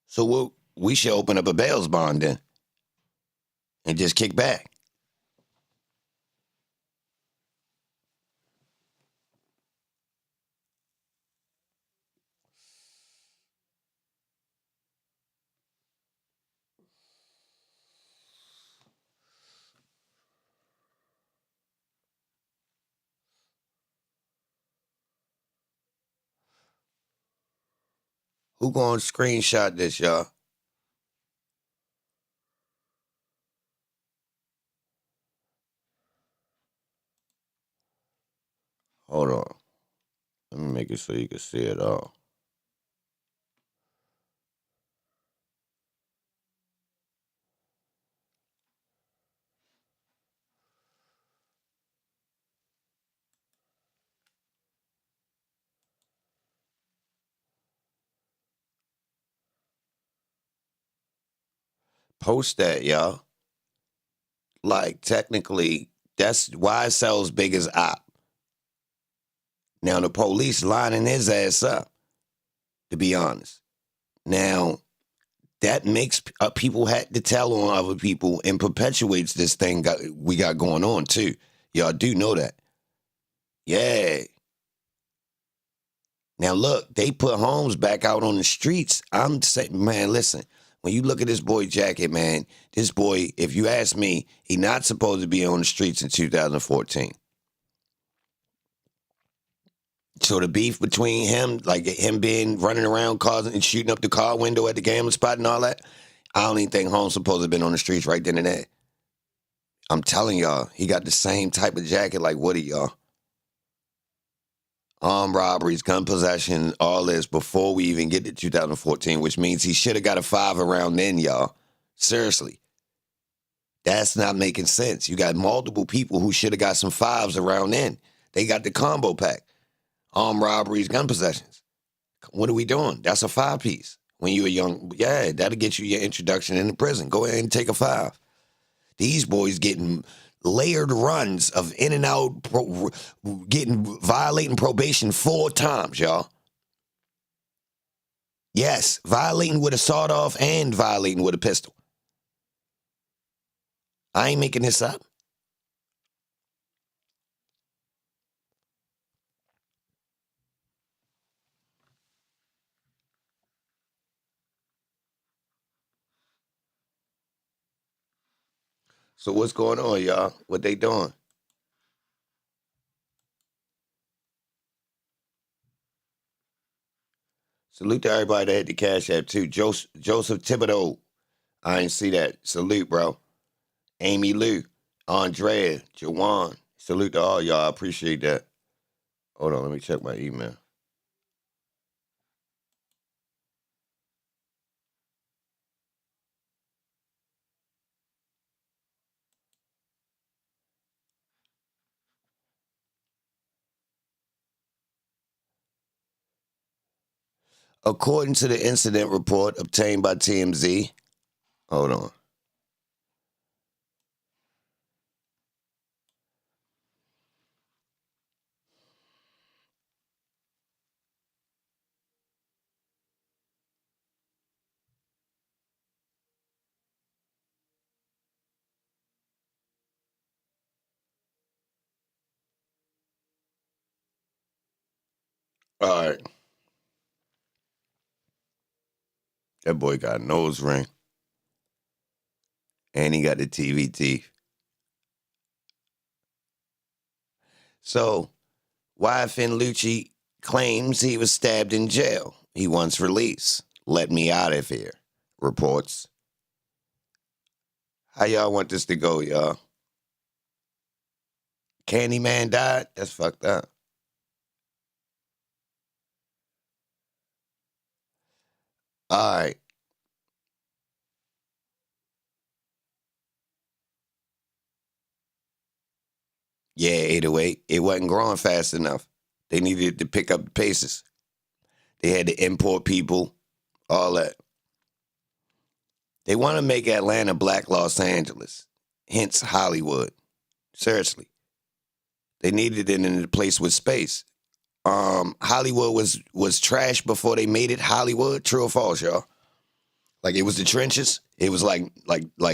So we should open up a bail bond then and just kick back. Who gonna screenshot this, y'all? Hold on. Let me make make it so you can see it all. Post that, y'all. Like, technically, that's why YSL's big as op. Now, the police lining his ass up, to be honest. Now, that makes people had to tell on other people and perpetuates this thing we got going on, too. Y'all do know that. Yeah. Now, look, they put Holmes back out on the streets. I'm saying, man, listen. When you look at this boy jacket, man, this boy, if you ask me, he not supposed to be on the streets in 2014. So the beef between him, like him being running around causing and shooting up the car window at the gambling spot and all that, I don't even think Holmes supposed to have been on the streets right then and there. I'm telling y'all, he got the same type of jacket like Woody, y'all. Armed robberies, gun possession, all this before we even get to 2014, which means he should have got a 5 around then, y'all. Seriously. That's not making sense. You got multiple people who should have got some 5s around then. They got the combo pack. Armed robberies, gun possessions. What are we doing? That's a 5-piece. When you're young, yeah, that'll get you your introduction into prison. Go ahead and take a 5. These boys getting layered runs of in and out, violating probation 4 times, y'all. Yes, violating with a sawed-off and violating with a pistol. I ain't making this up. So what's going on, y'all? What they doing? Salute to everybody that had the Cash App, too. Joseph Thibodeau. I ain't see that. Salute, bro. Amy Lou. Andrea. Jawan. Salute to all y'all. I appreciate that. Hold on, let me check my email. According to the incident report obtained by TMZ, hold on. All right. That boy got a nose ring. And he got the TV teeth. So, YFN Lucci claims he was stabbed in jail. He wants release. Let me out of here, reports. How y'all want this to go, y'all? Candyman died? That's fucked up. All right. Yeah, 808. It wasn't growing fast enough. They needed to pick up the paces. They had to import people, all that. They want to make Atlanta Black Los Angeles, hence Hollywood. Seriously. They needed it in a place with space. Hollywood was trash before they made it Hollywood. True or false, y'all? Like, it was the trenches. It was like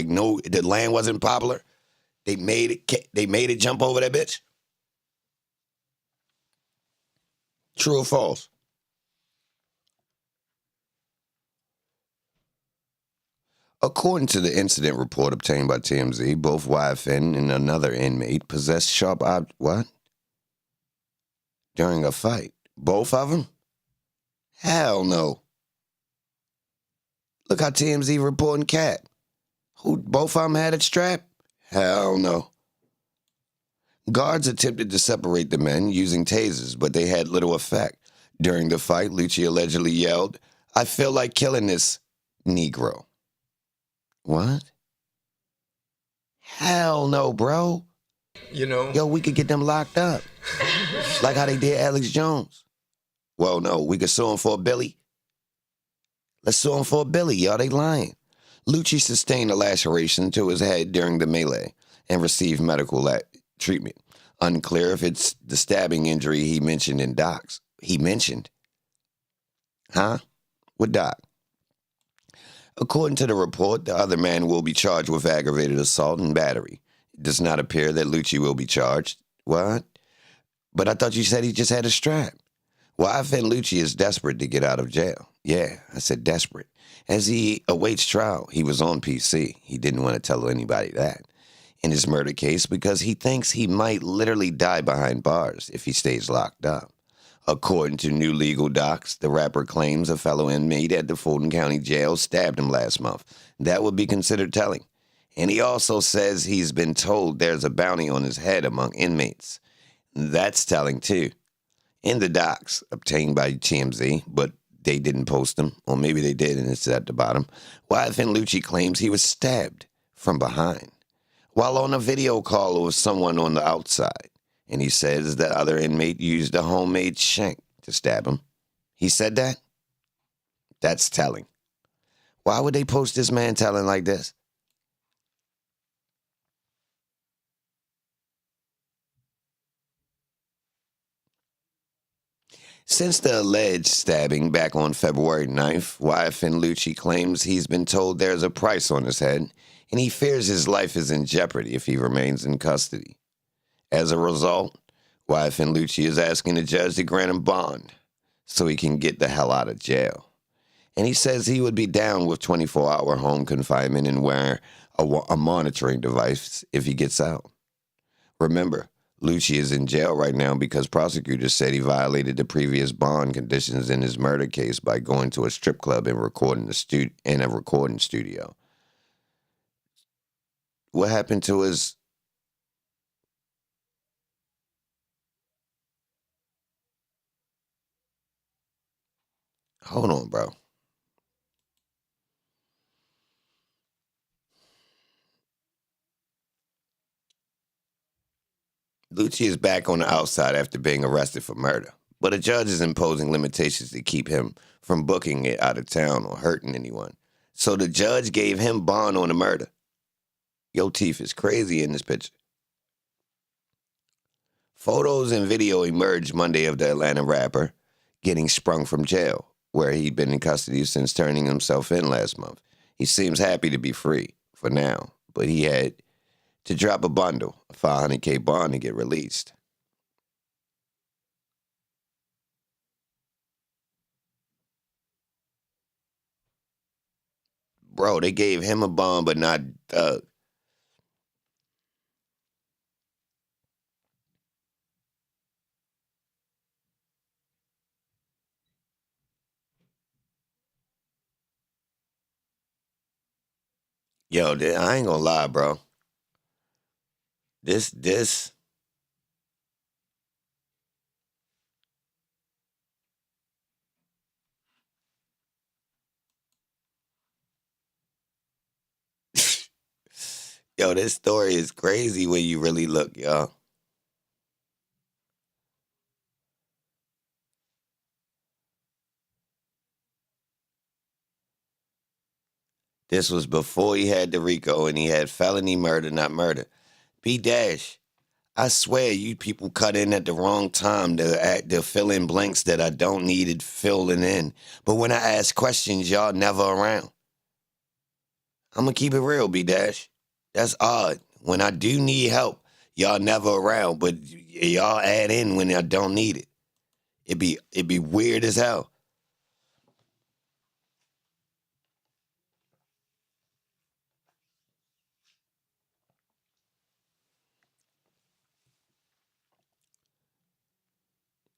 no, the land wasn't popular. They made it jump over that bitch. True or false? According to the incident report obtained by TMZ, both YFN and another inmate possessed sharp what? During a fight. Both of them? Hell no. Look how TMZ reporting Cap. Who both of them had a strap? Hell no. Guards attempted to separate the men using tasers, but they had little effect. During the fight, Lucci allegedly yelled, "I feel like killing this Negro." What? Hell no, bro. Yo, we could get them locked up. Like how they did Alex Jones. Well, no, we could sue him for a Billy. Let's sue him for a Billy, y'all. They lying. Lucci sustained a laceration to his head during the melee and received medical treatment. Unclear if it's the stabbing injury he mentioned in docs. He mentioned? Huh? What doc? According to the report, the other man will be charged with aggravated assault and battery. It does not appear that Lucci will be charged. What? But I thought you said he just had a strap. Well, I think Lucci is desperate to get out of jail. Yeah, I said desperate. As he awaits trial, he was on PC. He didn't want to tell anybody that. In his murder case, because he thinks he might literally die behind bars if he stays locked up. According to new legal docs, the rapper claims a fellow inmate at the Fulton County Jail stabbed him last month. That would be considered telling. And he also says he's been told there's a bounty on his head among inmates. That's telling too. In the docs obtained by TMZ, but they didn't post them, or maybe they did and it's at the bottom, Wyathan Lucci claims he was stabbed from behind while on a video call with someone on the outside. And he says the other inmate used a homemade shank to stab him. He said that? That's telling. Why would they post this man telling like this? Since the alleged stabbing back on February 9th, Wyathan Lucci claims he's been told there's a price on his head, and he fears his life is in jeopardy if he remains in custody. As a result, Wyathan Lucci is asking the judge to grant him bond so he can get the hell out of jail. And he says he would be down with 24-hour home confinement and wear a monitoring device if he gets out. Remember, Lucci is in jail right now because prosecutors said he violated the previous bond conditions in his murder case by going to a strip club and recording in a recording studio. What happened to his... Hold on, bro. Lucci is back on the outside after being arrested for murder, but a judge is imposing limitations to keep him from booking it out of town or hurting anyone. So the judge gave him bond on the murder. Yo, teeth is crazy in this picture. Photos and video emerged Monday of the Atlanta rapper getting sprung from jail, where he'd been in custody since turning himself in last month. He seems happy to be free for now, but he had to drop a bundle, a $500K bond, to get released. Bro, they gave him a bond, but not Thug. Yo, I ain't gonna lie, bro. This. Yo, this story is crazy when you really look, yo. This was before he had the RICO and he had felony murder, not murder. B-Dash, I swear you people cut in at the wrong time to fill in blanks that I don't need it filling in. But when I ask questions, y'all never around. I'm going to keep it real, B-Dash. That's odd. When I do need help, y'all never around, but y'all add in when I don't need it. It'd be weird as hell.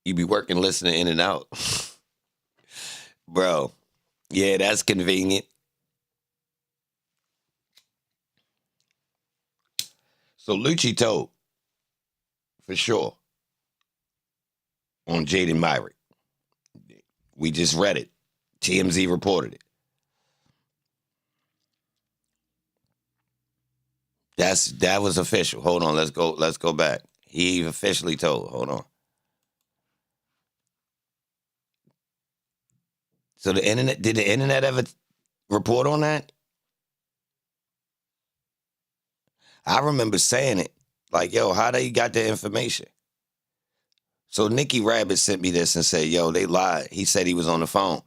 You be working, listening in and out. Bro, yeah, that's convenient. So Lucci told, for sure, on Jaden Myrick. We just read it. TMZ reported it. That was official. Hold on, let's go back. He officially told. Hold on. So did the internet ever report on that? I remember saying it. Like, yo, how they got the information? So Nikki Rabbit sent me this and said, yo, they lied. He said he was on the phone.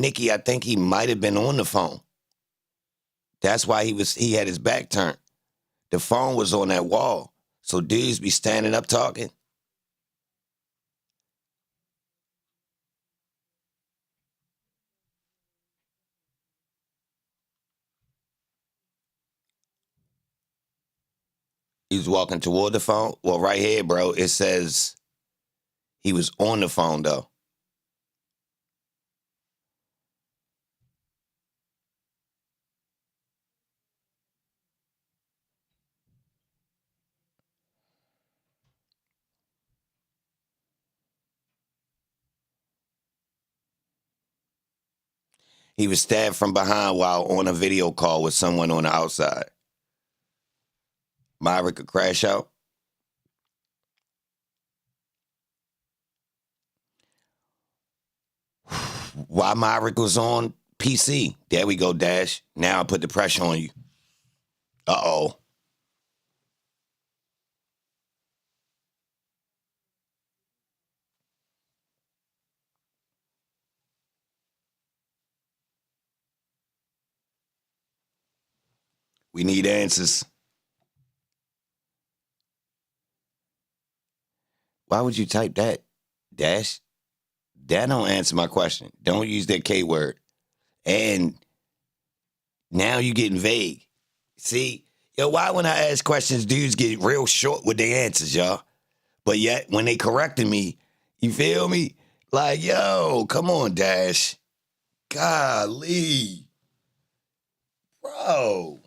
Nikki, I think he might have been on the phone. That's why he had his back turned. The phone was on that wall. So dudes be standing up talking. He was walking toward the phone. Well, right here, bro, it says he was on the phone, though. He was stabbed from behind while on a video call with someone on the outside. Myrick could crash out. While Myrick was on PC. There we go, Dash. Now I put the pressure on you. Uh-oh. We need answers. Why would you type that, Dash? That don't answer my question. Don't use that K word. And now you getting vague. See, yo, why when I ask questions, dudes get real short with their answers, y'all? But yet, when they correcting me, you feel me? Like, yo, come on, Dash. Golly. Bro.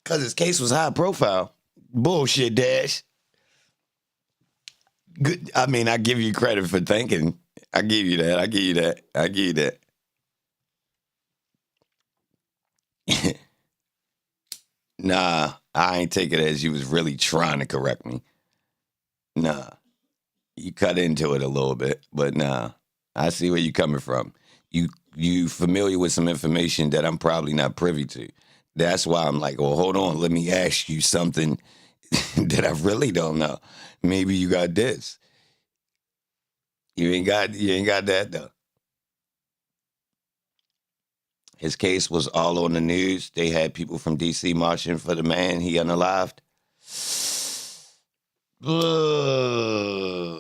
Because his case was high profile. Bullshit, Dash. Good. I mean, I give you credit for thinking. I give you that. Nah, I ain't take it as you was really trying to correct me. Nah. You cut into it a little bit, but nah. I see where you're coming from. You familiar with some information that I'm probably not privy to. That's why I'm like, well, hold on, let me ask you something that I really don't know. Maybe you got this. You ain't got that though. His case was all on the news. They had people from DC marching for the man he unalived. Ugh.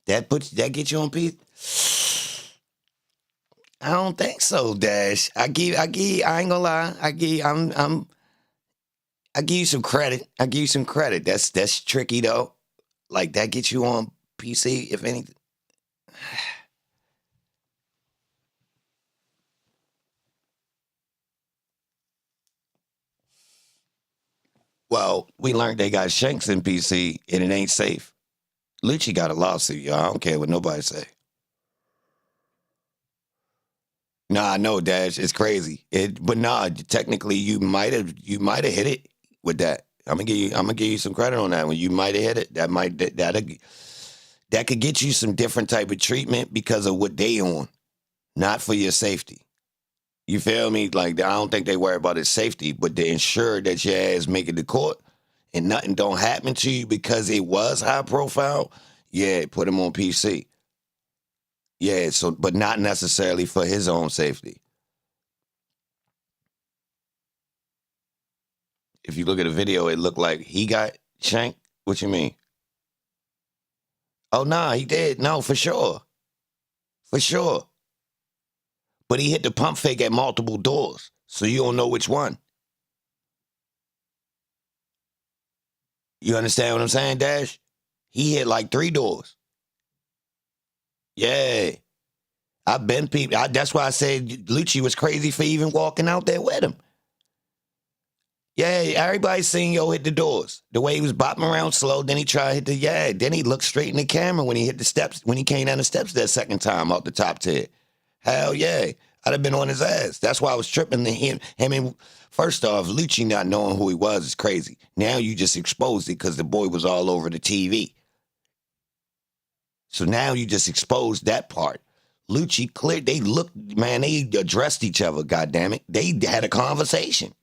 That get you on peace? I don't think so, Dash. I ain't gonna lie. I give you some credit. That's tricky though. Like that gets you on PC, if anything. Well, we learned they got shanks in PC and it ain't safe. Lucci got a lawsuit, y'all. I don't care what nobody say. Nah, no, Dash, it's crazy. But nah, technically you might have hit it with that. I'm gonna give you some credit on that one. You might have hit it. That could get you some different type of treatment because of what they on, not for your safety. You feel me? Like I don't think they worry about his safety, but to ensure that your ass make it to court and nothing don't happen to you because it was high profile. Yeah, put him on PC. Yeah, so but not necessarily for his own safety. If you look at the video, it looked like he got shanked. What you mean? Oh, nah, he did. No, for sure. For sure. But he hit the pump fake at multiple doors, so you don't know which one. You understand what I'm saying, Dash? He hit like 3 doors. Yeah. I've been people. That's why I said Lucci was crazy for even walking out there with him. Yeah, everybody's seen Yo hit the doors. The way he was bopping around slow, then he tried to hit then he looked straight in the camera when he hit the steps, when he came down the steps that second time out the top tier. Hell yeah. I'd have been on his ass. That's why I was tripping to him. And first off, Lucci not knowing who he was is crazy. Now you just exposed it because the boy was all over the TV. So now you just exposed that part. Lucci cleared, they looked, man, they addressed each other, goddammit. They had a conversation.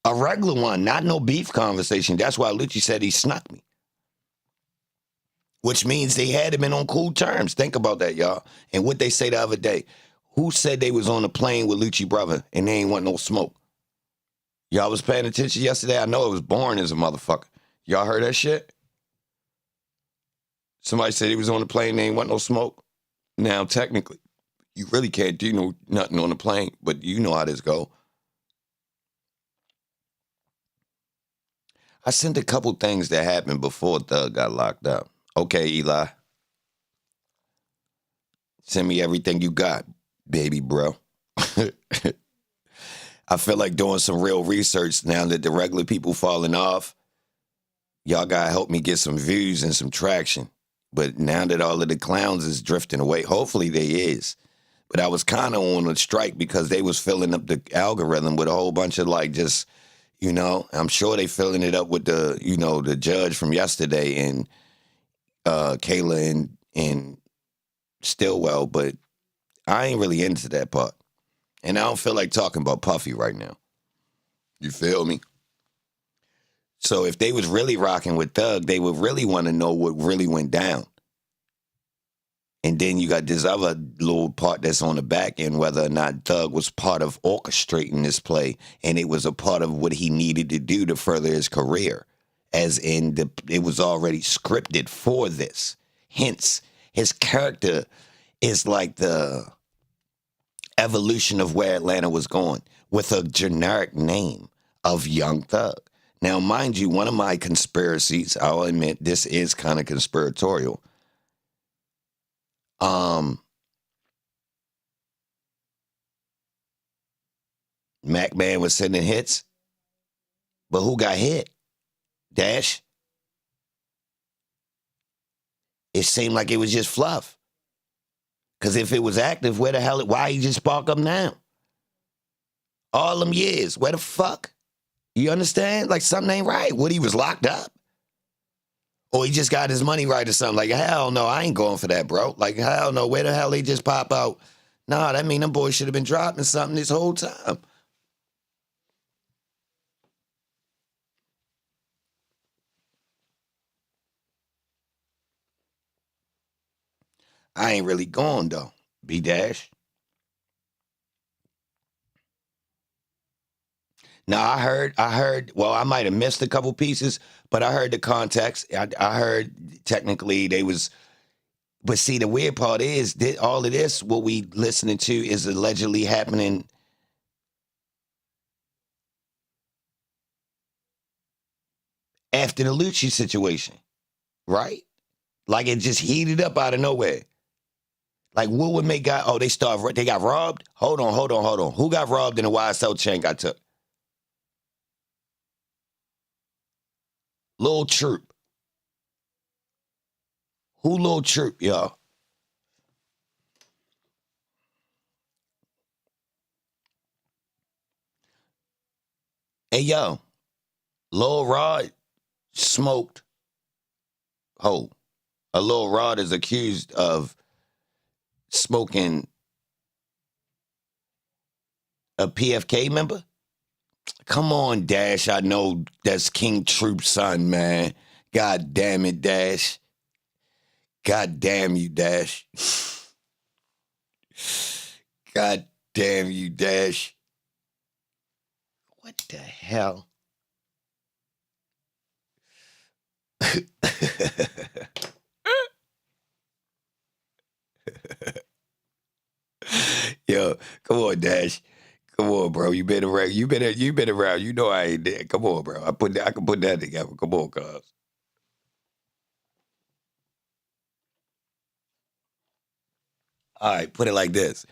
A regular one, not no beef conversation. That's why Lucci said he snuck me. Which means they had him in on cool terms. Think about that, y'all. And what they say the other day. Who said they was on a plane with Lucci brother and they ain't want no smoke? Y'all was paying attention yesterday? I know it was boring as a motherfucker. Y'all heard that shit? Somebody said he was on the plane and they ain't want no smoke. Now, technically, you really can't do nothing on the plane, but you know how this go. I sent a couple things that happened before Thug got locked up. Okay, Eli. Send me everything you got, baby bro. I feel like doing some real research now that the regular people falling off. Y'all gotta help me get some views and some traction. But now that all of the clowns is drifting away, hopefully they is. But I was kind of on a strike because they was filling up the algorithm with a whole bunch of like just, I'm sure they filling it up with the, the judge from yesterday and Kayla and Stillwell, but I ain't really into that part. And I don't feel like talking about Puffy right now. You feel me? So if they was really rocking with Thug, they would really want to know what really went down. And then you got this other little part that's on the back end, whether or not Thug was part of orchestrating this play, and it was a part of what he needed to do to further his career, as in it was already scripted for this. Hence, his character is like the evolution of where Atlanta was going with a generic name of Young Thug. Now, mind you, one of my conspiracies, I'll admit this is kind of conspiratorial. Mac Man was sending hits, but who got hit? Dash? It seemed like it was just fluff. Because if it was active, why he just spark up now? All them years, where the fuck? You understand? Like something ain't right. What, he was locked up? Or he just got his money right or something. Like, hell no, I ain't going for that, bro. Like, hell no, where the hell they just pop out? Nah, that mean them boys should have been dropping something this whole time. I ain't really going, though. B-Dash. Now, I heard, well, I might have missed a couple pieces, but I heard the context. I heard technically they was, but see, the weird part is that all of this, what we listening to is allegedly happening after the Lucci situation, right? Like it just heated up out of nowhere. Like what would make guy, they got robbed? Hold on. Who got robbed in the YSL chain got took? Lil Troop. Who Lil Troop, y'all? Hey, yo, Lil Rod smoked. A Lil Rod is accused of smoking a PFK member? Come on, Dash. I know that's King Troop's son, man. God damn it, Dash. God damn you, Dash. God damn you, Dash. What the hell? Yo, come on, Dash. Come on, bro. You been around. You been around. You know I ain't there. Come on, bro. I can put that together. Come on, cuz. All right, put it like this.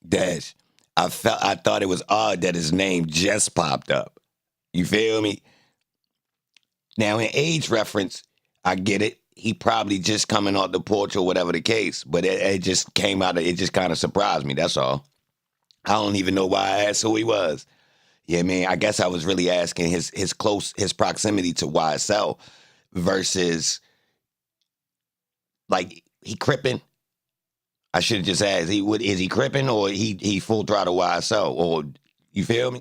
Dash. I thought it was odd that his name just popped up. You feel me? Now in age reference, I get it. He probably just coming off the porch or whatever the case. But it just came out of it just kind of surprised me. That's all. I don't even know why I asked who he was. Yeah, man. I guess I was really asking his proximity to YSL versus like he crippin'. I should have just asked. Is he crippin' or he full throttle YSL or you feel me?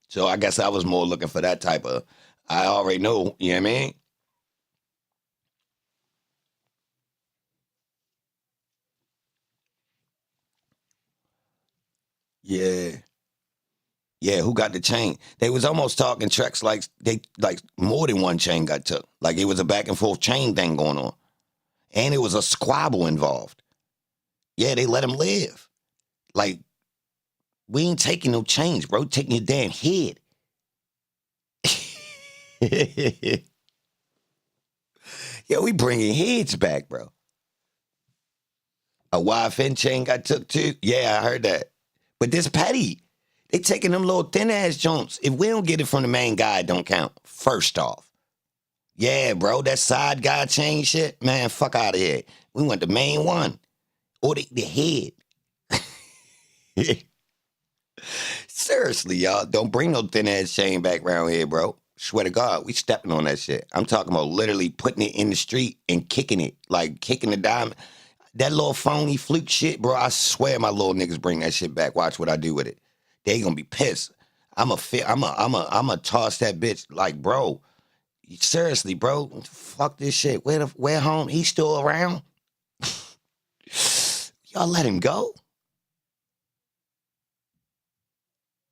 So I guess I was more looking for that type of. I already know. You know what I mean? Yeah. Yeah, who got the chain? They was almost talking tracks like they like more than one chain got took. Like it was a back and forth chain thing going on. And it was a squabble involved. Yeah, they let him live. Like, we ain't taking no change, bro. Taking your damn head. Yo, we bringing heads back, bro. A YFN chain got took too? Yeah, I heard that. But this petty. They taking them little thin ass joints. If we don't get it from the main guy, it don't count. First off. Yeah, bro, that side guy chain shit, man, fuck out of here. We want the main one. Or the head. Seriously, y'all, don't bring no thin ass chain back around here, bro. Swear to God, we stepping on that shit. I'm talking about literally putting it in the street and kicking it, like kicking the diamond. That little phony fluke shit, bro. I swear my little niggas bring that shit back. Watch what I do with it. They gonna be pissed. I'm a toss that bitch. Like, bro, seriously, bro, fuck this shit. Where home? He's still around? Y'all let him go?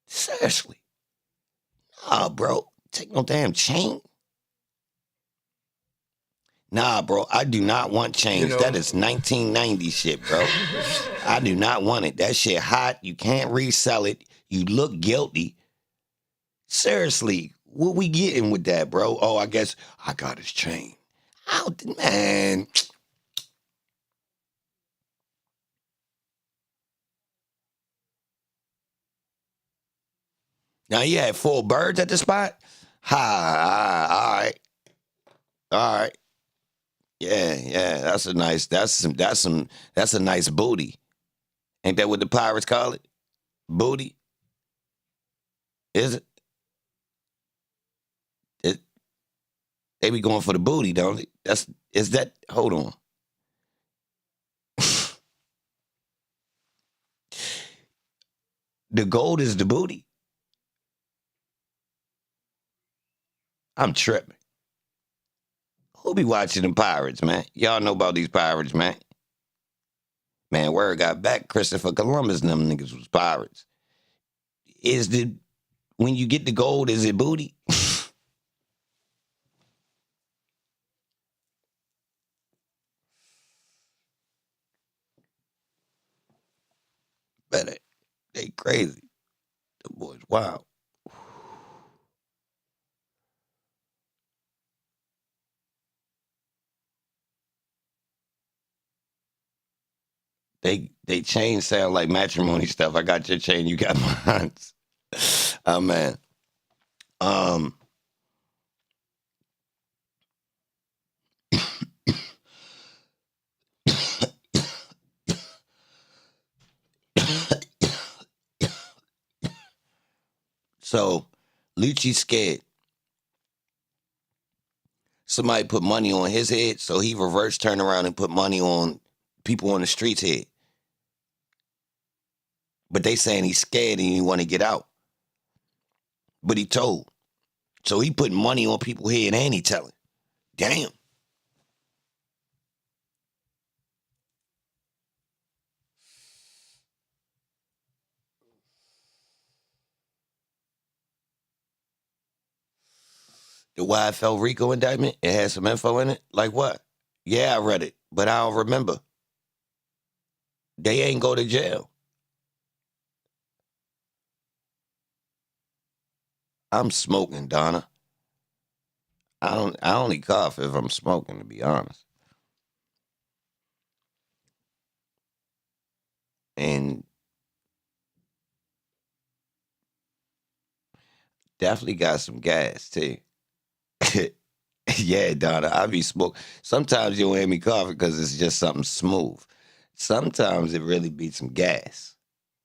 Seriously. Nah, bro. Take no damn chain. Nah, bro. I do not want chains. That is 1990 shit, bro. I do not want it. That shit hot. You can't resell it. You look guilty. Seriously. What we getting with that, bro? Oh, I guess I got his chain. Man. Now you had 4 birds at the spot? All right. All right. Yeah. That's a nice booty. Ain't that what the pirates call it? Booty? Is it? They be going for the booty, don't they? Hold on. The gold is the booty? I'm tripping. Who be watching them pirates, man? Y'all know about these pirates, man. Man, word got back. Christopher Columbus and them niggas was pirates. When you get the gold, is it booty? Man, they crazy. The boys, wow. They chain sound like matrimony stuff. I got your chain, you got mine. Oh man. So Lucci's scared. Somebody put money on his head, so he reversed, turned around and put money on people on the streets' head. But they saying he's scared and he want to get out. But he told. So he put money on people's head and he telling. Damn. The YFL RICO indictment, it had some info in it. Like what? Yeah, I read it, but I don't remember. They ain't go to jail. I'm smoking, Donna. I only cough if I'm smoking, to be honest. And definitely got some gas too. Yeah, Donna, I be smoking. Sometimes you'll hear me coughing because it's just something smooth. Sometimes it really be some gas.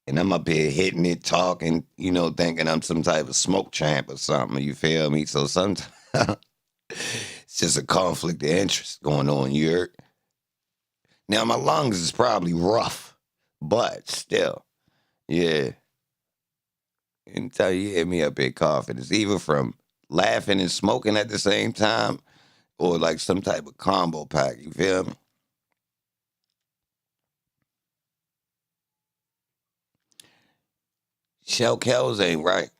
And I'm up here hitting it, talking, thinking I'm some type of smoke champ or something. You feel me? So sometimes it's just a conflict of interest going on. You heard? Now, my lungs is probably rough, but still, yeah. Anytime you hear me up here coughing, it's either from laughing and smoking at the same time or like some type of combo pack. You feel me? Shell Kells ain't right.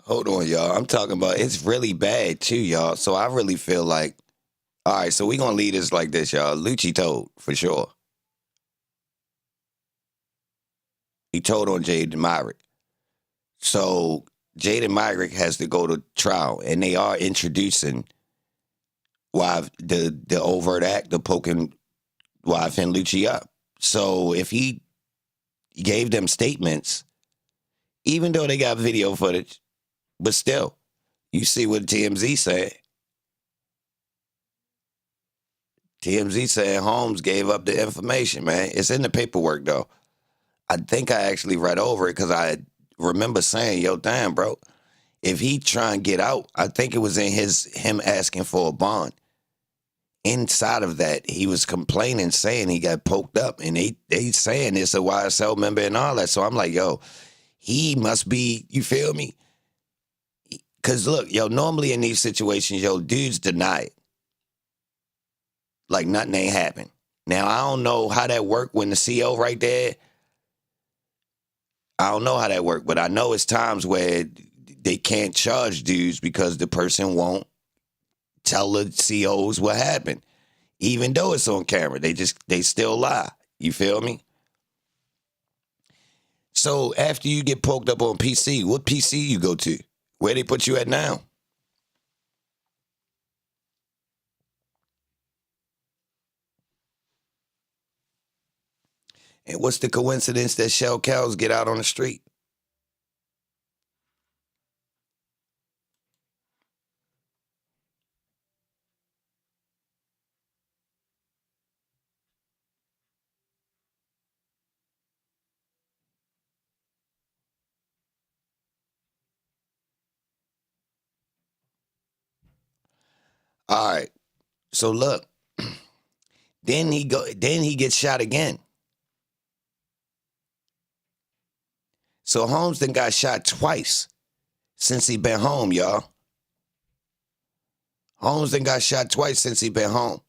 Hold on, y'all. I'm talking about it's really bad too, y'all. So I really feel like, all right, so we gonna lead this like this, y'all. Lucci told for sure. He told on Jaden Myrick. So Jaden Myrick has to go to trial, and they are introducing why the overt act of poking Wife and Lucci up. So if he gave them statements, even though they got video footage, but still, you see what TMZ said. TMZ said Holmes gave up the information, man. It's in the paperwork, though. I think I actually read over it because I remember saying, yo, damn, bro, if he try and get out, I think it was in him asking for a bond. Inside of that, he was complaining, saying he got poked up, and they saying it's a YSL member and all that. So I'm like, yo, he must be, you feel me? Because look, yo, normally in these situations, yo, dudes deny it. Like nothing ain't happened. Now, I don't know how that worked when the CO right there. I don't know how that worked, but I know it's times where they can't charge dudes because the person won't tell the COs what happened. Even though it's on camera, they still lie. You feel me? So after you get poked up on PC, what PC you go to? Where they put you at now? And what's the coincidence that shell cows get out on the street? All right. So look, then he gets shot again. So Holmes then got shot twice since he been home, y'all. Holmes then got shot twice since he been home.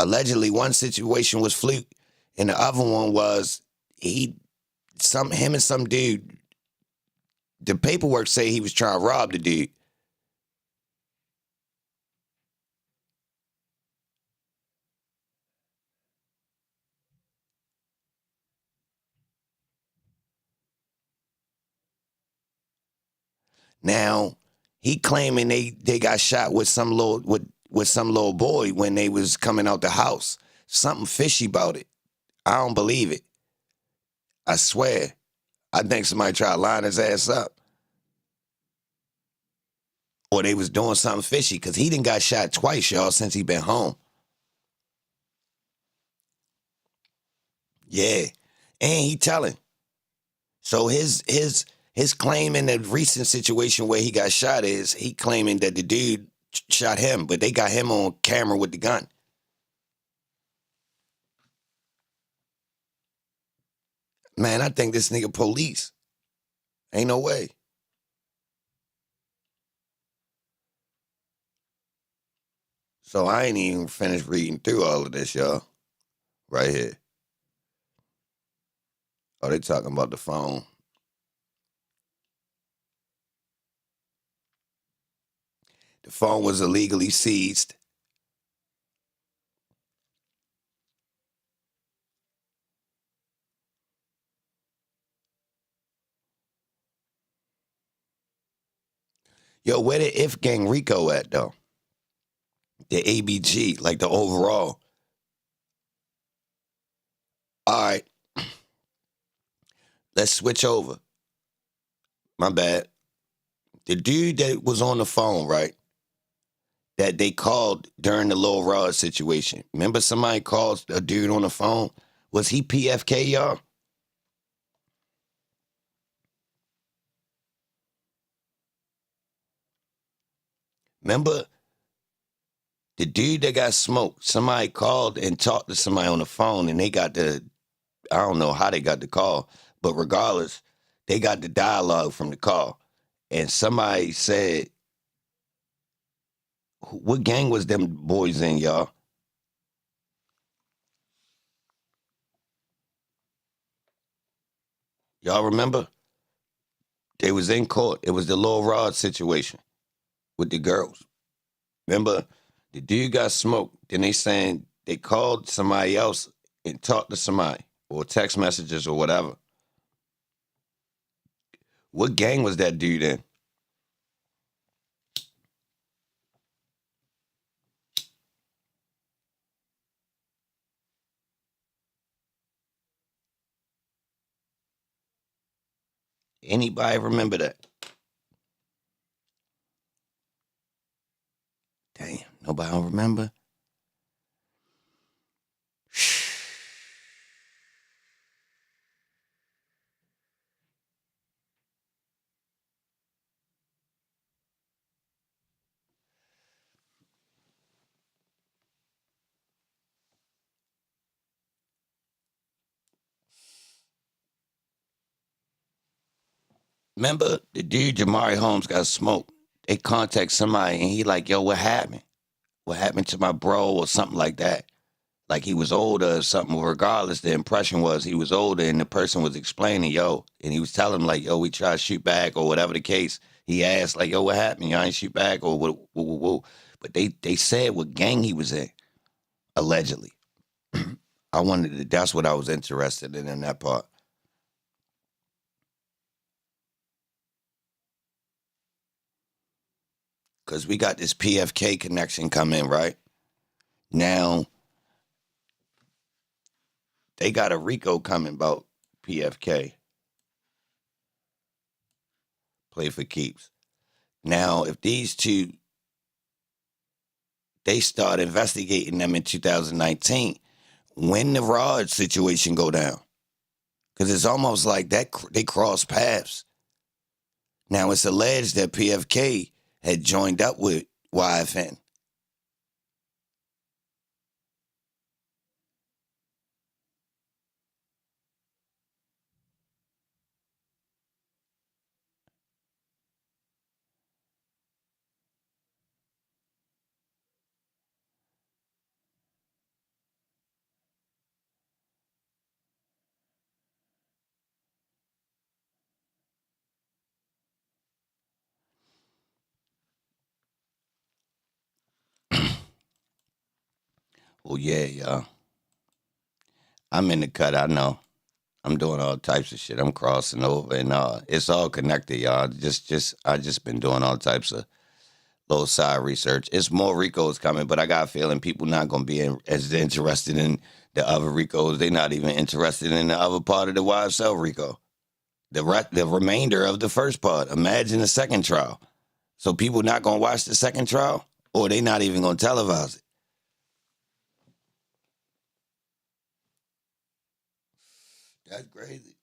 Allegedly, one situation was fluke, and the other one was him and some dude. The paperwork say he was trying to rob the dude. Now he claiming they got shot with some little boy when they was coming out the house. Something fishy about it. I don't believe it. I swear. I think somebody tried to line his ass up. Or they was doing something fishy because he done got shot twice, y'all, since he been home. Yeah. And he telling. So his claim in the recent situation where he got shot is he claiming that the dude shot him, but they got him on camera with the gun. Man, I think this nigga police. Ain't no way. So I ain't even finished reading through all of this, y'all. Right here. Oh, they talking about the phone. The phone was illegally seized. Yo, where the if gang Rico at though? The ABG, like the overall. All right, let's switch over. My bad. The dude that was on the phone, right? That they called during the Lil Rod situation. Remember somebody called a dude on the phone? Was he PFK, y'all? Remember the dude that got smoked? Somebody called and talked to somebody on the phone and they got I don't know how they got the call, but regardless, they got the dialogue from the call. And somebody said, what gang was them boys in, y'all? Y'all remember? They was in court. It was the Lil Rod situation with the girls. Remember? The dude got smoked. Then they saying they called somebody else and talked to somebody or text messages or whatever. What gang was that dude in? Anybody remember that? Damn, nobody don't remember? Remember the dude Jamari Holmes got smoked? They contact somebody and he like, yo, what happened? What happened to my bro or something like that? Like he was older or something. Regardless, the impression was he was older and the person was explaining, yo, and he was telling him like, yo, we tried to shoot back or whatever the case. He asked like, yo, what happened? Y'all ain't shoot back or what? But they said what gang he was in, allegedly. That's what I was interested in that part. Because we got this PFK connection coming, right? Now, they got a RICO coming about PFK. Play for keeps. Now, if these two, they start investigating them in 2019, when the Rod situation go down? Because it's almost like that they cross paths. Now, it's alleged that PFK had joined up with YFN. Well, yeah, y'all. I'm in the cut, I know. I'm doing all types of shit. I'm crossing over and it's all connected, y'all. I just been doing all types of little side research. It's more Ricos coming, but I got a feeling people not gonna be as interested in the other Ricos. They not even interested in the other part of the YSL Rico. The remainder of the first part. Imagine the second trial. So people not gonna watch the second trial, or they not even gonna televise it. That's crazy.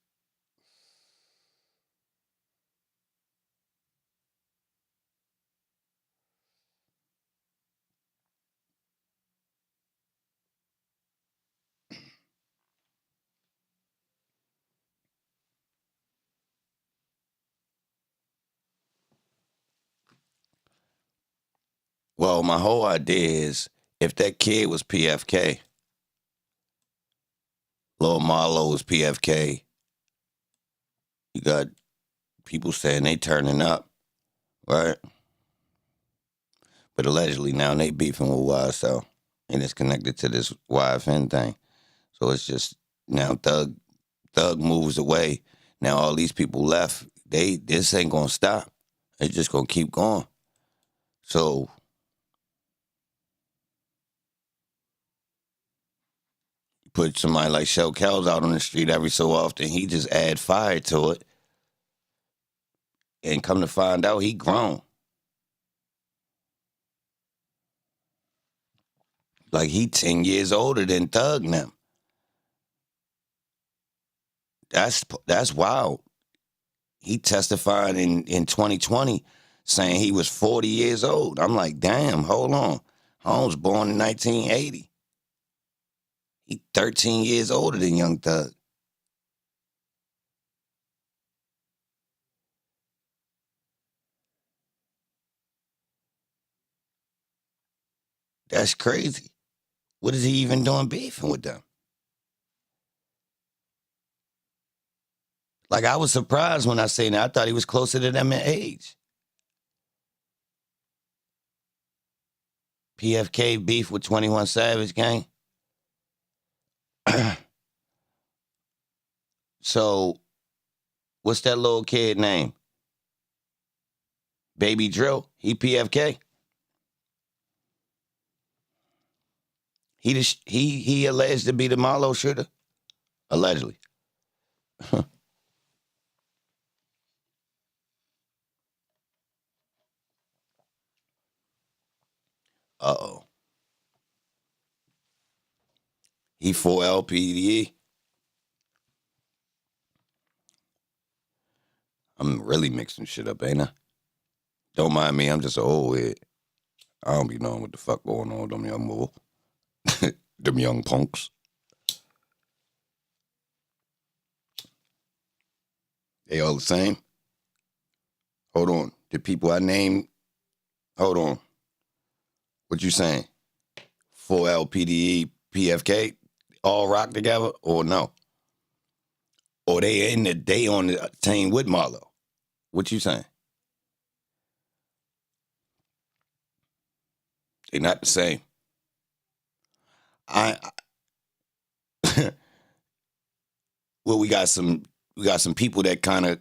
Well, my whole idea is if that kid was PFK, Lil Marlo was PFK, you got people saying they turning up, right? But allegedly now they beefing with YSL, and it's connected to this YFN thing. So it's just now Thug moves away. Now all these people left. This ain't gonna stop. It's just gonna keep going. So you put somebody like Shell Kells out on the street every so often, he just add fire to it. And come to find out, he grown. Like he 10 years older than Thug now. That's wild. He testified in 2020 saying he was 40 years old. I'm like, damn, hold on. Holmes born in 1980. He 13 years older than Young Thug. That's crazy. What is he even doing beefing with them? Like, I was surprised when I seen that. I thought he was closer to them in age. PFK beef with 21 Savage gang. So, what's that little kid name? Baby Drill. He PFK. He alleged to be the Marlowe shooter. Allegedly. Uh-oh. He 4 LPDE. I'm really mixing shit up, ain't I? Don't mind me, I'm just an old head. I don't be knowing what the fuck going on with them young boys. Them young punks. They all the same? Hold on. The people I named, hold on. What you saying? 4LPDE, PFK, all rock together or no? Or they on the team with Marlowe? What you saying? They not the same. Well, we got some people that kind of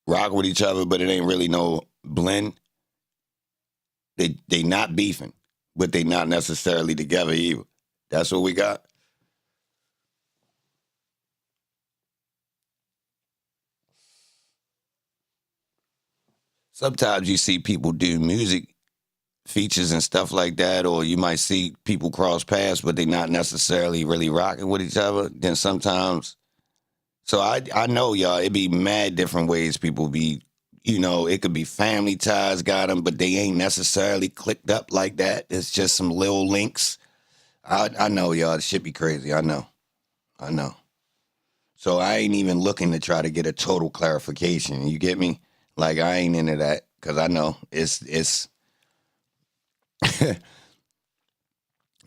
rock with each other, but it ain't really no blend. They not beefing, but they not necessarily together either. That's what we got. Sometimes you see people do music features and stuff like that, or you might see people cross paths, but they not necessarily really rocking with each other. Then sometimes, so I know y'all, it be mad different ways people be, it could be family ties got them, but they ain't necessarily clicked up like that. It's just some little links. I know y'all, this shit be crazy. I know. So I ain't even looking to try to get a total clarification. You get me? Like I ain't into that because I know it's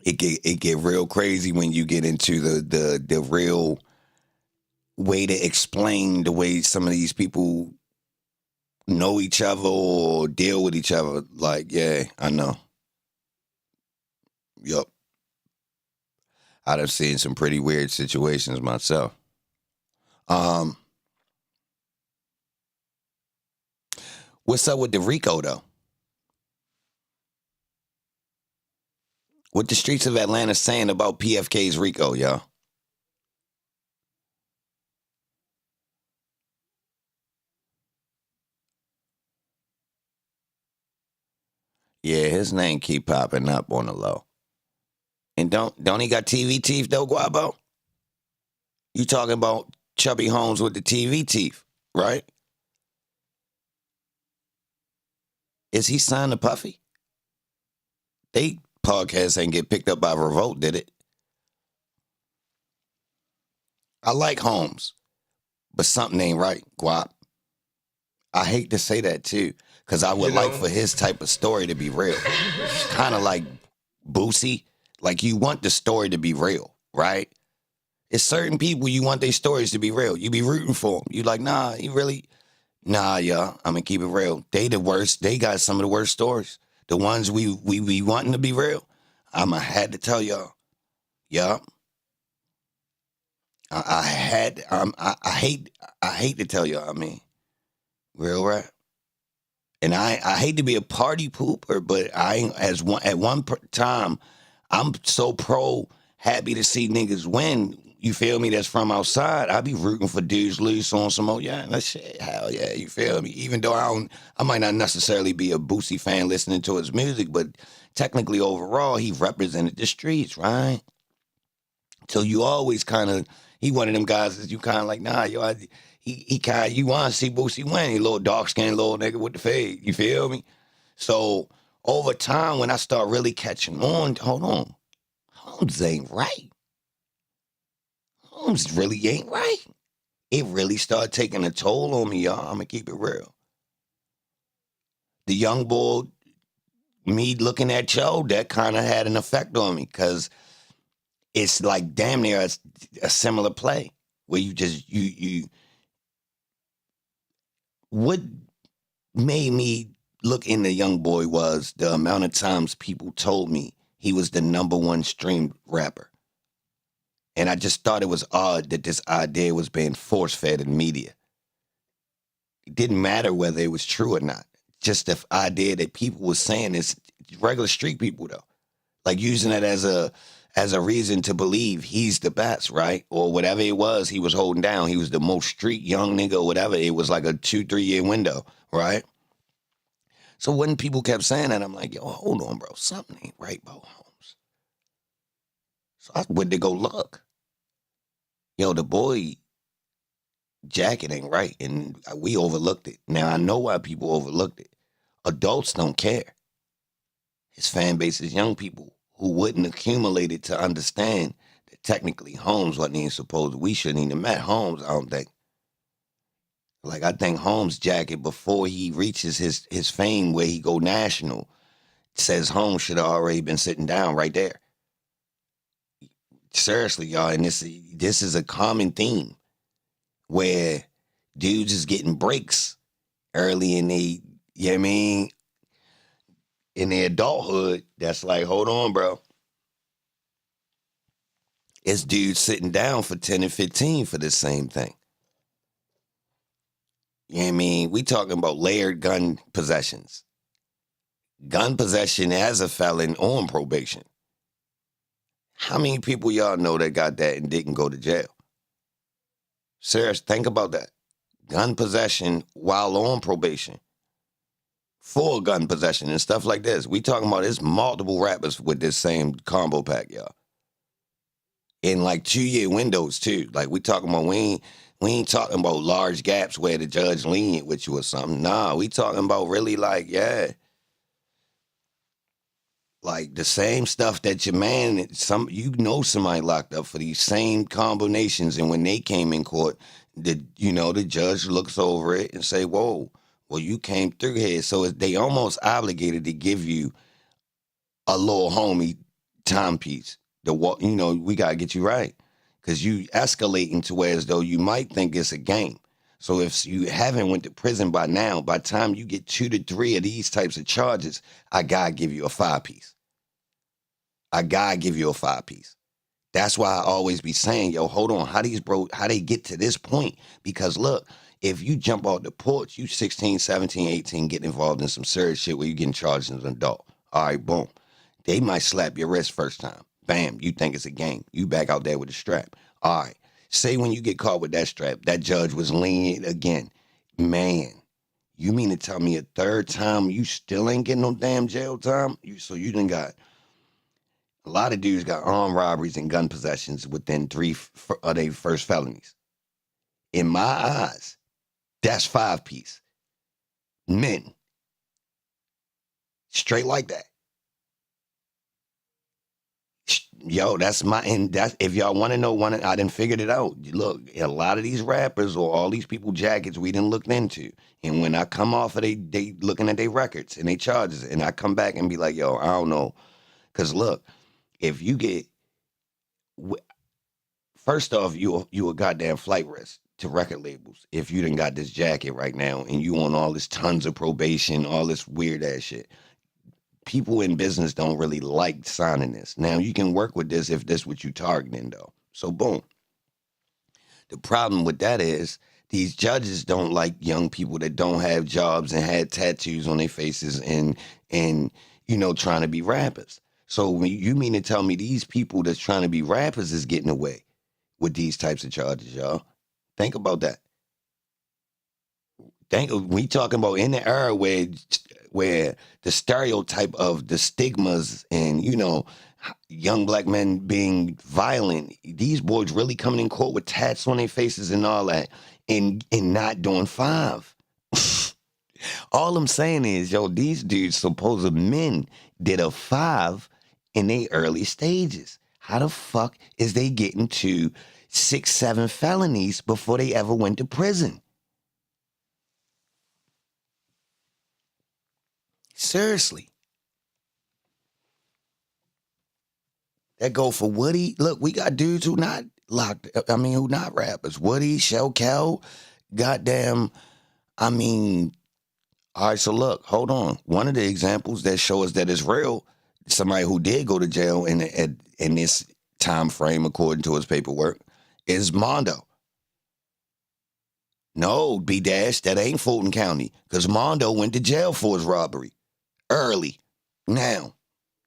it get real crazy when you get into the real way to explain the way some of these people know each other or deal with each other. Like, yeah, I know. Yup. I've seen some pretty weird situations myself. What's up with the Rico though? What the streets of Atlanta saying about PFK's Rico, y'all? Yeah, his name keep popping up on the low. And don't he got TV teeth though, Guabo? You talking about Chubby Holmes with the TV teeth, right? Is he signed to Puffy? They podcast ain't get picked up by Revolt, did it? I like Holmes, but something ain't right, Guap. I hate to say that too, because I would like for his type of story to be real. Kind of like Boosie. Like you want the story to be real, right? It's certain people you want their stories to be real. You be rooting for them. You like, nah, you really, nah, yeah. I'm gonna keep it real. They the worst. They got some of the worst stories. The ones we wanting to be real. I'ma had to tell y'all. Yeah. I hate to tell y'all. I mean, real rap. And I hate to be a party pooper, but at one time, I'm so happy to see niggas win. You feel me? That's from outside. I be rooting for dudes loose on some old, yeah, that shit. Hell yeah, you feel me? Even though I might not necessarily be a Boosie fan listening to his music, but technically overall, he represented the streets, right? So you always he one of them guys that you kind of like, nah, yo, he kind, you want to see Boosie win. He a little dark skinned little nigga with the fade. You feel me? So over time, when I start really catching on, hold on, Holmes ain't right. Holmes really ain't right. It really started taking a toll on me, y'all. I'm gonna keep it real. The young boy, me looking at Joe, that kind of had an effect on me because it's like damn near a similar play where you what made me look into Young Boy was the amount of times people told me he was the #1 streamed rapper. And I just thought it was odd that this idea was being force-fed in media. It didn't matter whether it was true or not. Just the idea that people were saying this, regular street people though, like using it as a reason to believe he's the best, right? Or whatever it was he was holding down. He was the most street young nigga or whatever. It was like a 2-3 year window, right? So when people kept saying that, I'm like, yo, hold on, bro. Something ain't right about Holmes. So I went to go look. Yo, the boy jacket ain't right. And we overlooked it. Now, I know why people overlooked it. Adults don't care. His fan base is young people who wouldn't accumulate it to understand that technically Holmes wasn't even supposed to. We shouldn't even met Holmes, I don't think. Like, I think Holmes' jacket, before he reaches his fame where he go national, says Holmes should have already been sitting down right there. Seriously, y'all, and this is a common theme where dudes is getting breaks early in the, you know what I mean, in their adulthood. That's like, hold on, bro. It's dudes sitting down for 10 and 15 for this same thing. You know what I mean? We talking about layered gun possessions. Gun possession as a felon on probation. How many people y'all know that got that and didn't go to jail? Serious, think about that. Gun possession while on probation. For gun possession and stuff like this. We talking about there's multiple rappers with this same combo pack, y'all. In like 2-year windows too. Like we talking about, we ain't talking about large gaps where the judge lenient with you or something. Nah, we talking about really like, yeah. Like the same stuff that your man, somebody locked up for these same combinations, and when they came in court, the judge looks over it and say, "Whoa, well you came through here," so they almost obligated to give you a little homie timepiece. We gotta get you right because you escalating to where as though you might think it's a game. So if you haven't went to prison by now, by the time you get 2 to 3 of these types of charges, I gotta give you a 5-piece. I gotta give you a 5-piece. That's why I always be saying, yo, hold on, how they get to this point? Because look, if you jump off the porch, you 16, 17, 18, getting involved in some serious shit where you getting charged as an adult. All right, boom. They might slap your wrist first time. Bam, you think it's a game. You back out there with a strap. All right. Say when you get caught with that strap, that judge was lenient again. Man, you mean to tell me a third time you still ain't getting no damn jail time? So you done got, a lot of dudes got armed robberies and gun possessions within 3 of their first felonies. In my eyes, that's 5-piece. Men. Straight like that. Yo, that's if y'all want to know I done figured it out. Look, a lot of these rappers or all these people jackets we done looked into. And when I come off of they looking at their records and they charges, and I come back and be like, yo, I don't know. Because look, if you get, first off, you a goddamn flight risk to record labels. If you done got this jacket right now and you on all this tons of probation, all this weird ass shit. People in business don't really like signing this. Now, you can work with this if this what you targeting, though. So, boom. The problem with that is these judges don't like young people that don't have jobs and had tattoos on their faces and trying to be rappers. So when you mean to tell me these people that's trying to be rappers is getting away with these types of charges, y'all? Think about that. We talking about in the era where the stereotype of the stigmas and young black men being violent, these boys really coming in court with tats on their faces and all that, and not doing 5. All I'm saying is, these dudes, supposed men, did a 5 in their early stages. How the fuck is they getting to 6, 7 felonies before they ever went to prison? Seriously. That go for Woody. Look, we got dudes who not locked. Who not rappers. Woody, Shell Cal, goddamn. All right, so look, hold on. One of the examples that show us that it's real, somebody who did go to jail in this time frame, according to his paperwork, is Mondo. No, B-Dash, that ain't Fulton County, because Mondo went to jail for his robbery. Early. Now,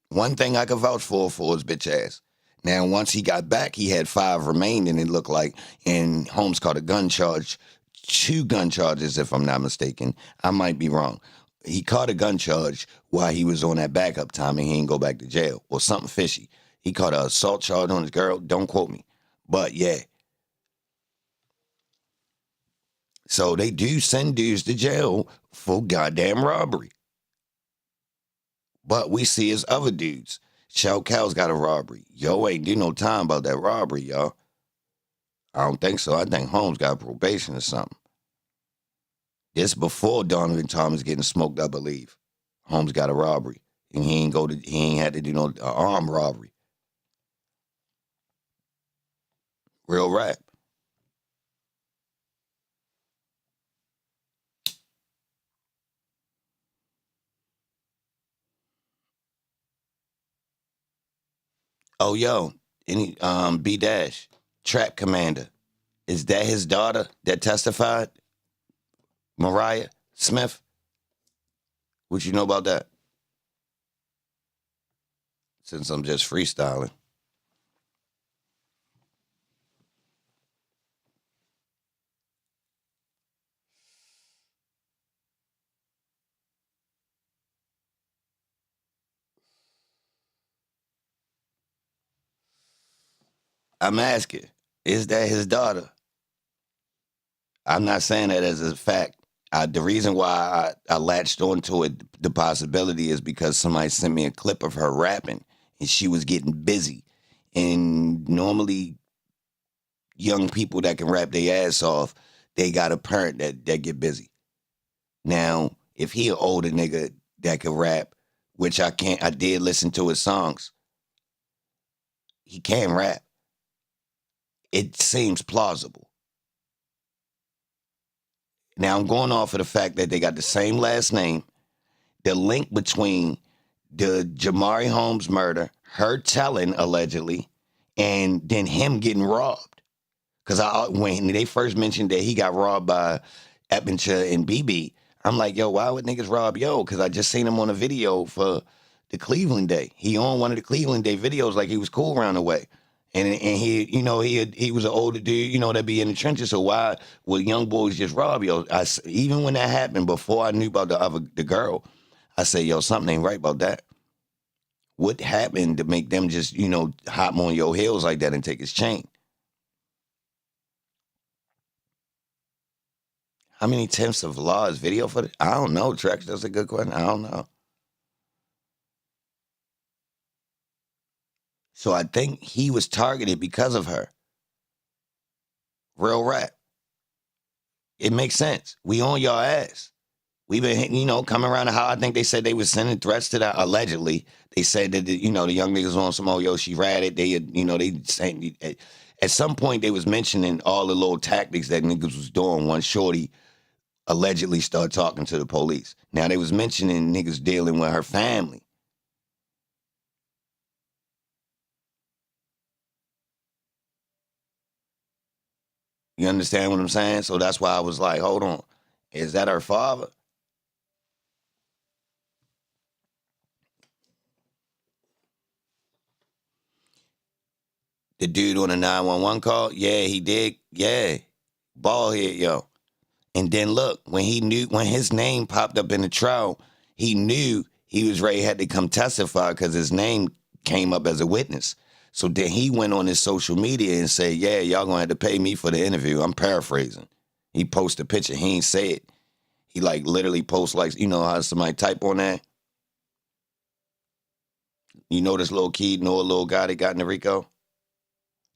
one thing I can vouch for his bitch ass. Now, once he got back, he had 5 remaining, it looked like, and Holmes caught a gun charge, 2 gun charges, if I'm not mistaken. I might be wrong. He caught a gun charge while he was on that backup time, and he didn't go back to jail, or something fishy. He caught an assault charge on his girl. Don't quote me. But, yeah. So they do send dudes to jail for goddamn robbery. But we see his other dudes. Shell Cal's got a robbery. Yo ain't do no time about that robbery, y'all. I don't think so. I think Holmes got probation or something. This before Donovan Thomas getting smoked, I believe. Holmes got a robbery. And he ain't had to do no armed robbery. Real rap. Oh, yo, any B Dash, Trap Commander. Is that his daughter that testified? Mariah Smith? What you know about that? Since I'm just freestyling. I'm asking, is that his daughter? I'm not saying that as a fact. The reason why I latched onto it, the possibility, is because somebody sent me a clip of her rapping, and she was getting busy. And normally, young people that can rap their ass off, they got a parent that get busy. Now, if he an older nigga that can rap, which I did listen to his songs, he can rap. It seems plausible. Now, I'm going off of the fact that they got the same last name, the link between the Jamari Holmes murder, her telling, allegedly, and then him getting robbed. Because when they first mentioned that he got robbed by Eppinger and BB, I'm like, yo, why would niggas rob yo? Because I just seen him on a video for the Cleveland Day. He on one of the Cleveland Day videos like he was cool around the way. And he, he was an older dude, that be in the trenches. So why would young boys just rob yo? Even when that happened, before I knew about the girl, I said, yo, something ain't right about that. What happened to make them just, hop on your heels like that and take his chain? How many tenths of law is video for I don't know, Trex. That's a good question. I don't know. So I think he was targeted because of her. Real rap. It makes sense. We on your ass. We've been, coming around the house. I think they said they was sending threats to that. Allegedly, they said that the young niggas on some yo, she ratted. They had, they saying at some point they was mentioning all the little tactics that niggas was doing. One shorty allegedly started talking to the police. Now they was mentioning niggas dealing with her family. You understand what I'm saying? So that's why I was like, hold on. Is that her father? The dude on the 911 call? Yeah, he did. Yeah. Bald head, yo. And then look, when his name popped up in the trial, he knew he was ready, had to come testify because his name came up as a witness. So then he went on his social media and said, yeah, y'all gonna have to pay me for the interview. I'm paraphrasing. He posted a picture. He ain't say it. He like literally posts like, you know how somebody type on that? You know this little kid, know a little guy that got in the RICO?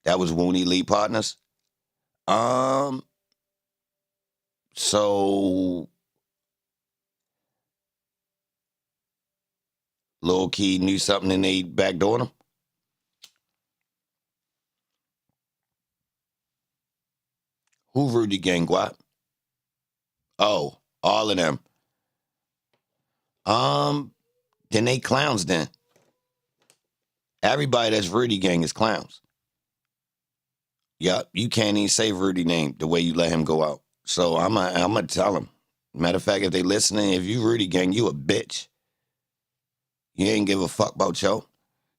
That was Wooney Lee Partners. So little kid knew something and they backdoored him. Who Rudy Gang Guap? Oh, all of them. Then they clowns then. Everybody that's Rudy Gang is clowns. Yup, you can't even say Rudy name the way you let him go out. So I'm gonna tell him. Matter of fact, if they listening, if you Rudy Gang, you a bitch. You ain't give a fuck about yo.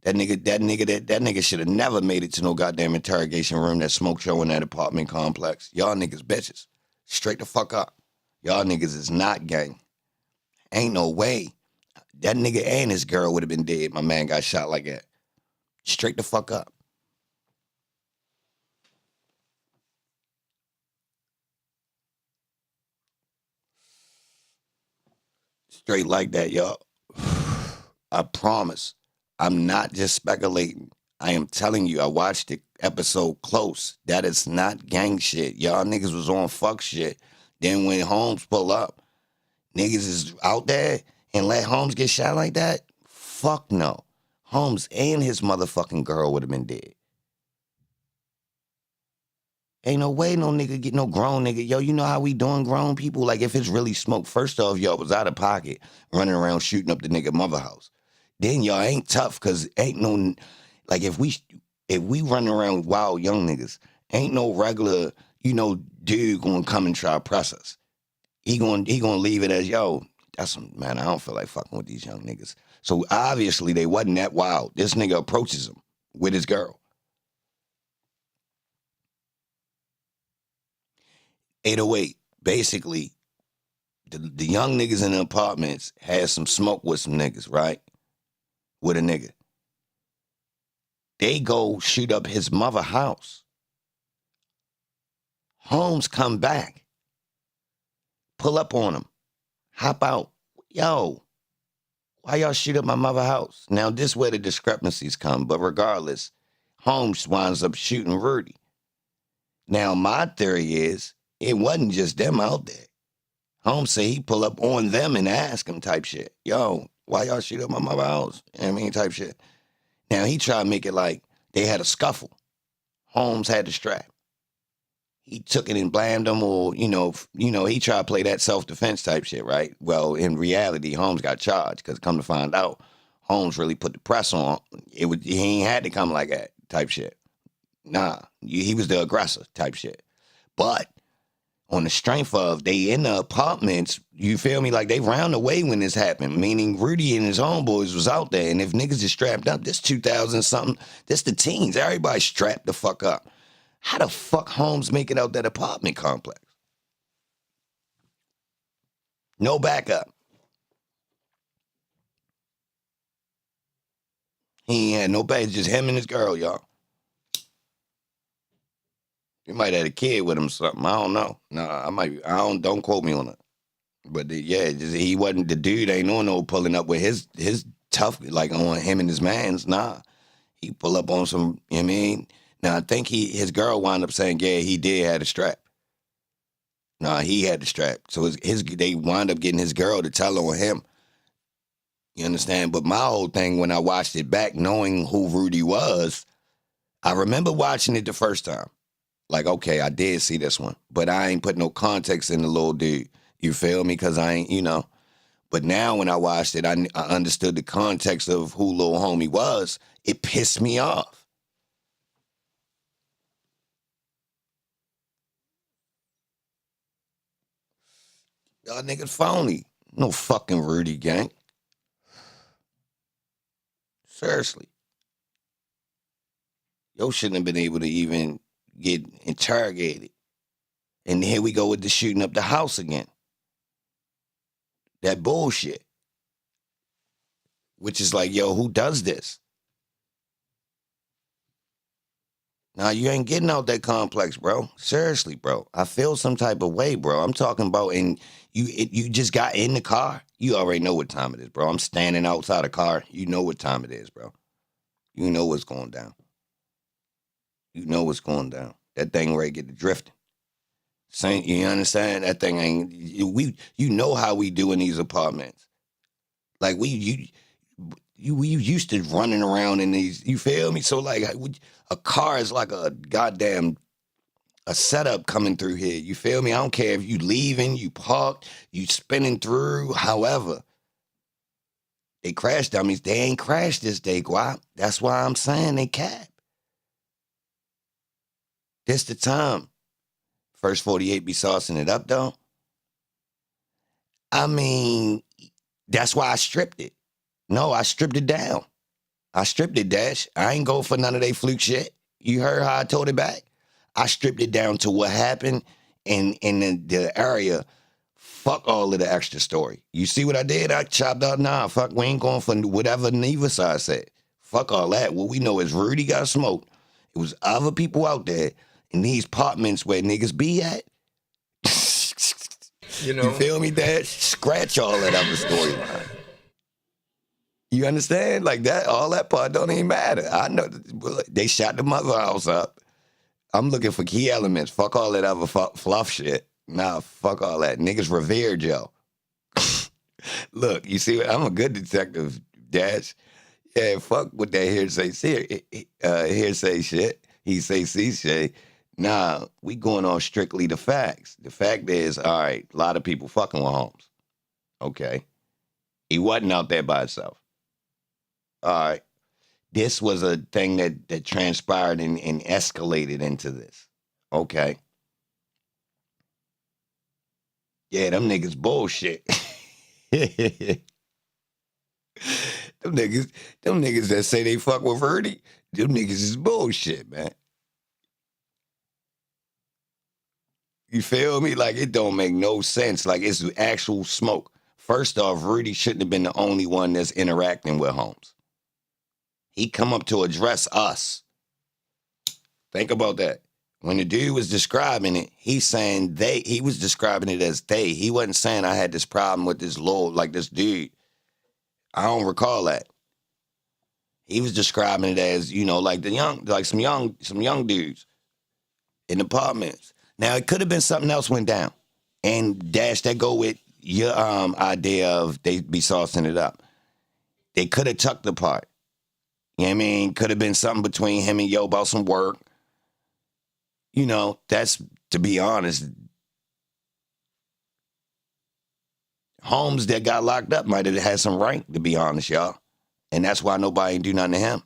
That nigga should have never made it to no goddamn interrogation room that smoked yo in that apartment complex. Y'all niggas bitches. Straight the fuck up. Y'all niggas is not gang. Ain't no way. That nigga and his girl would have been dead. My man got shot like that. Straight the fuck up. Straight like that, y'all. I promise. I'm not just speculating. I am telling you, I watched the episode close. That is not gang shit. Y'all niggas was on fuck shit. Then when Holmes pull up, niggas is out there and let Holmes get shot like that? Fuck no. Holmes and his motherfucking girl would have been dead. Ain't no way no nigga get no grown nigga. Yo, you know how we doing grown people? Like if it's really smoke, first off, y'all was out of pocket running around shooting up the nigga mother house. Then y'all ain't tough because ain't no, like if we running around wild young niggas, ain't no regular, dude gonna come and try to press us. He gonna leave it as, yo, man, I don't feel like fucking with these young niggas. So obviously they wasn't that wild. This nigga approaches him with his girl. 808, basically, the young niggas in the apartments had some smoke with some niggas, right? With a nigga. They go shoot up his mother house. Holmes come back. Pull up on him. Hop out. Yo, why y'all shoot up my mother house? Now, this where the discrepancies come, but regardless, Holmes winds up shooting Rudy. Now, my theory is it wasn't just them out there. Holmes say he pull up on them and ask him type shit. Yo, why y'all shoot up my mother house? You know what I mean, type shit. Now, he tried to make it like they had a scuffle. Holmes had the strap. He took it and blamed them, or, he tried to play that self-defense type shit, right? Well, in reality, Holmes got charged because come to find out, Holmes really put the press on. He ain't had to come like that type shit. Nah, he was the aggressor type shit. But on the strength of they in the apartments, you feel me? Like they round away when this happened, meaning Rudy and his homeboys was out there. And if niggas is strapped up, this 2000 something, this the teens. Everybody strapped the fuck up. How the fuck Holmes make it out that apartment complex? No backup. He ain't had nobody, just him and his girl, y'all. He might have had a kid with him or something. I don't know. Nah, don't quote me on it. But he wasn't the dude. Ain't no pulling up with his tough, like on him and his mans. Nah, he pull up on some. You know what I mean, now I think his girl wound up saying, yeah, he did have a strap. Nah, he had the strap. So they wound up getting his girl to tell on him. You understand? But my whole thing when I watched it back, knowing who Rudy was, I remember watching it the first time. Like, okay, I did see this one, but I ain't put no context in the little dude. You feel me? Because I ain't, But now when I watched it, I understood the context of who little homie was. It pissed me off. Y'all niggas phony. No fucking Rudy gang. Seriously. Yo shouldn't have been able to even get interrogated. And here we go with the shooting up the house again. That bullshit. Which is like, yo, who does this? Nah, you ain't getting out that complex, bro. Seriously, bro. I feel some type of way, bro. I'm talking about, and you just got in the car. You already know what time it is, bro. I'm standing outside the car. You know what time it is, bro. You know what's going down. You know what's going down. That thing ready to get to drifting. Saint, you understand? That thing ain't. You know how we do in these apartments. Like we used to running around in these. You feel me? So like a car is like a goddamn a setup coming through here. You feel me? I don't care if you leaving, you parked, you spinning through. However, they crash dummies. They ain't crashed this day, Guap. That's why I'm saying they cap. This the time. First 48 be saucing it up, though. I mean, that's why I stripped it. No, I stripped it down. I stripped it, Dash. I ain't go for none of they fluke shit. You heard how I told it back? I stripped it down to what happened in the area. Fuck all of the extra story. You see what I did? I chopped out, nah, fuck, we ain't going for whatever neither side said. Fuck all that. What we know is Rudy got smoked. It was other people out there in these apartments where niggas be at. You feel me, Dad? Scratch all that other storyline. You understand? Like that, all that part don't even matter. I know they shot the mother house up. I'm looking for key elements. Fuck all that other fluff shit. Nah, fuck all that. Niggas revered Joe. Look, you see, I'm a good detective, Dash. Yeah, fuck with that hearsay shit. He say, see shit. Nah, we going on strictly the facts. The fact is, all right, a lot of people fucking with Holmes. Okay. He wasn't out there by himself. All right. This was a thing that transpired and escalated into this. Okay. Yeah, them niggas bullshit. them niggas that say they fuck with Verdi, them niggas is bullshit, man. You feel me? Like, it don't make no sense. Like, it's actual smoke. First off, Rudy shouldn't have been the only one that's interacting with Holmes. He come up to address us. Think about that. When the dude was describing it, he's saying they. He was describing it as they. He wasn't saying I had this problem with this Lord, like this dude. I don't recall that. He was describing it as, like some young dudes in apartments. Now, it could have been something else went down. And Dash, that go with your idea of they be saucing it up. They could have tucked the part. You know what I mean? Could have been something between him and Yo about some work. That's, to be honest, Holmes that got locked up might have had some rank, to be honest, y'all. And that's why nobody ain't do nothing to him.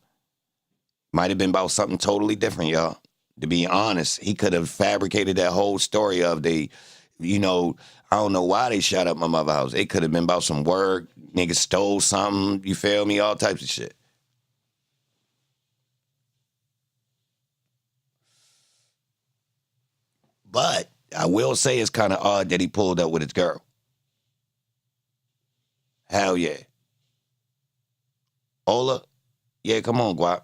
Might have been about something totally different, y'all. To be honest, he could have fabricated that whole story of I don't know why they shot up my mother's house. It could have been about some work, niggas stole something, you feel me? All types of shit. But I will say it's kind of odd that he pulled up with his girl. Hell yeah. Ola? Yeah, come on, Guap.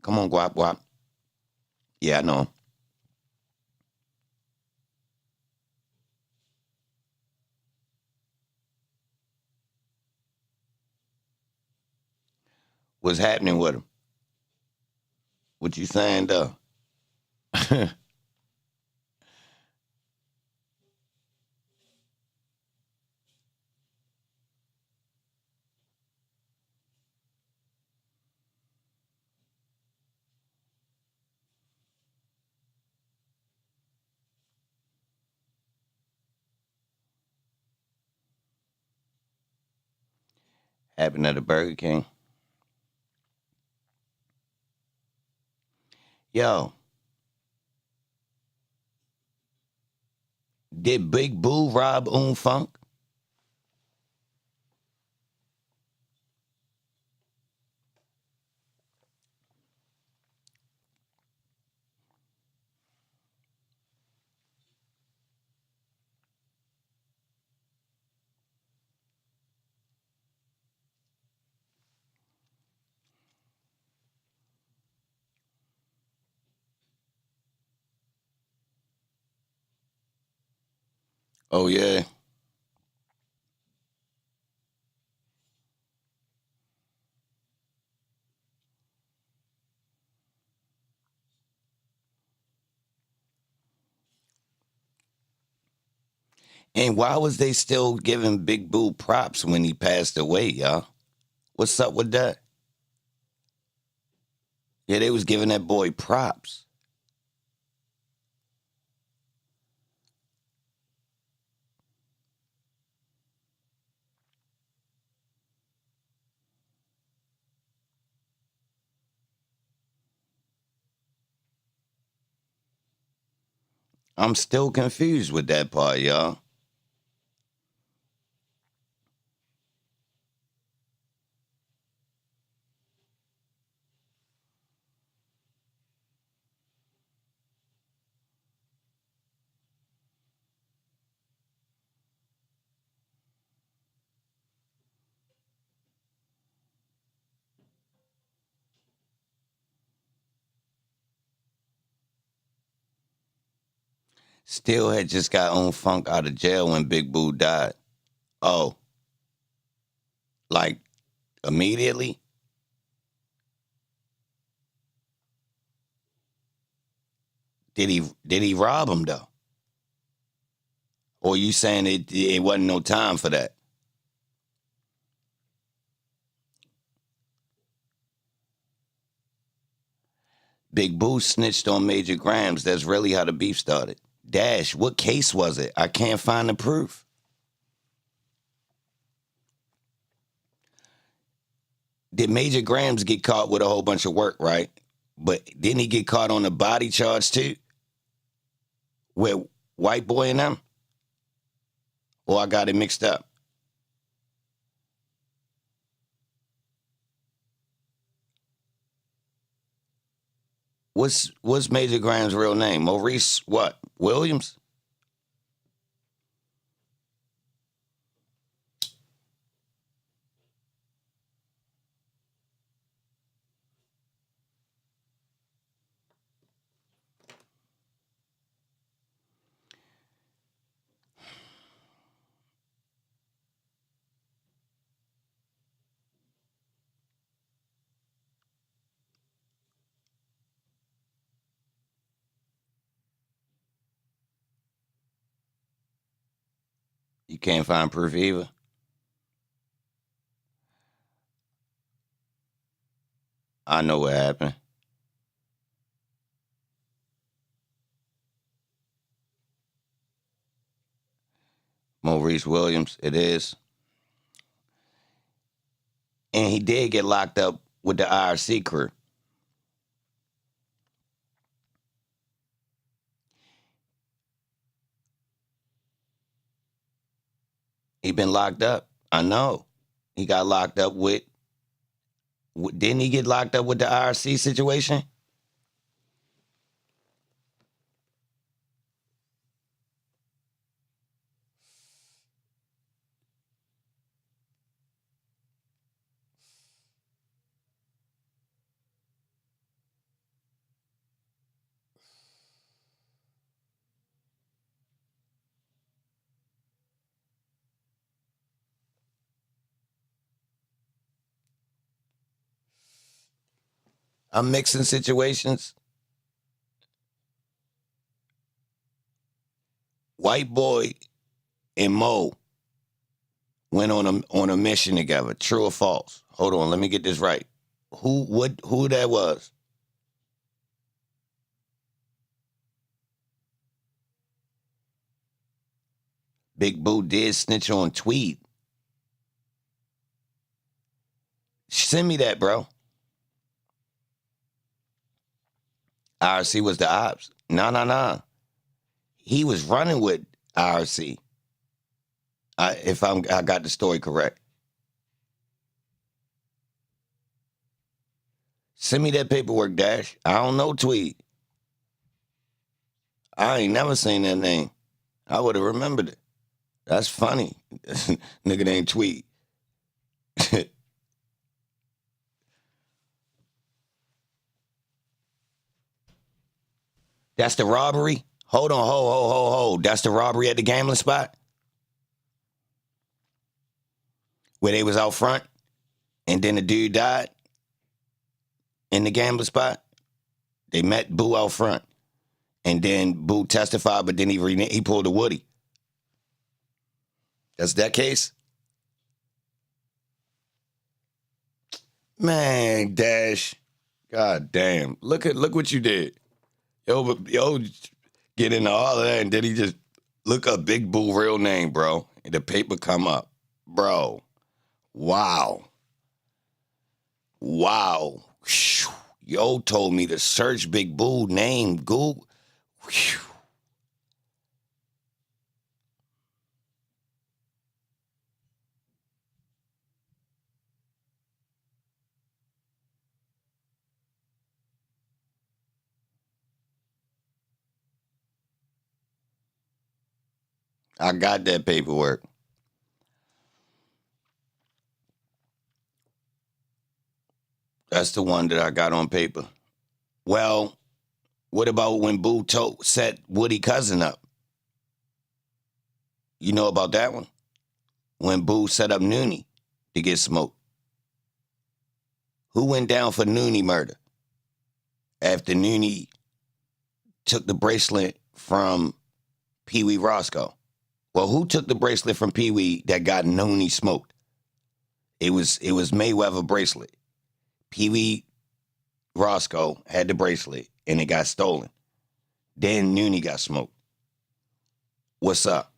Come on, Guap, Guap. Yeah, I know. What's happening with him? What you saying, though? Happened at the Burger King. Yo, Did Big Boo rob Funk? Oh, yeah. And why was they still giving Big Boo props when he passed away, y'all? What's up with that? Yeah, they was giving that boy props. I'm still confused with that part, y'all. Still had just got Funk out of jail when Big Boo died. Oh, like immediately? Did he rob him though? Or you saying it wasn't no time for that? Big Boo snitched on Major Grams. That's really how the beef started. Dash, what case was it? I can't find the proof. Did Major Grams get caught with a whole bunch of work, right? But didn't he get caught on a body charge too? With White Boy and them? Or I got it mixed up? What's Major Grams' real name? Maurice what? Williams? You can't find proof either? I know what happened. Maurice Williams, it is. And he did get locked up with the IRC crew. He been locked up. I know. He got locked up with. Didn't he get locked up with the IRC situation? I'm mixing situations. White Boy and Mo went on a mission together. True or false? Hold on, let me get this right. Who that was? Big Boo did snitch on Tweed. Send me that, bro. IRC was the ops. Nah. He was running with IRC. I got the story correct. Send me that paperwork, Dash. I don't know Tweed. I ain't never seen that name. I would have remembered it. That's funny. Nigga named Tweed. That's the robbery? Hold on, hold. That's the robbery at the gambling spot? Where they was out front and then the dude died in the gambling spot? They met Boo out front. And then Boo testified, but then he pulled a Woody. That's that case? Man, Dash. God damn. Look what you did. Yo, get into all of that, and then he just look up Big Boo real name, bro. And the paper come up. Bro. Wow. Yo told me to search Big Boo name, Google. Whew. I got that paperwork. That's the one that I got on paper. Well, what about when Boo set Woody Cousin up? You know about that one? When Boo set up Noonie to get smoked. Who went down for Noonie murder? After Noonie took the bracelet from Pee Wee Roscoe. Well, who took the bracelet from Pee Wee that got Noonie smoked? It was Mayweather bracelet. Pee Wee Roscoe had the bracelet and it got stolen. Then Noonie got smoked. What's up?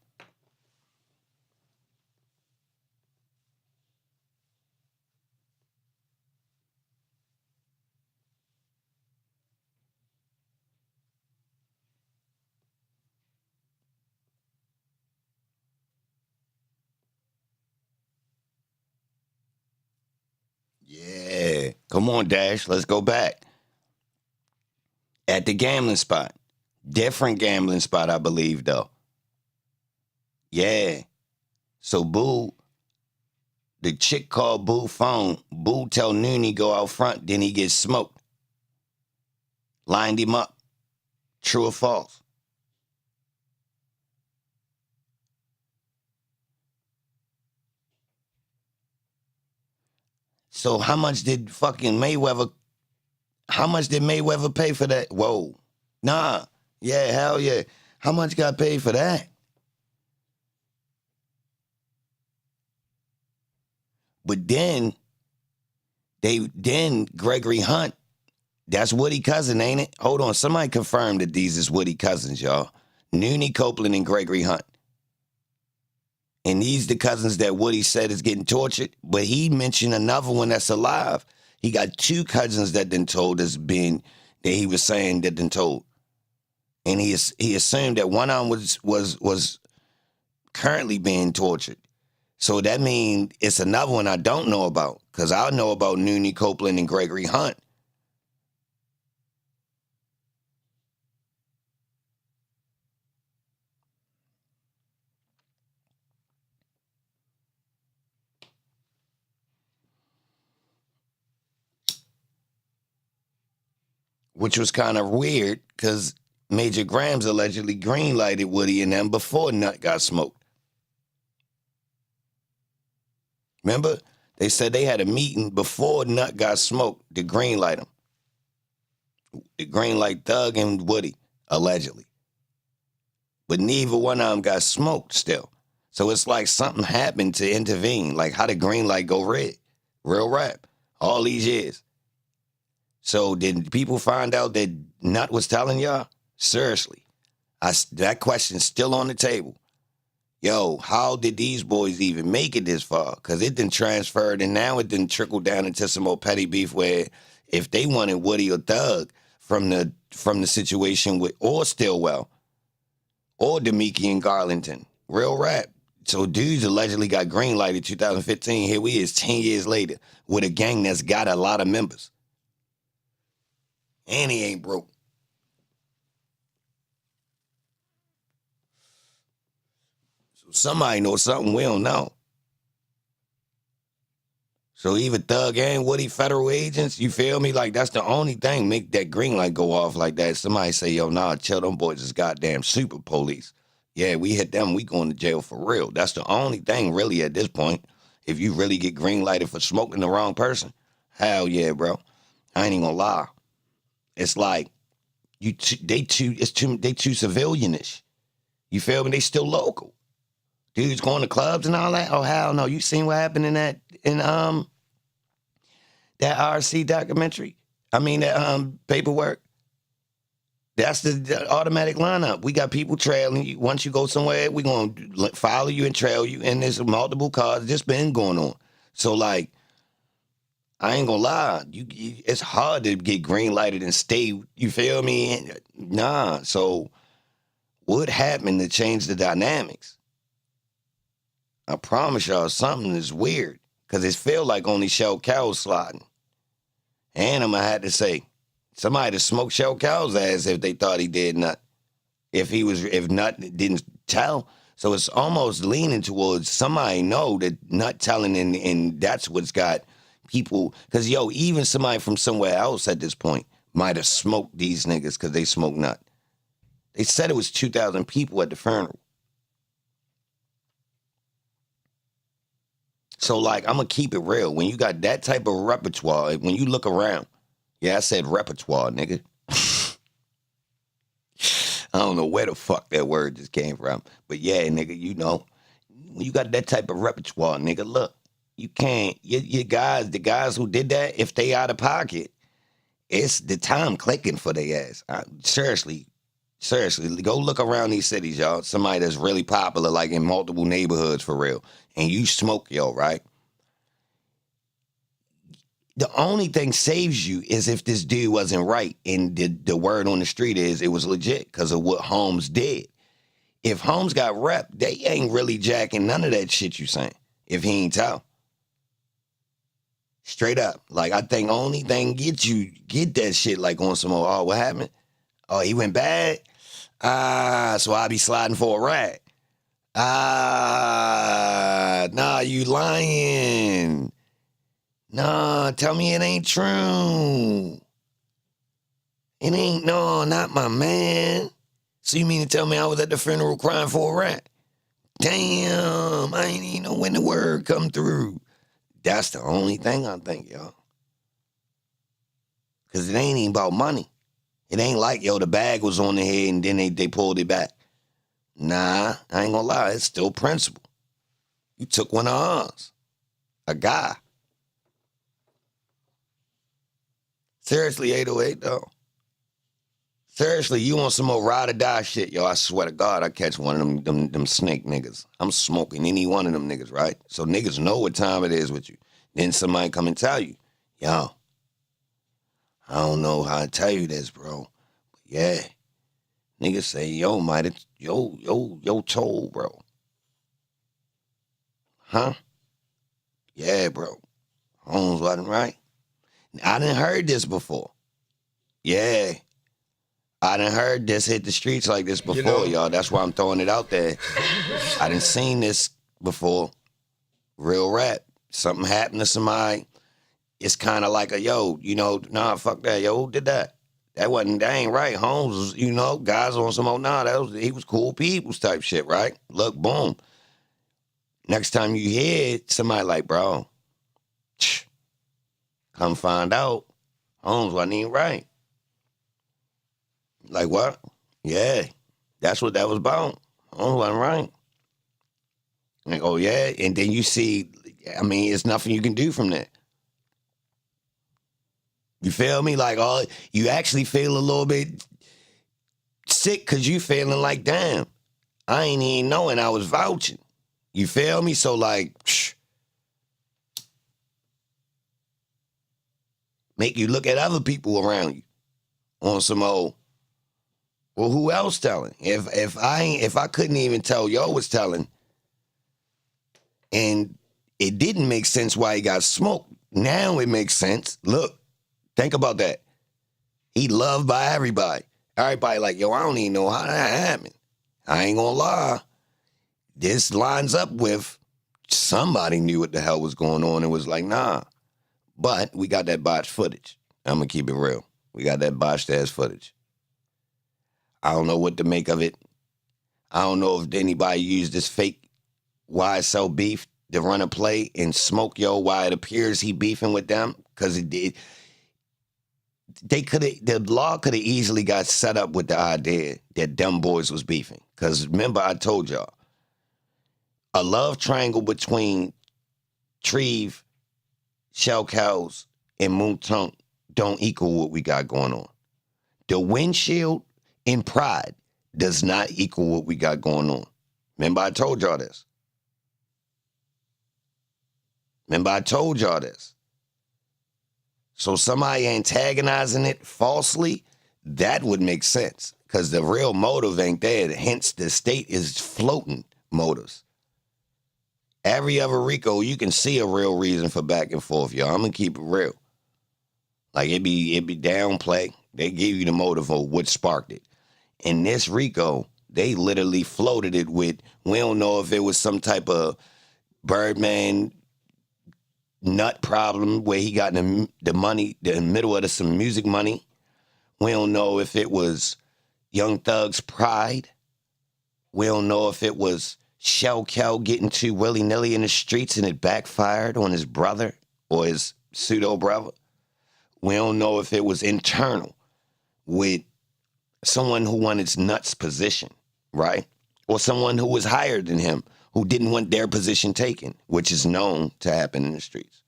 Yeah. Come on, Dash. Let's go back. At the gambling spot. Different gambling spot, I believe, though. Yeah. So Boo, the chick called Boo phone. Boo tell Noonie go out front, then he gets smoked. Lined him up. True or false? So how much did Mayweather pay for that? Whoa. Nah. Yeah, hell yeah. How much got paid for that? But then Gregory Hunt, that's Woody Cousin, ain't it? Hold on, somebody confirmed that these is Woody Cousins, y'all. Noonie Copeland and Gregory Hunt. And these the cousins that Woody said is getting tortured, but he mentioned another one that's alive. He got two cousins that then told that he was saying that then told. And he assumed that one of them was currently being tortured. So that means it's another one I don't know about, because I know about Noonie Copeland and Gregory Hunt. Which was kind of weird, because Major Grams allegedly green-lighted Woody and them before Nut got smoked. Remember? They said they had a meeting before Nut got smoked to green-light him. To green-light Thug and Woody, allegedly. But neither one of them got smoked still. So it's like something happened to intervene. Like, how did green light go red? Real rap. All these years. So did people find out that Nut was telling y'all? Seriously. That question's still on the table. Yo, how did these boys even make it this far? Because it done transferred, and now it done trickled down into some more petty beef where if they wanted Woody or Thug from the situation with or Stillwell or Demiki and Garlington. Real rap. So dudes allegedly got green lighted 2015. Here we is 10 years later with a gang that's got a lot of members. And he ain't broke. So somebody knows something we don't know. So even Thug and Woody federal agents, you feel me? Like, that's the only thing make that green light go off like that. Somebody say, yo, nah, chill, them boys is goddamn super police. Yeah, we hit them, we going to jail for real. That's the only thing really at this point. If you really get green lighted for smoking the wrong person, hell yeah, bro. I ain't even gonna lie. It's like, they too civilianish. You feel me? They still local. Dudes going to clubs and all that. Oh, hell no. You seen what happened in that RC documentary? I mean, that paperwork. That's the automatic lineup. We got people trailing you. Once you go somewhere, we going to follow you and trail you. And there's multiple cars. This been going on. So, like, I ain't going to lie. It's hard to get green lighted and stay. You feel me? Nah. So, what happened to change the dynamics? I promise y'all something is weird. Because it feel like only Shell Cow's sliding. And I'm going to have to say, somebody to smoke Shell Cow's ass if they thought he did not. If Nut didn't tell. So it's almost leaning towards somebody know that not telling, and that's what's got people. Because, yo, even somebody from somewhere else at this point might have smoked these niggas because they smoked Nut. They said it was 2,000 people at the funeral. So, like, I'm going to keep it real. When you got that type of repertoire, when you look around, yeah, I said repertoire, nigga. I don't know where the fuck that word just came from. But yeah, nigga, you know, when you got that type of repertoire, nigga, look, you can't, the guys who did that, if they out of pocket, it's the time clicking for their ass. Seriously, go look around these cities, y'all. Somebody that's really popular, like in multiple neighborhoods for real. And you smoke, yo, right? The only thing saves you is if this dude wasn't right. And the word on the street is it was legit because of what Holmes did. If Holmes got rep, they ain't really jacking none of that shit you saying. If he ain't tell. Straight up. Like, I think only thing get that shit like on some more, oh, what happened? Oh, he went bad? So I be sliding for a ride. Nah, you lying. Nah, tell me it ain't true. It ain't, no, not my man. So you mean to tell me I was at the funeral crying for a rat? Damn, I ain't even know when the word come through. That's the only thing I think, y'all. Because it ain't even about money. It ain't like, yo, the bag was on the head and then they pulled it back. Nah, I ain't gonna lie, it's still principle. You took one of ours. A guy. Seriously, 808, though. Seriously, you want some more ride or die shit, yo, I swear to God, I catch one of them snake niggas. I'm smoking any one of them niggas, right? So niggas know what time it is with you. Then somebody come and tell you, yo, I don't know how to tell you this, bro. But yeah. Niggas say, yo, told, bro. Huh? Yeah, bro. Holmes wasn't right. I done heard this before. Yeah. I done heard this hit the streets like this before, y'all. That's why I'm throwing it out there. I done seen this before. Real rap. Something happened to somebody. It's kind of like a, yo, you know, nah, fuck that. Yo, who did that? That ain't right. Holmes was, you know, guys on some, he was cool peoples type shit, right? Look, boom. Next time you hear it, somebody like, bro, come find out, Holmes wasn't even right. Like, what? Yeah, that's what that was about. Holmes wasn't right. Like, oh, yeah? And then you see, I mean, it's nothing you can do from that. You feel me? Like, oh, you actually feel a little bit sick because you feeling like, damn, I ain't even knowing I was vouching. You feel me? So, like, make you look at other people around you on some old, Well, who else telling? If I couldn't even tell yo was telling, and it didn't make sense why he got smoked. Now it makes sense. Look, think about that. He loved by everybody. Everybody like, yo, I don't even know how that happened. I ain't gonna lie. This lines up with somebody knew what the hell was going on and was like, nah. But we got that botched footage. I'm gonna keep it real. We got that botched ass footage. I don't know what to make of it. I don't know if anybody used this fake YSL beef to run a play and smoke yo while it appears he beefing with them. Because it did. The law could have easily got set up with the idea that them boys was beefing. Because remember, I told y'all, a love triangle between Treve, Shell Cows, and Moon Tunk don't equal what we got going on. The windshield in Pride does not equal what we got going on. Remember, I told y'all this. So somebody antagonizing it falsely, that would make sense. Because the real motive ain't there. Hence, the state is floating motives. Every other RICO, you can see a real reason for back and forth, y'all. I'm going to keep it real. Like, it be downplay. They give you the motive of what sparked it. In this RICO, they literally floated it with, we don't know if it was some type of Birdman nut problem where he got in the money, the middle of some music money. We don't know if it was Young Thug's pride. We don't know if it was Shell Kel getting too willy-nilly in the streets and it backfired on his brother or his pseudo-brother. We don't know if it was internal with someone who wanted his nuts position, right? Or someone who was higher than him who didn't want their position taken, which is known to happen in the streets.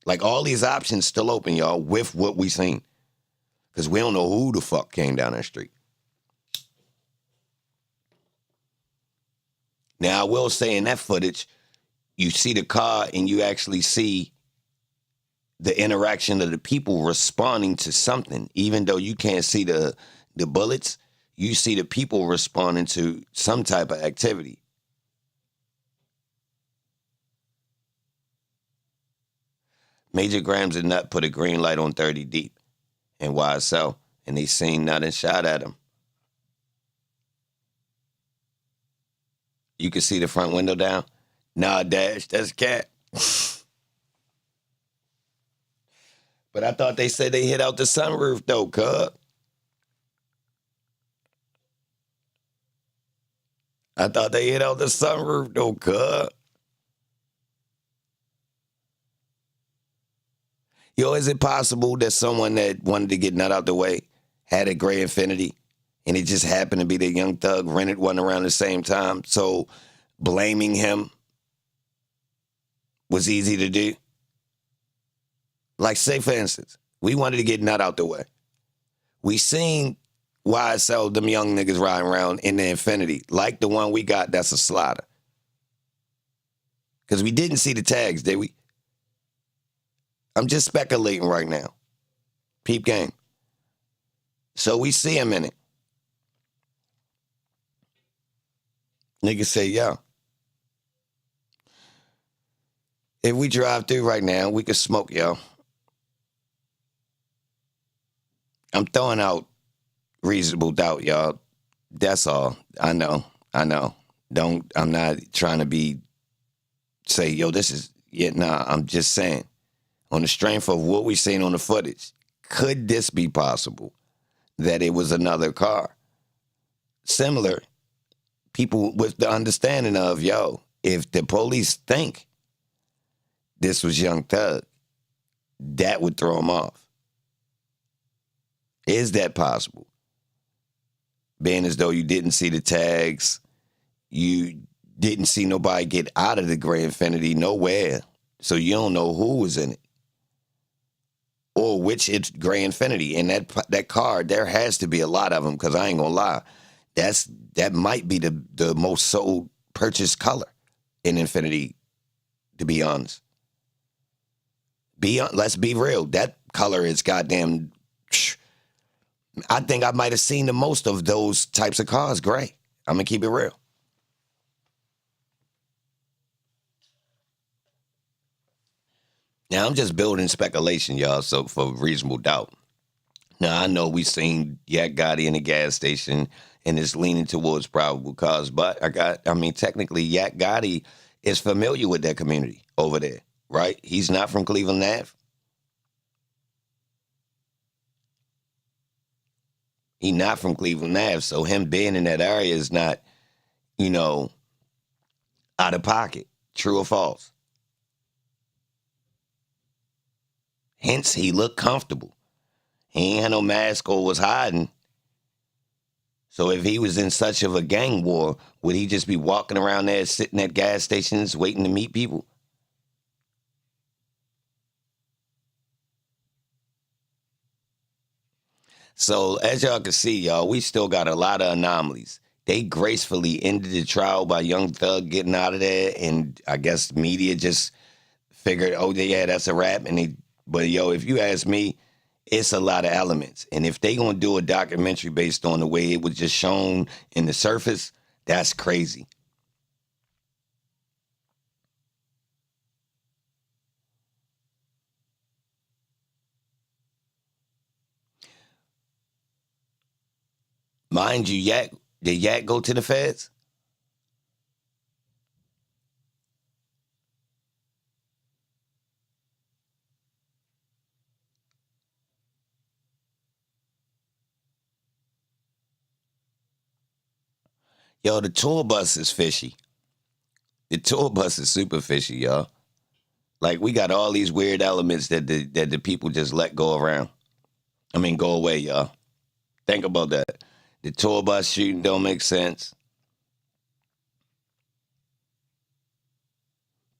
Like, all these options still open, y'all, with what we seen. Because we don't know who the fuck came down that street. Now, I will say in that footage, you see the car and you actually see the interaction of the people responding to something. Even though you can't see the bullets, you see the people responding to some type of activity. Major Grams and Nut put a green light on 30 Deep and YSL, and they seen Nut and shot at him. You can see the front window down. Nah, Dash, that's Cat. But I thought they said they hit out the sunroof, though, cuz. I thought they hit out the sunroof, though, cuz. Yo, is it possible that someone that wanted to get Nut out the way had a gray Infiniti and it just happened to be that Young Thug rented one around the same time? So blaming him was easy to do? Like, say, for instance, we wanted to get Nut out the way. We seen YSL, them young niggas riding around in the Infiniti, like the one we got that's a slider. Because we didn't see the tags, did we? I'm just speculating right now. Peep game. So we see him in it. Niggas say, yo, if we drive through right now, we could smoke, yo. I'm throwing out reasonable doubt, y'all. That's all. I know. I'm not trying to say, yo, this is, I'm just saying. On the strength of what we seen on the footage, could this be possible that it was another car? Similar, people with the understanding of, yo, if the police think this was Young Thug, that would throw them off. Is that possible? Being as though you didn't see the tags, you didn't see nobody get out of the gray Infiniti nowhere, so you don't know who was in it. Or which it's gray Infiniti. And that car, there has to be a lot of them, because I ain't gonna lie. That might be the most sold purchased color in Infiniti, to be honest. Let's be real. That color is goddamn I think I might have seen the most of those types of cars gray. I'm going to keep it real. Now, I'm just building speculation, y'all, so for reasonable doubt. Now, I know we seen Yak Gotti in the gas station, and it's leaning towards probable cause, but technically, Yak Gotti is familiar with that community over there, right? He's not from Cleveland Ave. He's not from Cleveland Ave, so him being in that area is not, out of pocket. True or false? Hence, he looked comfortable. He ain't had no mask or was hiding. So if he was in such of a gang war, would he just be walking around there, sitting at gas stations, waiting to meet people? So as y'all can see, y'all, we still got a lot of anomalies. They gracefully ended the trial by Young Thug getting out of there, and I guess media just figured, oh yeah, that's a wrap. But if you ask me, it's a lot of elements. And if they gonna do a documentary based on the way it was just shown in the surface, that's crazy. Mind you, did Yak go to the feds? Yo, the tour bus is fishy. The tour bus is super fishy, y'all. Like, we got all these weird elements that the people just let go around. Go away, y'all. Think about that. The tour bus shooting don't make sense.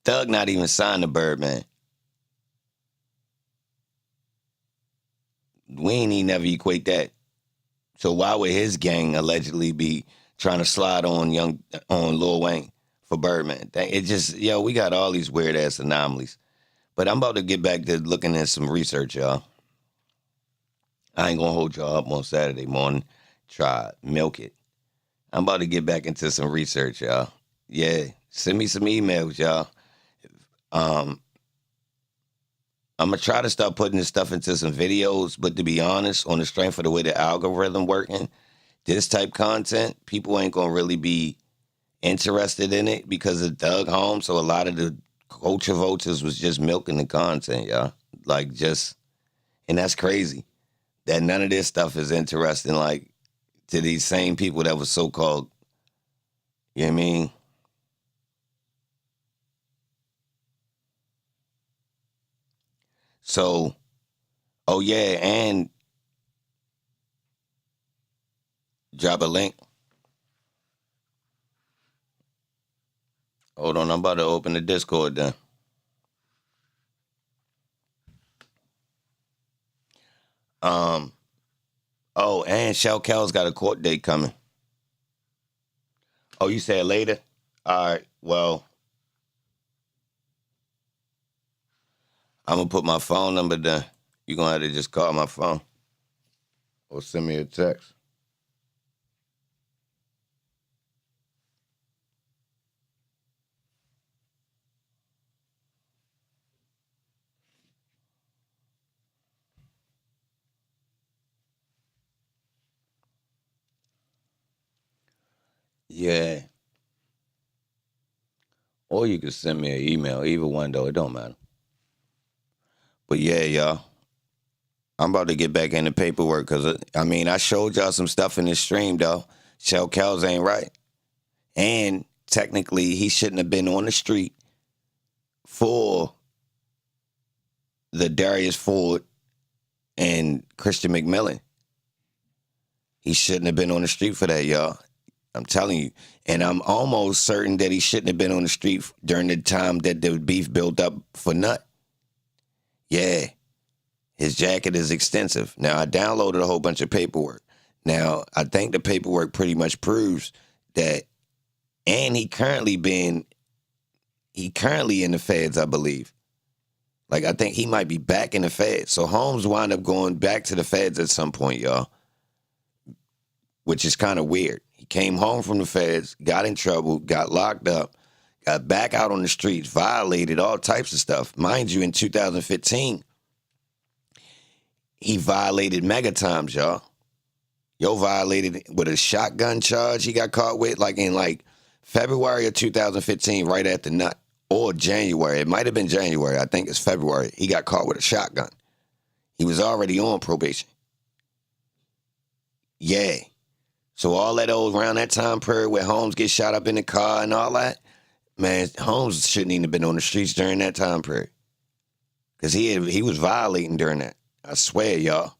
Thug not even signed the Birdman. We ain't even never equate that. So why would his gang allegedly be trying to slide on Lil Wayne for Birdman? It just, we got all these weird ass anomalies. But I'm about to get back to looking at some research, y'all. I ain't gonna hold y'all up on Saturday morning. Try milk it. I'm about to get back into some research, y'all. Yeah, send me some emails, y'all. I'm gonna try to start putting this stuff into some videos, but to be honest, on the strength of the way the algorithm working, this type content, people ain't gonna really be interested in it because of Thug home. So a lot of the culture voters was just milking the content, y'all. And that's crazy. That none of this stuff is interesting, like, to these same people that was so-called, you know what I mean? So, oh yeah, and drop a link. Hold on, I'm about to open the Discord then. Oh, and Shell Cal's got a court date coming. Oh, you said later? All right, well, I'm going to put my phone number down. You're going to have to just call my phone or send me a text. Yeah. Or you can send me an email. Either one, though. It don't matter. But yeah, y'all. I'm about to get back into paperwork because, I showed y'all some stuff in this stream, though. Shell Cal's ain't right. And technically, he shouldn't have been on the street for the Darius Ford and Christian McMillan. He shouldn't have been on the street for that, y'all. I'm telling you. And I'm almost certain that he shouldn't have been on the street during the time that the beef built up for Nut. Yeah. His jacket is extensive. Now, I downloaded a whole bunch of paperwork. Now, I think the paperwork pretty much proves that, and he currently in the feds, I believe. Like, I think he might be back in the feds. So Holmes wound up going back to the feds at some point, y'all. which is kind of weird. He came home from the feds, got in trouble, got locked up, got back out on the streets, violated all types of stuff. Mind you, in 2015, he violated mega times, y'all. Violated with a shotgun charge he got caught with, like in February of 2015, right at the nut, or January. It might have been January. I think it's February. He got caught with a shotgun. He was already on probation. Yeah. So all that around that time period where Holmes gets shot up in the car and all that, man, Holmes shouldn't even have been on the streets during that time period. Because he was violating during that. I swear, y'all.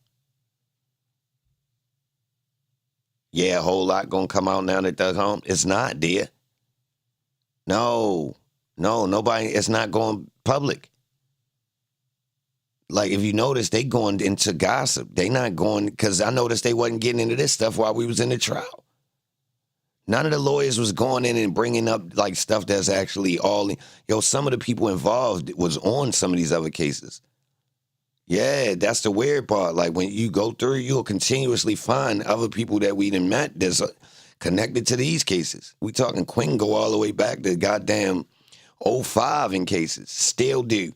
Yeah, a whole lot gonna come out now that Thug Holmes. It's not, dear. No, nobody, it's not going public. Like, if you notice, they going into gossip. They not going, because I noticed they wasn't getting into this stuff while we was in the trial. None of the lawyers was going in and bringing up, like, stuff that's actually some of the people involved was on some of these other cases. Yeah, that's the weird part. Like, when you go through, you'll continuously find other people that we done met that's connected to these cases. We talking Quinn go all the way back to goddamn 05 in cases. Still do.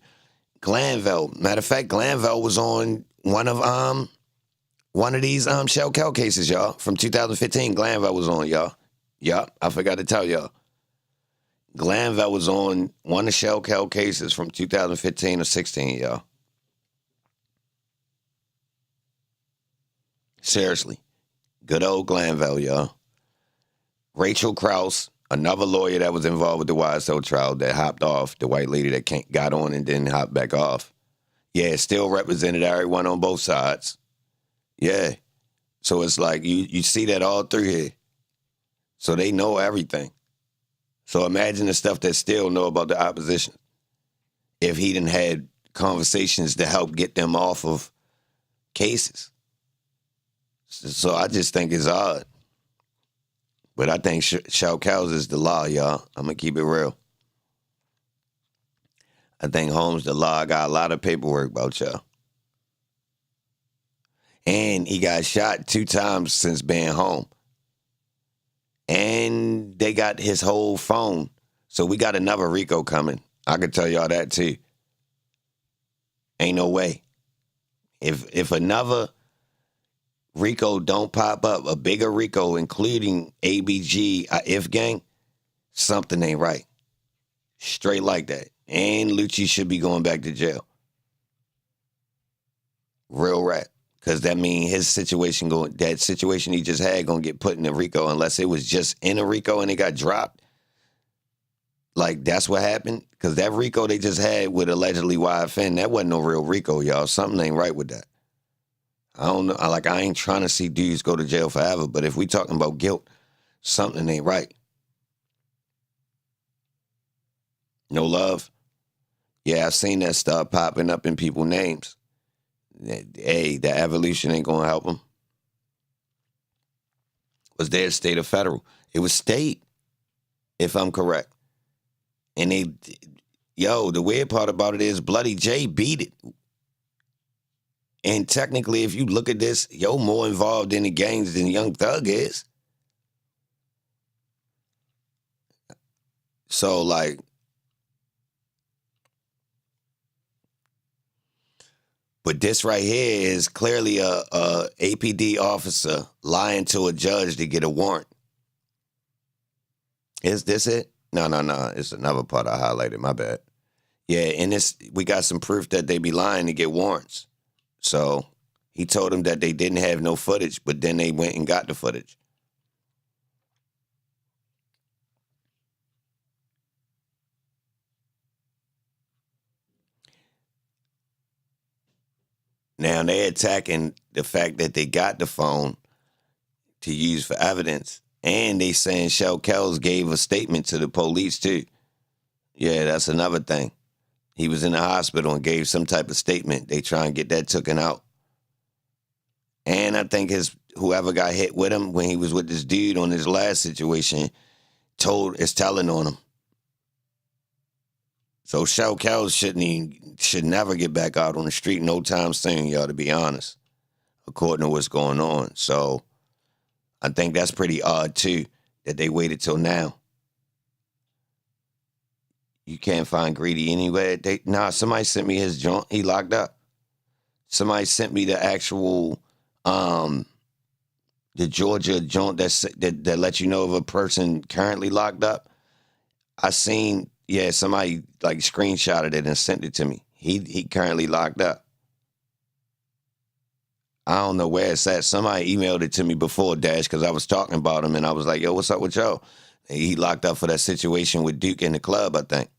Glanville. Matter of fact, Glanville was on one of these Shell Cal cases, y'all. From 2015, Glanville was on, y'all. Yup, I forgot to tell y'all. Glanville was on one of Shell Cal cases from 2015 or 16, y'all. Seriously. Good old Glanville, y'all. Rachel Krause, another lawyer that was involved with the YSL trial that hopped off, the white lady that got on and then hopped back off. Yeah, still represented everyone on both sides. Yeah. So it's like you see that all through here. So they know everything. So imagine the stuff that still know about the opposition. If he didn't had conversations to help get them off of cases. So I just think it's odd. But I think Shout Cows is the law, y'all. I'm going to keep it real. I think Holmes the law got a lot of paperwork about y'all. And he got shot 2 times since being home. And they got his whole phone. So we got another RICO coming. I can tell y'all that too. Ain't no way. If another RICO don't pop up, a bigger RICO, including ABG, if gang, something ain't right. Straight like that. And Lucci should be going back to jail. Real rap. Because that means his situation that situation he just had gonna get put in a RICO unless it was just in a RICO and it got dropped. Like, that's what happened. Because that RICO they just had with allegedly YFN, that wasn't no real RICO, y'all. Something ain't right with that. I don't know. I ain't trying to see dudes go to jail forever, but if we talking about guilt, something ain't right. No love? Yeah, I've seen that stuff popping up in people's names. Hey, the evolution ain't gonna help them. Was there state or federal? It was state, if I'm correct. And the weird part about it is Bloody J beat it. And technically, if you look at this, more involved in the gangs than Young Thug is. So, but this right here is clearly a APD officer lying to a judge to get a warrant. Is this it? No. It's another part I highlighted. My bad. Yeah, and we got some proof that they be lying to get warrants. So he told them that they didn't have no footage, but then they went and got the footage. Now they're attacking the fact that they got the phone to use for evidence, and they saying Shell Kells gave a statement to the police too. Yeah, that's another thing. He was in the hospital and gave some type of statement. They try and get that taken out. And I think whoever got hit with him when he was with this dude on his last situation is telling on him. So Shell Kells should never get back out on the street no time soon, y'all, to be honest, according to what's going on. So I think that's pretty odd too, that they waited till now. You can't find Greedy anywhere. Somebody sent me his joint. He locked up. Somebody sent me the actual, the Georgia joint that lets you know if a person currently locked up. I seen, somebody like screenshotted it and sent it to me. He currently locked up. I don't know where it's at. Somebody emailed it to me before, Dash, because I was talking about him, and I was like, yo, what's up with y'all? And he locked up for that situation with Duke in the club, I think.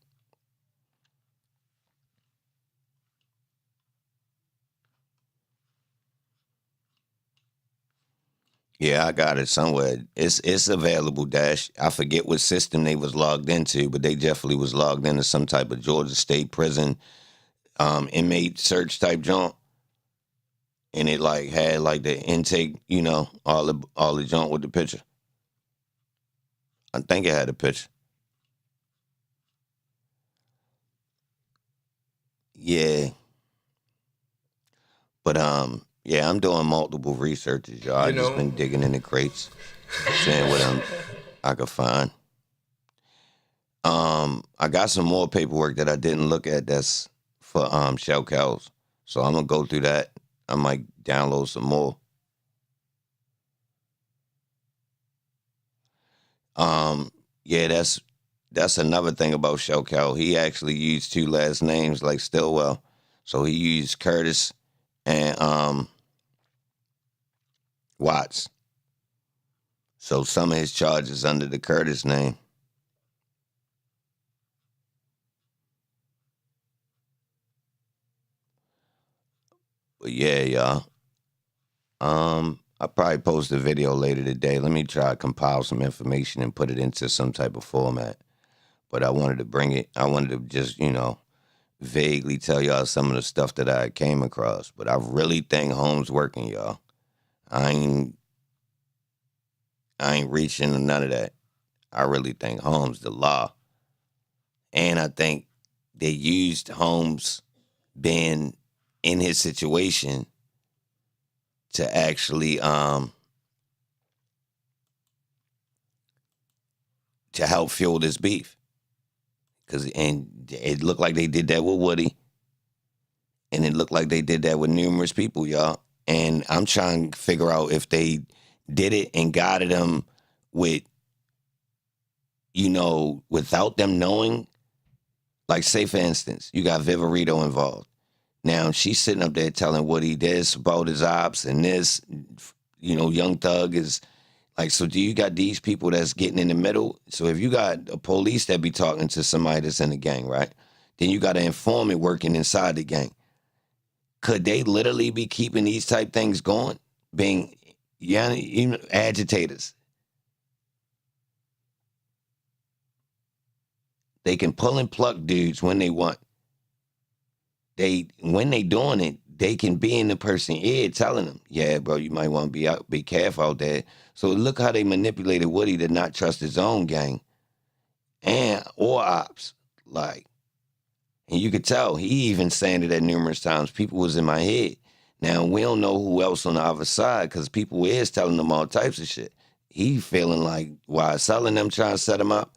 Yeah, I got it somewhere. It's available, Dash. I forget what system they was logged into, but they definitely was logged into some type of Georgia State prison inmate search type joint. And it like had like the intake, all the joint with the picture. I think it had a picture. Yeah. But I'm doing multiple researches, y'all. I just been digging in the crates, seeing what I could find. I got some more paperwork that I didn't look at that's for shell cows. So I'm gonna go through that. I might download some more. That's another thing about Shell Cow. He actually used two last names like Stillwell. So he used Curtis and Watts. So some of his charges under the Curtis name. But yeah, y'all. I'll probably post a video later today. Let me try to compile some information and put it into some type of format. But I wanted to bring it. I wanted to just, vaguely tell y'all some of the stuff that I came across. But I really think Holmes working, y'all. I ain't reaching none of that. I really think Holmes the law. And I think they used Holmes being in his situation to actually to help fuel this beef. And it looked like they did that with Woody. And it looked like they did that with numerous people, y'all. And I'm trying to figure out if they did it and guided them with, without them knowing. Like, say, for instance, you got Viverito involved. Now, she's sitting up there telling Woody this about his ops and this, Young Thug is like, so do you got these people that's getting in the middle? So if you got a police that be talking to somebody that's in the gang, right? Then you got an informant working inside the gang. Could they literally be keeping these type things going? Being agitators. They can pull and pluck dudes when they want. When they doing it, they can be in the person's ear telling them, yeah, bro, you might want to be careful out there. So look how they manipulated Woody to not trust his own gang or ops. Like, and you could tell, he even saying it at numerous times, people was in my head. Now, we don't know who else on the other side because people is telling them all types of shit. He feeling like, while selling them, trying to set him up,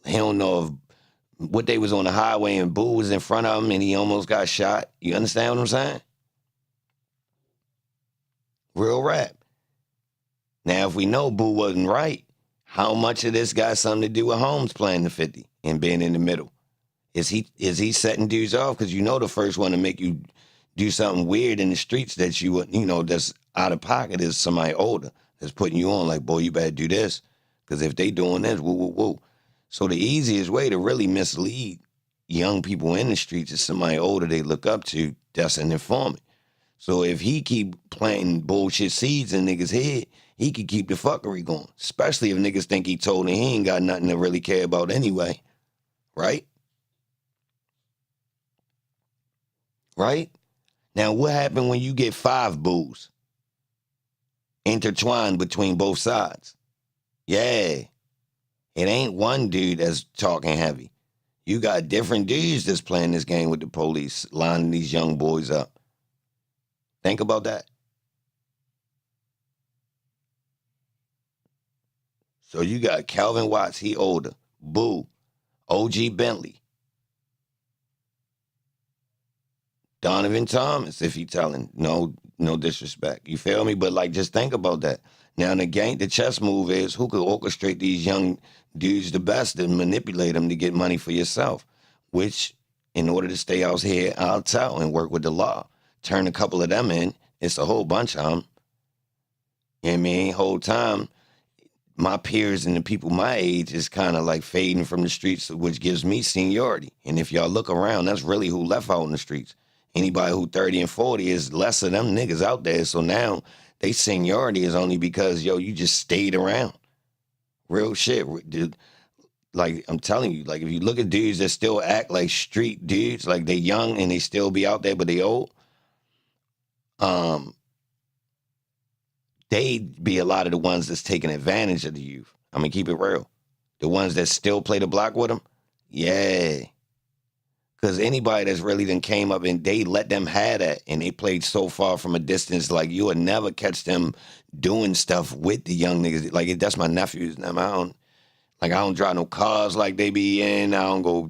he don't know if what they was on the highway and Boo was in front of him and he almost got shot. You understand what I'm saying? Real rap. Now, if we know Boo wasn't right, how much of this got something to do with Holmes playing the 50 and being in the middle? Is he setting dudes off? Because the first one to make you do something weird in the streets that that's out of pocket is somebody older that's putting you on like, boy, you better do this. Because if they doing this, woo, woo, woo. So the easiest way to really mislead young people in the streets is somebody older they look up to that's an informant. So if he keep planting bullshit seeds in niggas' head, he could keep the fuckery going. Especially if niggas think he told and he ain't got nothing to really care about anyway. Right? Right? Now, what happened when you get 5 Boos intertwined between both sides? Yeah. It ain't one dude that's talking heavy. You got different dudes that's playing this game with the police, lining these young boys up. Think about that. So you got Kelvin Watts, he older. Boo. OG Bentley. Donovan Thomas, if he telling. No disrespect. You feel me? But like, just think about that. Now, the chess move is who could orchestrate these young dudes the best and manipulate them to get money for yourself, which, in order to stay out here, I'll tell and work with the law. Turn a couple of them in. It's a whole bunch of them. You know what I mean? Whole time, my peers and the people my age is kind of like fading from the streets, which gives me seniority. And if y'all look around, that's really who left out in the streets. Anybody who 30 and 40 is less of them niggas out there. So now they seniority is only because, you just stayed around. Real shit, dude. Like, I'm telling you, like, if you look at dudes that still act like street dudes, like they young and they still be out there, but they old, they'd be a lot of the ones that's taking advantage of the youth. I'm going to keep it real. The ones that still play the block with them, yeah. Because anybody that's really then came up and they let them have that and they played so far from a distance, like you would never catch them doing stuff with the young niggas. Like, that's my nephews. I don't drive no cars like they be in. I don't go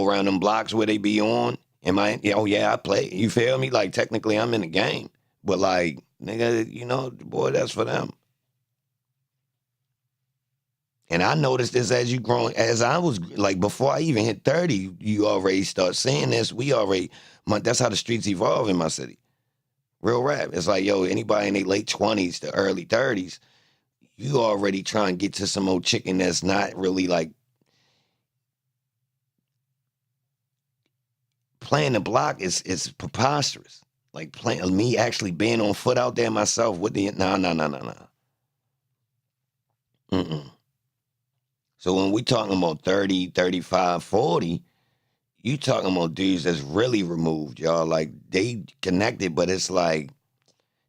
around them blocks where they be on. I play. You feel me? Like, technically I'm in the game. But like, nigga, boy, that's for them. And I noticed this as you growing, as I was, like, before I even hit 30, you already start seeing this. That's how the streets evolve in my city. Real rap. It's like, anybody in their late 20s to early 30s, you already trying to get to some old chicken that's not really, like, playing the block is preposterous. Like, me actually being on foot out there myself with the, no. Mm-mm. So when we talking about 30, 35, 40, you talking about dudes that's really removed, y'all. Like, they connected, but it's like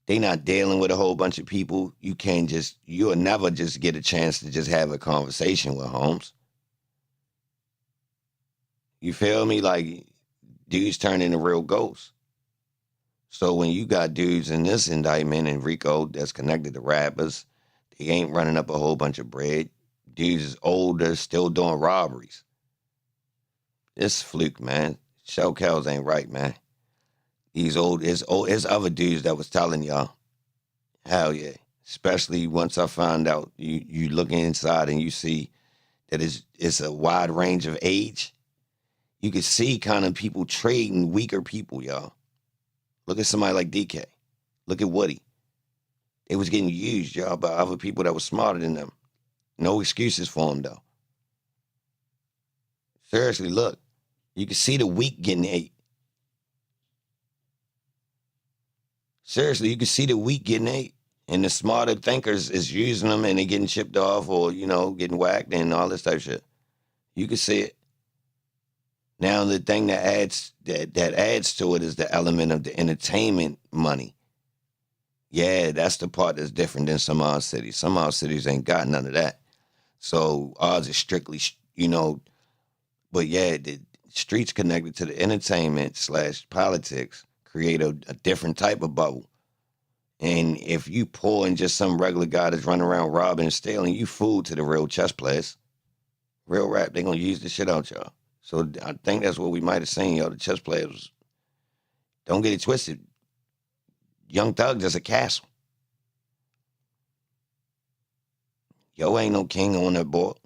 they not dealing with a whole bunch of people. You'll never just get a chance to just have a conversation with Holmes. You feel me? Like, dudes turn into real ghosts. So when you got dudes in this indictment in RICO that's connected to rappers, they ain't running up a whole bunch of bread. Dudes is older, still doing robberies. It's fluke, man. Show cows ain't right, man. It's other dudes that was telling y'all. Hell yeah. Especially once I found out, you looking inside and you see that it's a wide range of age. You can see kind of people trading weaker people, y'all. Look at somebody like DK. Look at Woody. They was getting used, y'all, by other people that was smarter than them. No excuses for them, though. Seriously, look. You can see the weak getting ate. Seriously, you can see the weak getting ate. And the smarter thinkers is using them and they getting chipped off or, getting whacked and all this type of shit. You can see it. Now, the thing that adds to it is the element of the entertainment money. Yeah, that's the part that's different than some of our cities. Some of our cities ain't got none of that. So ours is strictly, but yeah, the streets connected to the entertainment / politics create a different type of bubble. And if you pull in just some regular guy that's running around robbing and stealing, you fool to the real chess players. Real rap, they gonna use the shit out y'all. So I think that's what we might have seen, y'all. The chess players, don't get it twisted. Young Thug just a castle. Yo ain't no king on that board.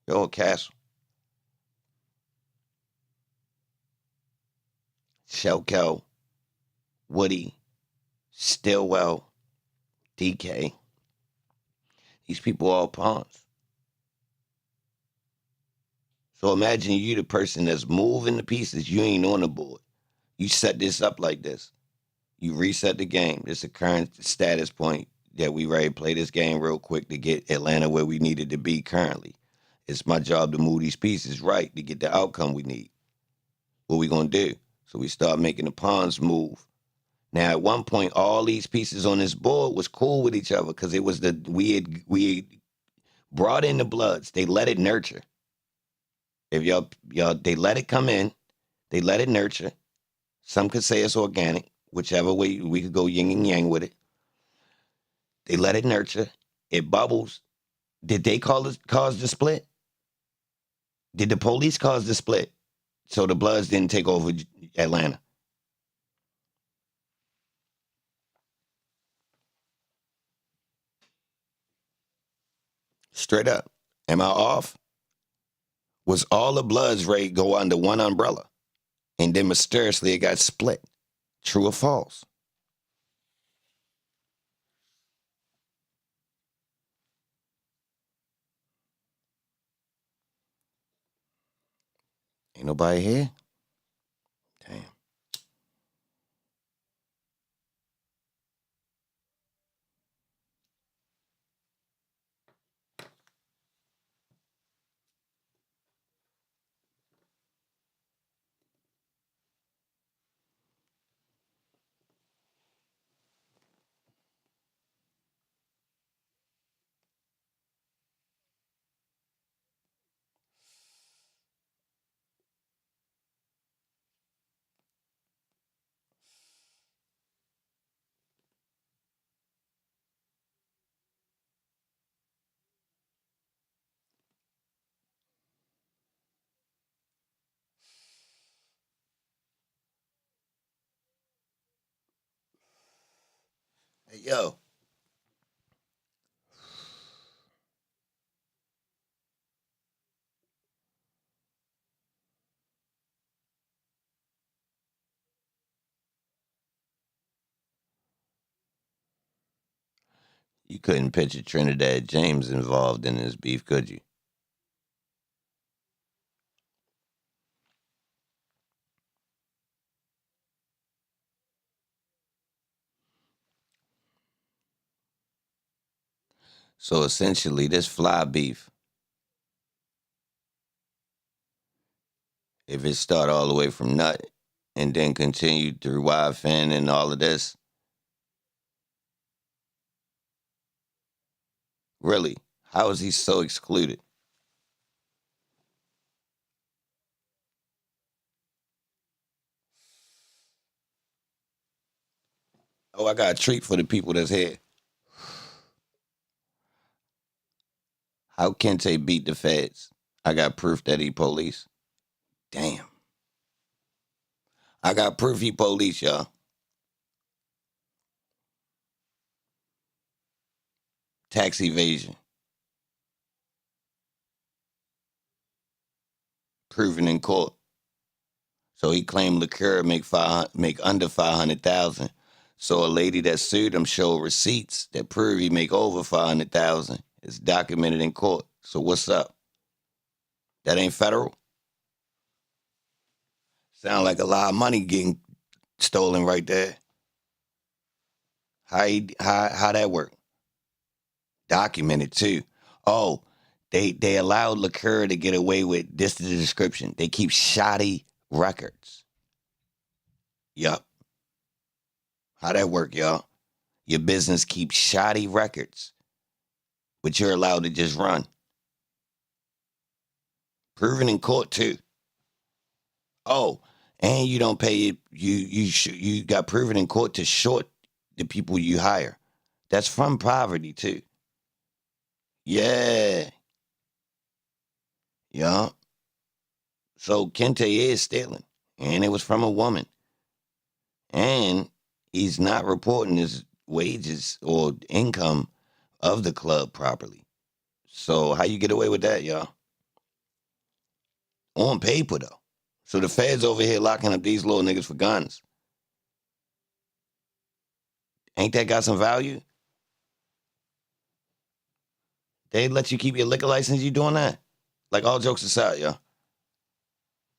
Yo a castle. Shelco, Woody, Stillwell, DK. These people all pawns. So imagine you the person that's moving the pieces. You ain't on the board. You set this up like this. You reset the game. This is the current status point that we ready to play this game real quick to get Atlanta where we needed to be currently. It's my job to move these pieces right to get the outcome we need. What we gonna do? So we start making the pawns move. Now, at one point, all these pieces on this board was cool with each other because it was we had brought in the bloods. They let it nurture. If y'all, they let it come in. They let it nurture. Some could say it's organic, whichever way we could go yin and yang with it. They let it nurture. it bubbles. Did they cause the split? Did the police cause the split? So the Bloods didn't take over Atlanta. Straight up. Am I off? Was all the Bloods ready to go under one umbrella? And then mysteriously it got split. True or false? Ain't nobody here? Damn. Hey, yo. You couldn't picture Trinidad James involved in this beef, could you? So essentially, this fly beef, if it start all the way from nut and then continue through wide fin and all of this, really, how is he so excluded? Oh, I got a treat for the people that's here. How Kente beat the feds? I got proof that he police. Damn. I got proof he police, y'all. Tax evasion. Proven in court. So he claimed liquor make under 500,000. So a lady that sued him showed receipts that prove he make over 500,000. It's documented in court. So what's up? That ain't federal? Sound like a lot of money getting stolen right there. How that work? Documented too. Oh, they allowed liquor to get away with this is the description. They keep shoddy records. Yup. How that work, y'all? Your business keeps shoddy records, but you're allowed to just run. Proven in court too. Oh, and you don't pay it. You got proven in court to short the people you hire. That's from poverty too. Yeah. Yeah. So Kente is stealing, and it was from a woman, and he's not reporting his wages or income of the club properly. So how you get away with that, y'all? On paper though. So the feds over here locking up these little niggas for guns. Ain't that got some value? They let you keep your liquor license, you doing that? Like all jokes aside, y'all.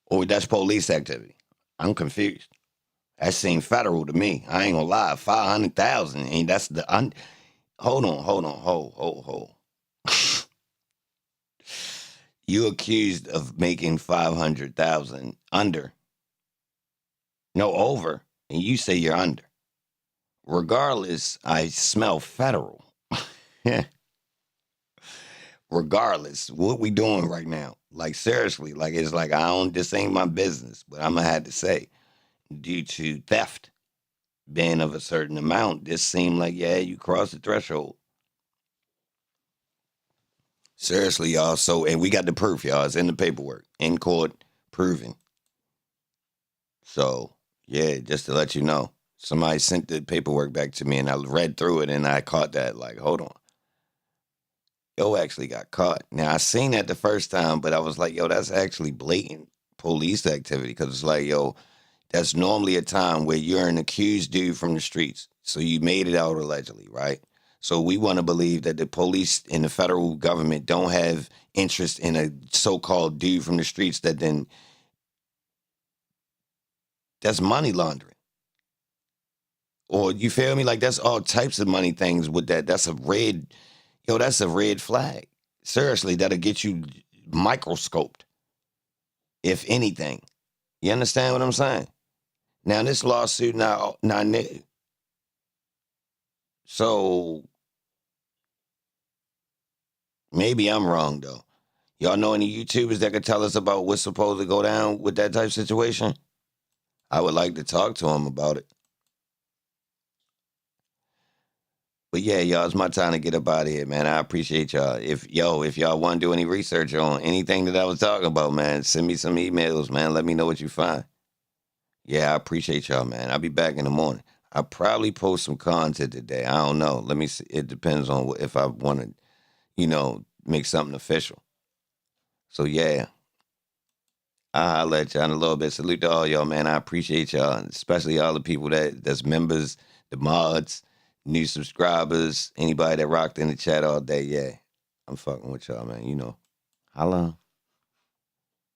Or that's police activity. I'm confused. That seemed federal to me. I ain't gonna lie. 500,000. And that's the hold on, hold. You accused of making 500,000 under. No, over. And you say you're under. Regardless, I smell federal. Regardless, what we doing right now? Like seriously, like it's like this ain't my business, but I'm gonna have to say, due to theft being of a certain amount, this seemed like, yeah, you crossed the threshold. Seriously, y'all. So, and we got the proof, y'all. It's in the paperwork, in court, proven. So, yeah, just to let you know, somebody sent the paperwork back to me, and I read through it, and I caught that. Like, hold on. Yo actually got caught. Now, I seen that the first time, but I was like, yo, that's actually blatant police activity, because it's like, yo, that's normally a time where you're an accused dude from the streets. So you made it out allegedly, right? So we want to believe that the police and the federal government don't have interest in a so-called dude from the streets that then, that's money laundering. Or you feel me? Like, that's all types of money things with that. That's a red flag. Seriously, that'll get you microscoped, if anything. You understand what I'm saying? Now, this lawsuit not new. So, maybe I'm wrong, though. Y'all know any YouTubers that could tell us about what's supposed to go down with that type of situation? I would like to talk to them about it. But yeah, y'all, it's my time to get up out of here, man. I appreciate y'all. If y'all want to do any research on anything that I was talking about, man, send me some emails, man. Let me know what you find. Yeah, I appreciate y'all, man. I'll be back in the morning. I'll probably post some content today. I don't know. Let me see. It depends on if I want to, make something official. So yeah, I'll let y'all in a little bit. Salute to all y'all, man. I appreciate y'all, and especially all the people that's members, the mods, new subscribers, anybody that rocked in the chat all day. Yeah, I'm fucking with y'all, man. Holla.